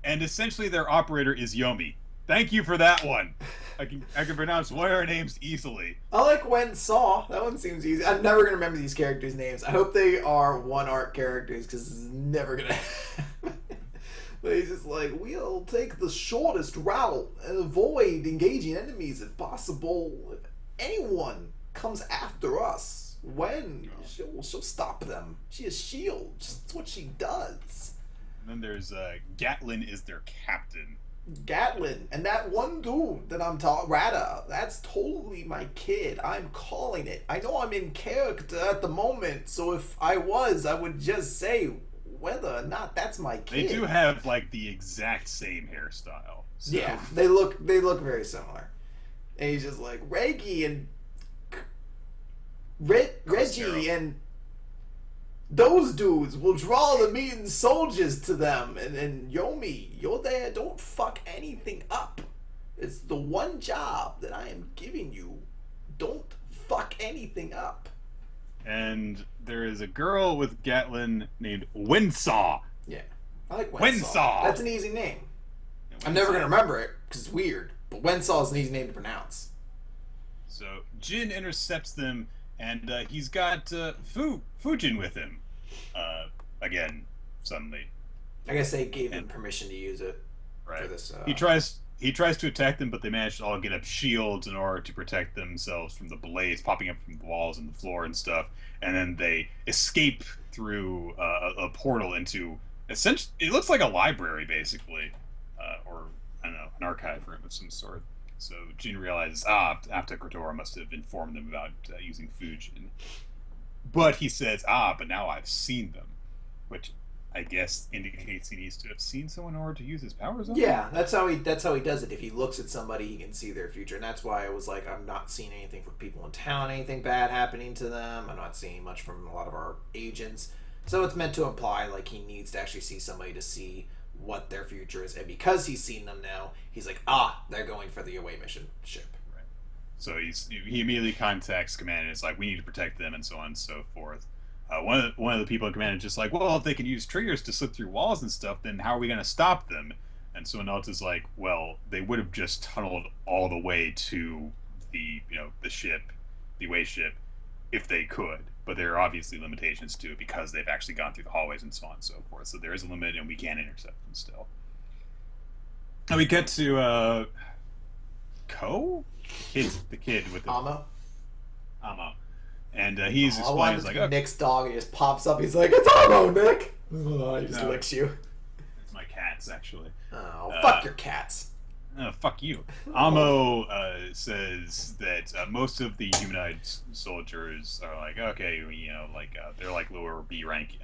And essentially their operator is Yomi. Thank you for that one. I can pronounce lawyer names easily. I like Wen Saw. That one seems easy. I'm never gonna remember these characters' names. I hope they are one arc characters because this is never gonna happen. But he's just like, we'll take the shortest route and avoid engaging enemies if possible. If anyone comes after us, she'll stop them. She is shield. That's what she does. And then there's Gatlin is their captain. Gatlin, and that one dude that I'm talking, Rada, that's totally my kid. I'm calling it. I know I'm in character at the moment, so if I would just say whether or not that's my kid. They do have like the exact same hairstyle. So. Yeah, they look very similar. And he's just like Reggie and Reggie and those dudes will draw the mutant soldiers to them. And Yomi, you're there. Don't fuck anything up. It's the one job that I am giving you. Don't fuck anything up. And there is a girl with Gatlin named Winsaw. Yeah, I like Winsaw. That's an easy name. I'm never going to remember it because it's weird. But Winsaw is an easy name to pronounce. So Jin intercepts them, and he's got Fujin with him. Again, suddenly. I guess they gave him permission to use it. Right. For this, He tries to attack them, but they manage to all get up shields in order to protect themselves from the blades popping up from the walls and the floor and stuff. And then they escape through a portal into essentially it looks like a library basically, or I don't know, an archive room of some sort. So Jin realizes Apta Kotora must have informed them about using Fujin. But he says, but now I've seen them, which I guess indicates he needs to have seen someone in order to use his powers on them. Yeah, that's how he does it. If he looks at somebody, he can see their future, and that's why I was like, I'm not seeing anything from people in town, anything bad happening to them. I'm not seeing much from a lot of our agents. So it's meant to imply like he needs to actually see somebody to see what their future is, and because he's seen them now, he's like, they're going for the away mission ship. Right. So he immediately contacts command and it's like, we need to protect them and so on and so forth. One of the people in command is just like, well, if they can use triggers to slip through walls and stuff, then how are we going to stop them? And someone else is like, well, they would have just tunneled all the way to the ship, the away ship, if they could. But there are obviously limitations to it because they've actually gone through the hallways and so on and so forth. So there is a limit, and we can intercept them still. And we get to the kid with the Amo. And he's explaining, he's like, okay. Nick's dog, and he just pops up. He's like, it's Amo, Nick. He just licks you. It's my cats, actually. Oh, fuck your cats. Fuck you. Amo says that most of the humanoid soldiers are like, okay, they're like lower B rank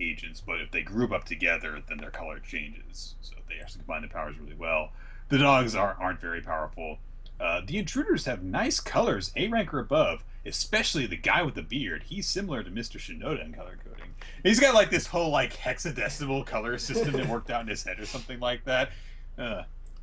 agents, but if they group up together, then their color changes. So they actually combine their powers really well. The dogs aren't very powerful. The intruders have nice colors, A rank or above, especially the guy with the beard. He's similar to Mr. Shinoda in color coding. He's got like this whole like hexadecimal color system that worked out in his head or something like that.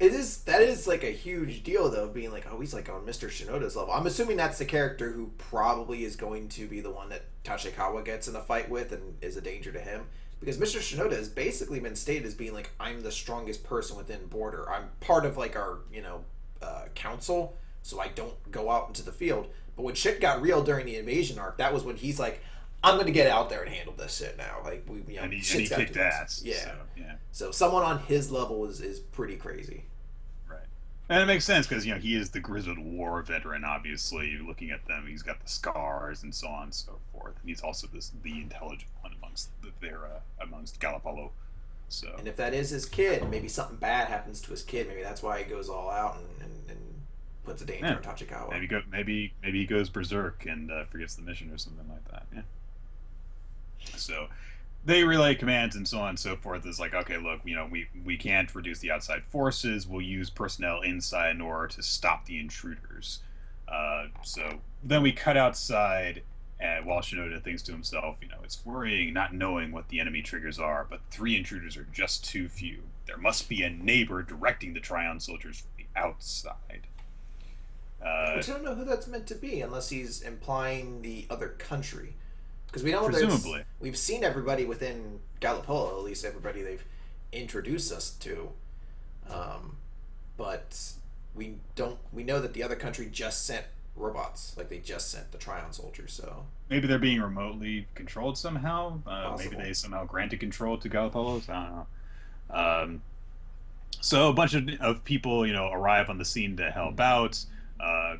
That is like a huge deal though, being like, oh, he's like on Mr. Shinoda's level. I'm assuming that's the character who probably is going to be the one that Tachikawa gets in a fight with and is a danger to him. Because Mr. Shinoda has basically been stated as being like, I'm the strongest person within Border. I'm part of like our, council, so I don't go out into the field. But when shit got real during the invasion arc, that was when he's like, I'm gonna get out there and handle this shit now. Like and he kicked ass. Yeah. So, yeah. So someone on his level is pretty crazy. Right. And it makes sense because he is the grizzled war veteran. Obviously, looking at them, he's got the scars and so on and so forth. And he's also the intelligent one amongst Galapolo. So. And if that is his kid, maybe something bad happens to his kid. Maybe that's why he goes all out and puts a danger on Tachikawa. Maybe he goes berserk and forgets the mission or something like that. Yeah. So they relay commands and so on and so forth. It's like, okay, look, we can't reduce the outside forces. We'll use personnel inside in order to stop the intruders. So then we cut outside, and while Shinoda thinks to himself, it's worrying not knowing what the enemy triggers are, but 3 intruders are just too few. There must be a neighbor directing the Tryon soldiers from the outside. Which I don't know who that's meant to be, unless he's implying the other country. Because we know presumably we've seen everybody within Galapolo, at least everybody they've introduced us to, but we know that the other country just sent robots, like they just sent the Tryon soldiers. So maybe they're being remotely controlled somehow. Maybe they somehow granted control to Galapalos. I don't know. So a bunch of people, arrive on the scene to help out.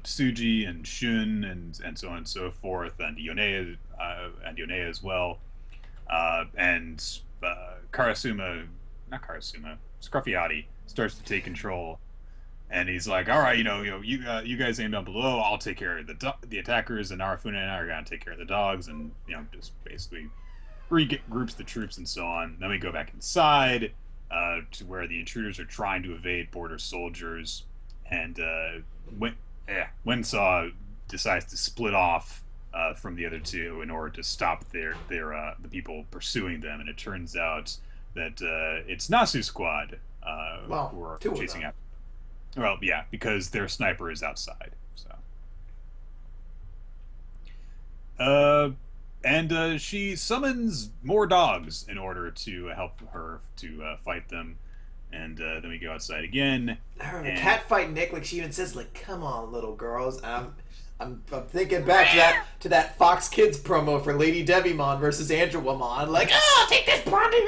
Tsuji and Shun and so on and so forth, and Yonea as well, and Scruffiati starts to take control, and he's like, all right, you guys aim down below, I'll take care of the attackers, and Arafuna and I are gonna take care of the dogs, and just basically regroups the troops and so on. Then we go back inside to where the intruders are trying to evade border soldiers, and Wensaw decides to split off from the other two in order to stop the people pursuing them, and it turns out that it's Nasu Squad who are chasing after. Well, yeah, because their sniper is outside. So, and she summons more dogs in order to help her to fight them. And then we go outside again. The cat fight Nick, like she even says, like, "Come on, little girls." I'm thinking back to that Fox Kids promo for Lady Devimon versus Andromon. Like, take this Blondie!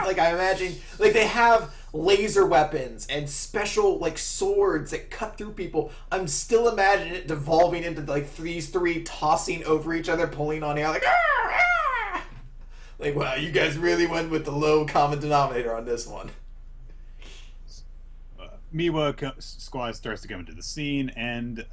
Like I imagine, like they have laser weapons and special like swords that cut through people. I'm still imagining it devolving into like these 3 tossing over each other, pulling on air, like, like, wow, you guys really went with the low common denominator on this one. Miwa squad starts to come into the scene, and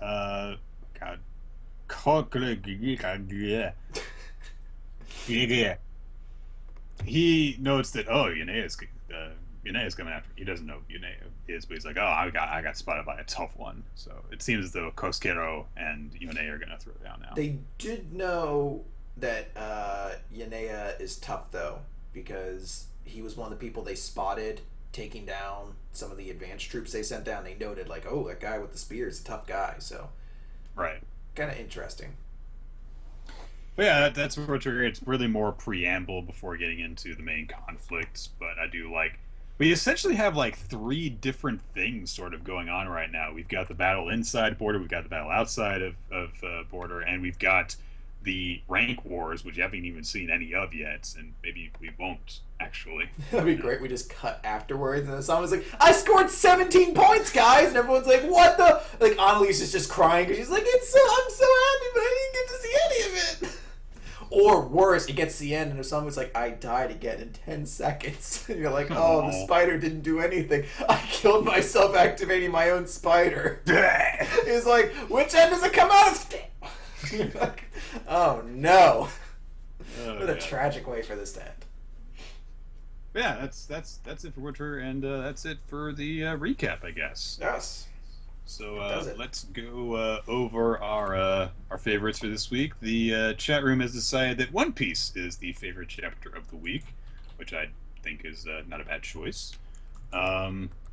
he notes that Yunei is coming after. He doesn't know Yunei is, but he's like, I got spotted by a tough one. So it seems as though Koskero and Yunei are gonna throw down now. They did know that Yunei is tough though, because he was one of the people they spotted taking down some of the advanced troops they sent down. They noted like, oh, that guy with the spear is a tough guy. So, right, kind of interesting. But yeah, that's where it's really more preamble before getting into the main conflict. But I do like, we essentially have like 3 different things sort of going on right now. We've got the battle inside Border, we've got the battle outside of Border, and we've got the rank wars, which you haven't even seen any of yet, and maybe we won't actually. That'd be great. We just cut afterwards, and then someone's like, "I scored 17 points, guys," and everyone's like, "What the?" Like Annalise is just crying because she's like, I'm so happy, but I didn't get to see any of it." Or worse, it gets to the end, and someone's like, "I died again in 10 seconds." And you're like, "Oh, the spider didn't do anything. I killed myself activating my own spider." He's like, "Which end does it come out of?" Like, oh no! What a tragic way for this to end. Yeah, that's it for Winter, and that's it for the recap, I guess. Yes. So let's go over our favorites for this week. The chat room has decided that One Piece is the favorite chapter of the week, which I think is not a bad choice.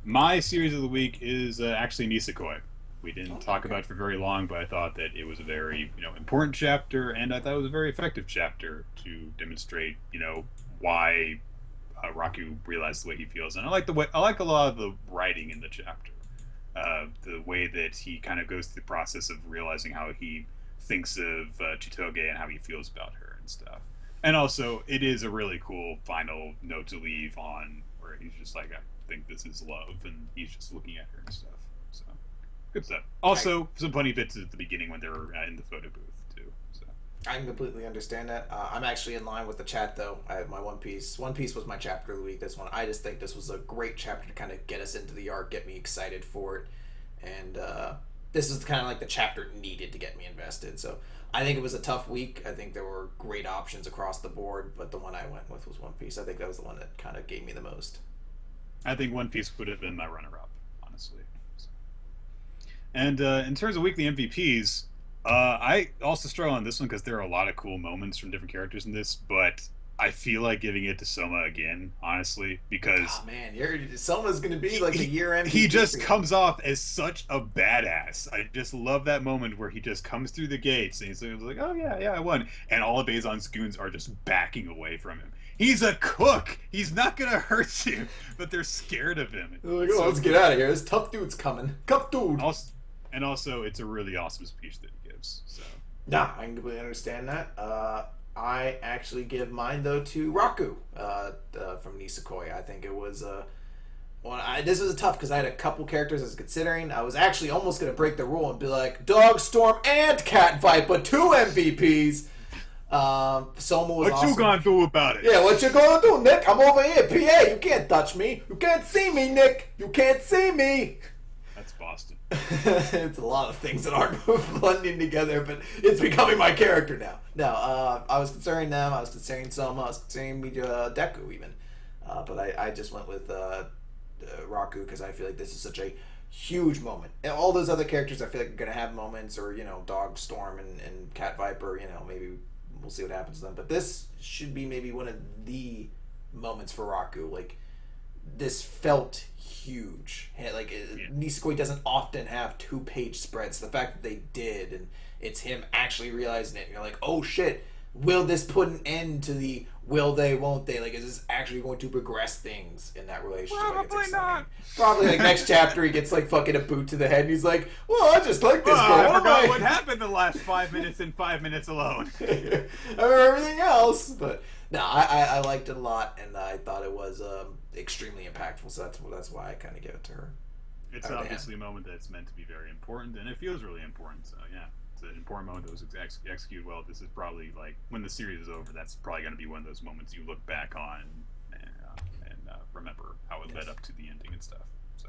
My series of the week is actually Nisekoi. We didn't Oh, talk okay. about it for very long, but I thought that it was a very, important chapter, and I thought it was a very effective chapter to demonstrate, why Raku realized the way he feels. And I like a lot of the writing in the chapter, the way that he kind of goes through the process of realizing how he thinks of Chitoge and how he feels about her and stuff. And also, it is a really cool final note to leave on, where he's just like, I think this is love, and he's just looking at her and stuff. So, good stuff. I Also, some funny bits at the beginning when they're in the photo booth too. So, I can completely understand that. I'm actually in line with the chat though. I have my One Piece. One Piece was my chapter of the week. This one, I just think this was a great chapter to kind of get us into the arc, get me excited for it, and this is kind of like the chapter needed to get me invested. So I think it was a tough week. I think there were great options across the board, but the one I went with was One Piece. I think that was the one that kind of gave me the most. I think One Piece would have been my runner-up, honestly. So. And in terms of weekly MVPs, I also struggle on this one because there are a lot of cool moments from different characters in this, but I feel like giving it to Soma again, honestly, because Oh man, Selma's gonna be like the year he MVP just for you. comes off as such a badass. I just love that moment where he just comes through the gates and he's like, "Oh yeah, yeah, I won," and all of Bezon's goons are just backing away from him. He's a cook. He's not gonna hurt you, but they're scared of him. They're like, It's oh, so let's get cool. out of here. This tough dude's coming. Tough dude. Also, it's a really awesome speech that he gives. So Nah, I can completely understand that. I actually give mine though to Raku from Nisekoi. I think it was this was tough because I had a couple characters I was considering. I was actually almost gonna break the rule and be like Dog Storm and Cat Viper, two MVPs. Soma was what awesome. you gonna do about it? Yeah, what you gonna do, Nick? I'm over here, PA. You can't touch me. You can't see me, Nick. You can't see me. That's Boston. It's a lot of things that aren't blending together, but it's becoming my character now. No, I was considering them. I was considering Soma. I was considering Deku even, but I just went with Raku because I feel like this is such a huge moment. And all those other characters, I feel like are gonna have moments, or Dog Storm and Cat Viper. Maybe we'll see what happens to them. But this should be maybe one of the moments for Raku. Like this felt huge. Like Yeah. Nisekoi doesn't often have 2-page spreads. The fact that they did, and it's him actually realizing it, and you're like, oh shit, will this put an end to the will they, won't they? Like, is this actually going to progress things in that relationship? Like, it's Probably exciting. not. Probably like next chapter he gets like fucking a boot to the head and he's like, well, I just like this Oh, girl. I What am forgot I? what happened the last 5 minutes and 5 minutes alone. I remember everything else, but no, I liked it a lot, and I thought it was extremely impactful. So that's why I kind of give it to her. It's Oh, obviously a moment that's meant to be very important, and it feels really important. So yeah, it's an important moment that was executed well. This is probably like when the series is over. That's probably going to be one of those moments you look back on and remember how it led up to the ending and stuff. So,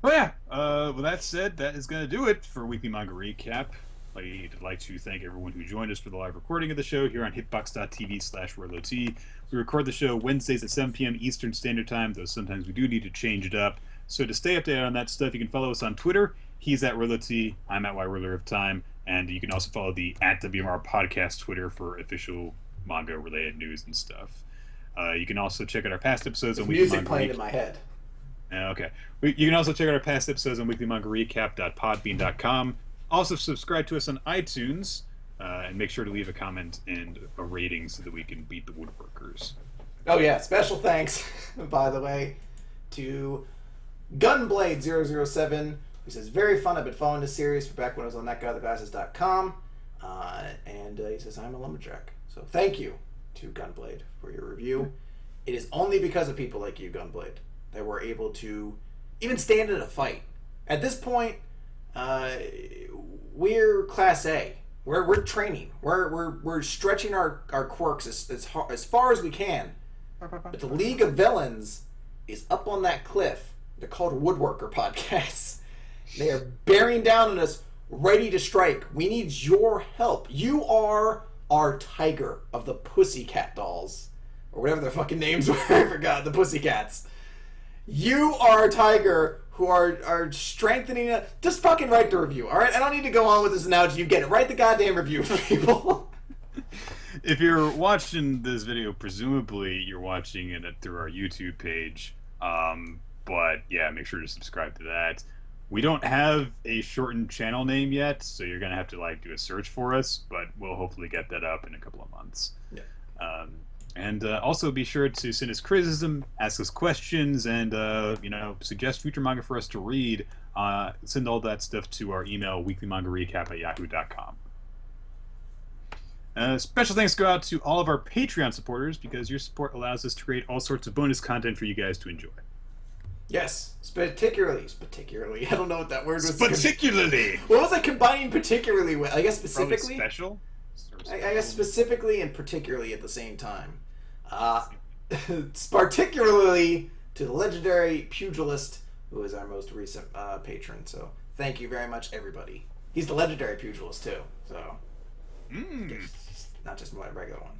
well, yeah. With that said, that is going to do it for Weekly Manga Recap. I'd like to thank everyone who joined us for the live recording of the show here on hitbox.tv/RoloT. We record the show Wednesdays at 7 p.m. Eastern Standard Time, though sometimes we do need to change it up. So to stay updated on that stuff, you can follow us on Twitter. He's at RoloT. I'm at YRuler of Time. And you can also follow the at WMR Podcast Twitter for official manga-related news and stuff. You can also check out our past episodes There's on Weekly music Manga playing Recap. in my head. Okay. You can also check out our past episodes on weeklymangarecap.podbean.com. Also, subscribe to us on iTunes, and make sure to leave a comment and a rating so that we can beat the woodworkers. Oh yeah, special thanks, by the way, to Gunblade007, who says, very fun, I've been following this series for back when I was on thatguywiththeglasses.com, and he says, I'm a lumberjack. So thank you to Gunblade for your review. It is only because of people like you, Gunblade, that we're able to even stand in a fight. At this point, we're class A. We're training. We're stretching our quirks as far as we can. But the League of Villains is up on that cliff. They're called Woodworker Podcasts. They are bearing down on us, ready to strike. We need your help. You are our tiger of the Pussycat Dolls, or whatever their fucking names were. I forgot, the Pussycats. You are a tiger who are strengthening it. Just fucking write the review, alright? I don't need to go on with this analogy. You get it. Write the goddamn review for people. If you're watching this video, presumably you're watching it through our YouTube page. But yeah, make sure to subscribe to that. We don't have a shortened channel name yet, so you're gonna have to like do a search for us, but we'll hopefully get that up in a couple of months. Yeah. And also be sure to send us criticism, ask us questions, and suggest future manga for us to read. Send all that stuff to our email, weeklymangarecap@yahoo.com. Special thanks go out to all of our Patreon supporters, because your support allows us to create all sorts of bonus content for you guys to enjoy. Yes, particularly. I don't know what that word was. Particularly. What was I combining particularly with? I guess specifically. Probably special. I guess specifically and particularly at the same time. Particularly to the legendary pugilist, who is our most recent patron. So thank you very much, everybody. He's the legendary pugilist too. So not just my regular one.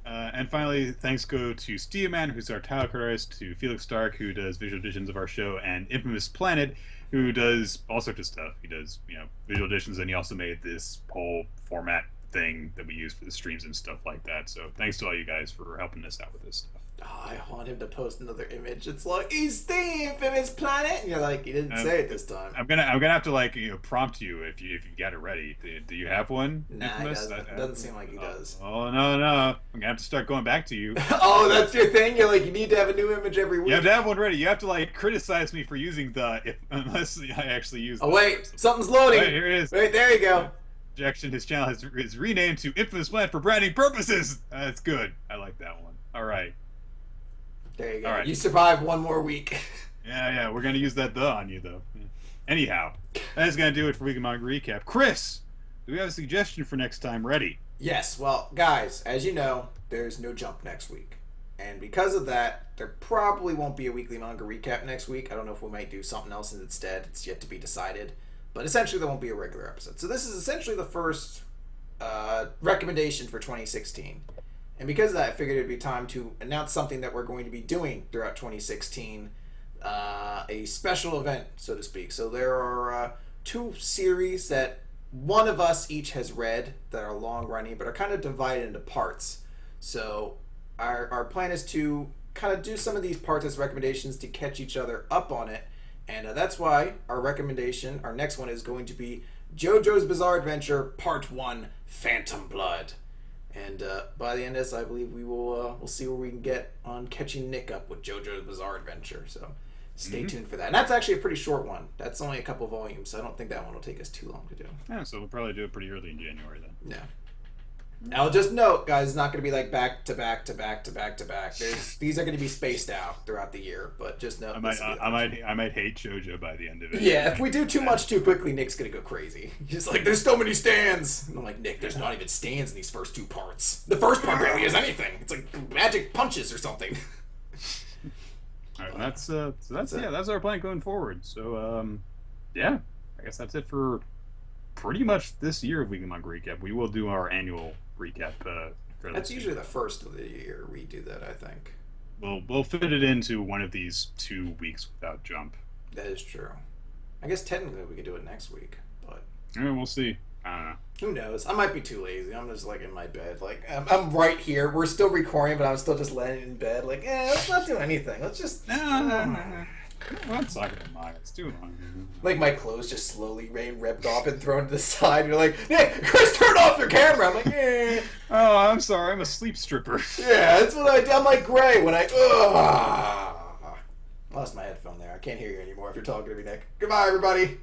And finally, thanks go to Steelman, who's our title card artist, to Felix Stark, who does visual editions of our show, and Infamous Planet, who does all sorts of stuff. He does, visual editions, and he also made this whole format thing that we use for the streams and stuff like that. So thanks to all you guys for helping us out with this stuff. Oh, I want him to post another image. It's like, he's the Infamous Planet, and you're like, he didn't say it this time. I'm gonna have to prompt you if you got it ready. Do you have one? Nah, Infamous? it doesn't seem like he does. Oh no, I'm gonna have to start going back to you. Oh, that's your thing. You're like, you need to have a new image every week. You have to have one ready. You have to like criticize me for using unless I actually use. Oh wait, something's loading. Wait, here it is. Wait, there you go. Objection. His channel is renamed to Infamous Planet for branding purposes. That's good. I like that one. All right. There you go. All right. You survive one more week. Yeah. We're gonna use that on you though. Anyhow, that's gonna do it for Weekly Manga Recap. Chris, do we have a suggestion for next time ready? Yes. Well, guys, as you know, there's no Jump next week, and because of that, there probably won't be a Weekly Manga Recap next week. I don't know if we might do something else instead. It's yet to be decided. But essentially, there won't be a regular episode. So this is essentially the first recommendation for 2016. And because of that, I figured it'd be time to announce something that we're going to be doing throughout 2016, a special event, so to speak. So there are two series that one of us each has read that are long-running, but are kind of divided into parts. So our plan is to kind of do some of these parts as recommendations to catch each other up on it. And that's why our next one is going to be JoJo's Bizarre Adventure Part 1, Phantom Blood. And by the end of this, I believe we'll see where we can get on catching Nick up with JoJo's Bizarre Adventure. So stay tuned for that. And that's actually a pretty short one. That's only a couple volumes, so I don't think that one will take us too long to do. Yeah, so we'll probably do it pretty early in January then. Yeah. Now, just note, guys, it's not going to be like back to back. These are going to be spaced out throughout the year, but just note. I might hate JoJo by the end of it. Yeah, if we do too much too quickly, Nick's going to go crazy. He's like, "There's so many stands." And I'm like, "Nick, there's not even stands in these first two parts. The first part barely has anything. It's like magic punches or something." All right, that's our plan going forward. So I guess that's it for pretty much this year of Weekly Manga Recap. We will do our annual recap. That's usually the first of the year we do that, I think. We'll fit it into one of these 2 weeks without Jump. That is true. I guess technically we could do it next week, but we'll see. I don't know. Who knows? I might be too lazy. I'm just like in my bed. Like I'm right here. We're still recording, but I'm still just laying in bed. Like, let's not do anything. Let's just no. Let's talk about manga. It's too long. Like my clothes just slowly being ripped off and thrown to the side. You're like, Nick, Chris, turn off your camera. I'm like, eh. Oh, I'm sorry. I'm a sleep stripper. Yeah, that's what I do. I'm like Gray when I lost my headphone there. I can't hear you anymore if you're talking to me, Nick. Goodbye, everybody.